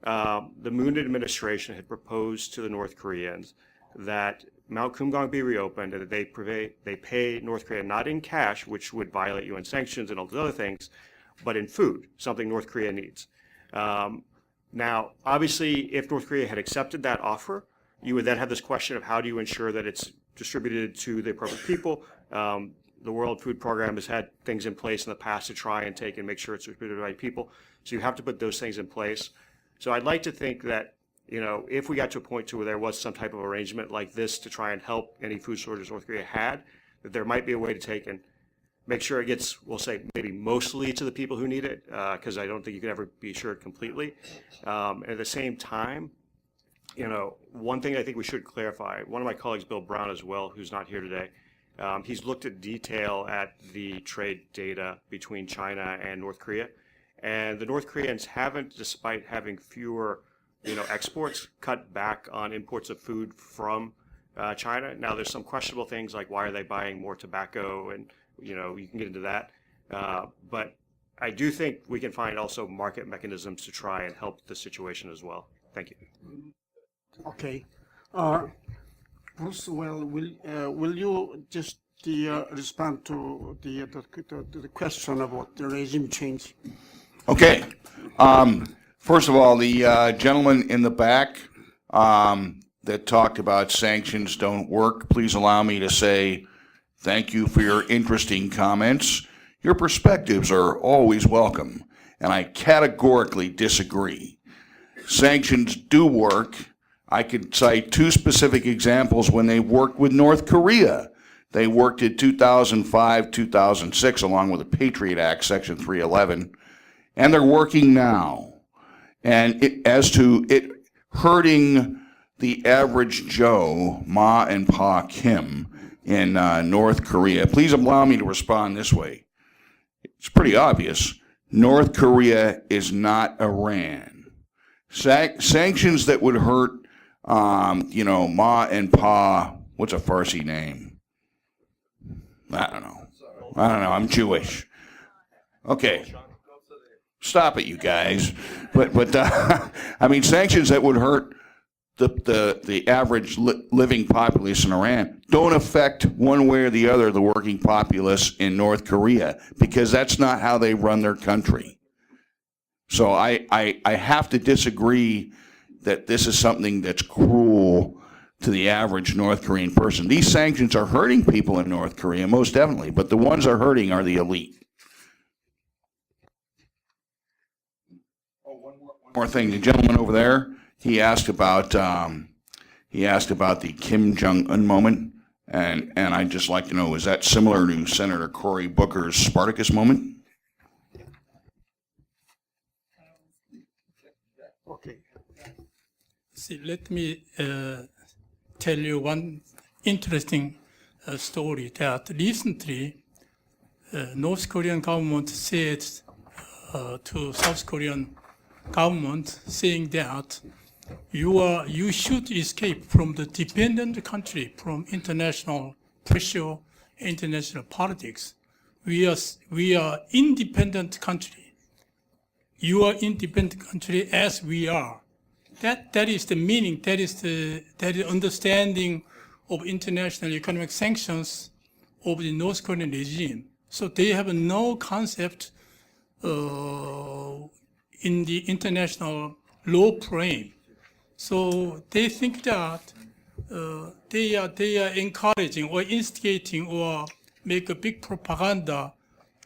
the Moon administration had proposed to the North Koreans that Mount Kumgang be reopened and that they pay North Korea not in cash, which would violate UN sanctions and all those other things, but in food, something North Korea needs. Now, obviously, if North Korea had accepted that offer, you would then have this question of how do you ensure that it's distributed to the appropriate people. The World Food Program has had things in place in the past to try and take and make sure it's distributed to the right people. So you have to put those things in place. So I'd like to think that, if we got to a point to where there was some type of arrangement like this to try and help any food shortage North Korea had, that there might be a way to take and make sure it gets, we'll say, maybe mostly to the people who need it, because I don't think you can ever be assured completely. And at the same time, one thing I think we should clarify, one of my colleagues, Bill Brown as well, who's not here today, he's looked at detail at the trade data between China and North Korea. And the North Koreans haven't, despite having fewer, exports, cut back on imports of food from China. Now, there's some questionable things like why are they buying more tobacco, and you can get into that. But I do think we can find also market mechanisms to try and help the situation as well. Thank you. Okay. Bruce, well, will you just respond to the question about the regime change? Okay. First of all, the gentleman in the back that talked about sanctions don't work, please allow me to say thank you for your interesting comments. Your perspectives are always welcome, and I categorically disagree. Sanctions do work. I could cite two specific examples when they worked with North Korea. They worked in 2005, 2006, along with the Patriot Act, Section 311, and they're working now. And as to it hurting the average Joe, Ma and Pa Kim in North Korea, please allow me to respond this way. It's pretty obvious. North Korea is not Iran. Sanctions that would hurt, Ma and Pa, what's a Farsi name? I don't know. I'm Jewish. Okay. Stop it, you guys. But I mean, sanctions that would hurt the average living populace in Iran don't affect one way or the other the working populace in North Korea, because that's not how they run their country. So I have to disagree that this is something that's cruel to the average North Korean person. These sanctions are hurting people in North Korea, most definitely, but the ones that are hurting are the elite. One more thing, the gentleman over there, he asked about the Kim Jong-un moment, and I'd just like to know, is that similar to Senator Cory Booker's Spartacus moment? Okay. See, let me tell you one interesting story that recently North Korean government said to South Korean government, saying that you should escape from the dependent country, from international pressure, international politics. We are independent country. You are independent country as we are. That is the meaning. That is the understanding of international economic sanctions of the North Korean regime. So they have no concept in the international law frame. So they think that they are encouraging or instigating or make a big propaganda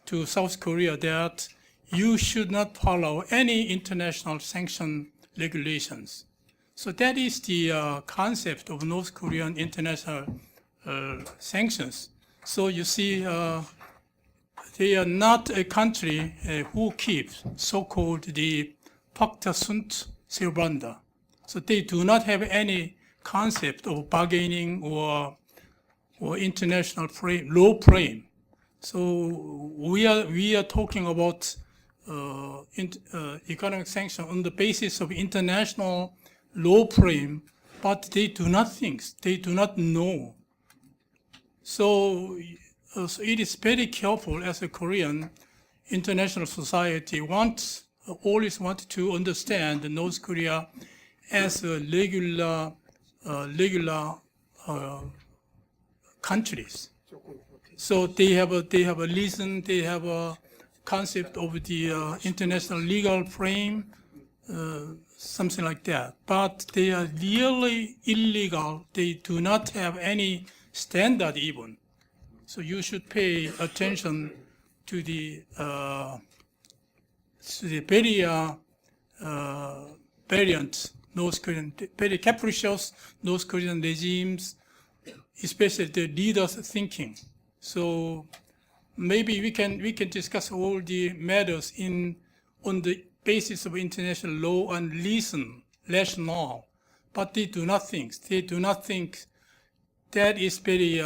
to South Korea that you should not follow any international sanction regulations. So that is the concept of North Korean international sanctions. So you see, they are not a country who keeps so-called the Pakta Sunt Silbranda. So they do not have any concept of bargaining or international frame, law frame. So we are talking about economic sanction on the basis of international law frame, but they do not think, they do not know. So it is very careful as a Korean international society always want to understand North Korea as a regular countries. So they have a reason, they have a concept of the international legal frame, something like that. But they are really illegal. They do not have any standard even. So you should pay attention to the very variant North Korean, very capricious North Korean regimes, especially the leaders' thinking. So maybe we can discuss all the matters on the basis of international law and reason, rationale, but they do not think. They do not think that is very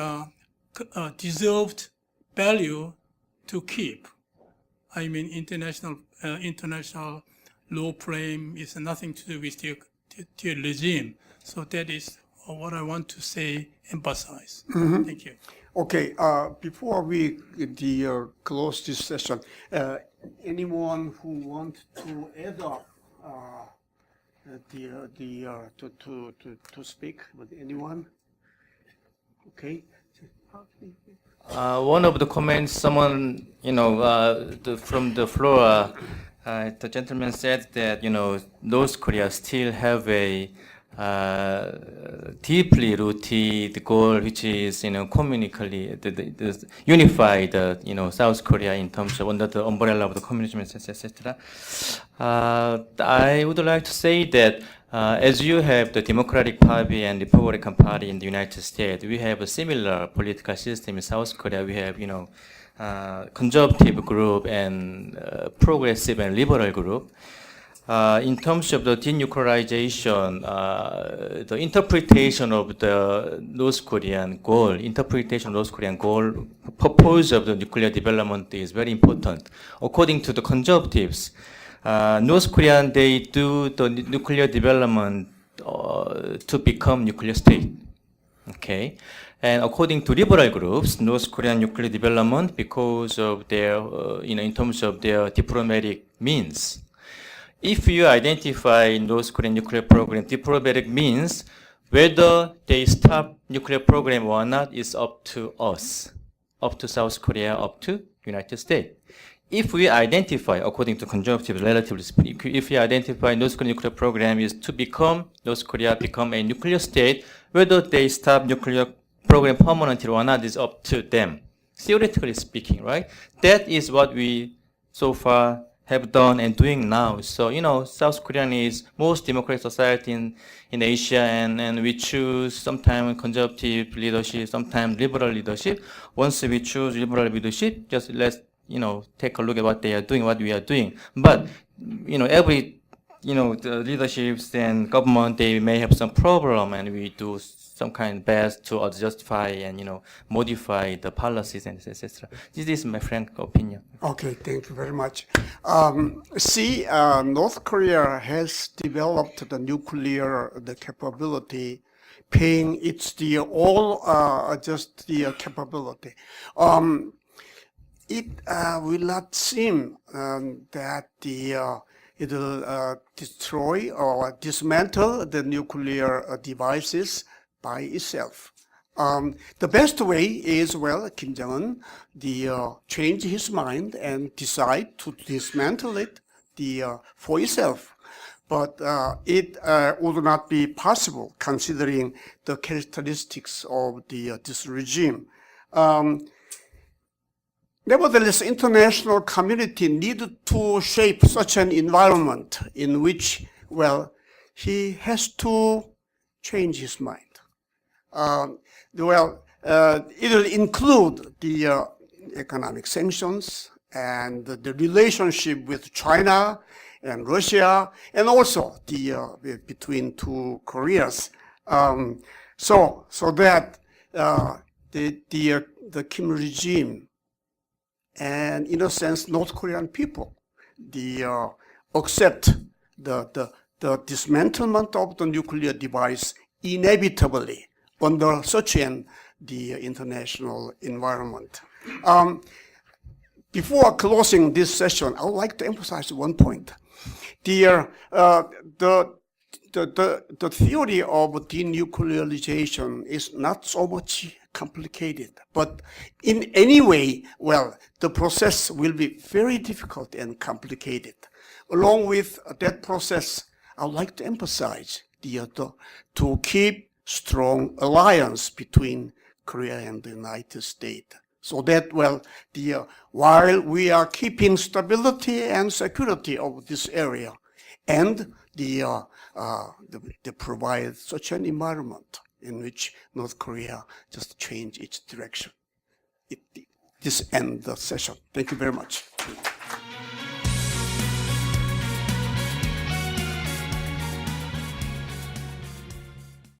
deserved value to keep. I mean, international law frame is nothing to do with the regime. So that is what I want to say, emphasize. Mhm. Thank you. Okay, before we close this session, anyone who wants to add up to speak with anyone? Okay. One of the comments, someone, from the floor, the gentleman said that, North Korea still have a deeply rooted goal, which is, communically, unify the, South Korea in terms of under the umbrella of the communism, etc. I would like to say that as you have the Democratic Party and Republican Party in the United States, we have a similar political system in South Korea. We have, conservative group and progressive and liberal group. In terms of the denuclearization, the interpretation of the North Korean goal, purpose of the nuclear development is very important. According to the conservatives, North Korea, they do the nuclear development to become nuclear state. Okay. And according to liberal groups, North Korean nuclear development because of their, in terms of their diplomatic means. If you identify North Korean nuclear program, diplomatic means whether they stop nuclear program or not is up to us, up to South Korea, up to United States. If we identify, according to conservatives, relatively speaking, if we identify North Korean nuclear program is to become, North Korea become a nuclear state, whether they stop nuclear program permanently or not is up to them, theoretically speaking, right? That is what we so far have done and doing now. So, South Korea is most democratic society in Asia, and we choose sometimes conservative leadership, sometimes liberal leadership. Once we choose liberal leadership, just let's, take a look at what they are doing, what we are doing. But, every, the leaderships and government, they may have some problem, and we do some kind of best to justify and, modify the policies and etc. This is my frank opinion. Okay, thank you very much. North Korea has developed the nuclear capability, paying its just the capability. It will not seem that it will destroy or dismantle the nuclear devices by itself. The best way is, Kim Jong-un change his mind and decide to dismantle it, for itself. But it would not be possible considering the characteristics of this regime. Nevertheless, international community needed to shape such an environment in which, well, he has to change his mind. It'll include the economic sanctions and the relationship with China and Russia, and also the between two Koreas, so that the Kim regime and, in a sense, North Korean people accept the dismantlement of the nuclear device inevitably under such the international environment. Before closing this session, I would like to emphasize one point. The theory of denuclearization is not so much complicated, but in any way, well, the process will be very difficult and complicated. Along with that process, I would like to emphasize to keep strong alliance between Korea and the United States, so that, well, while we are keeping stability and security of this area, and they provide such an environment in which North Korea just change its direction. This ends the session. Thank you very much.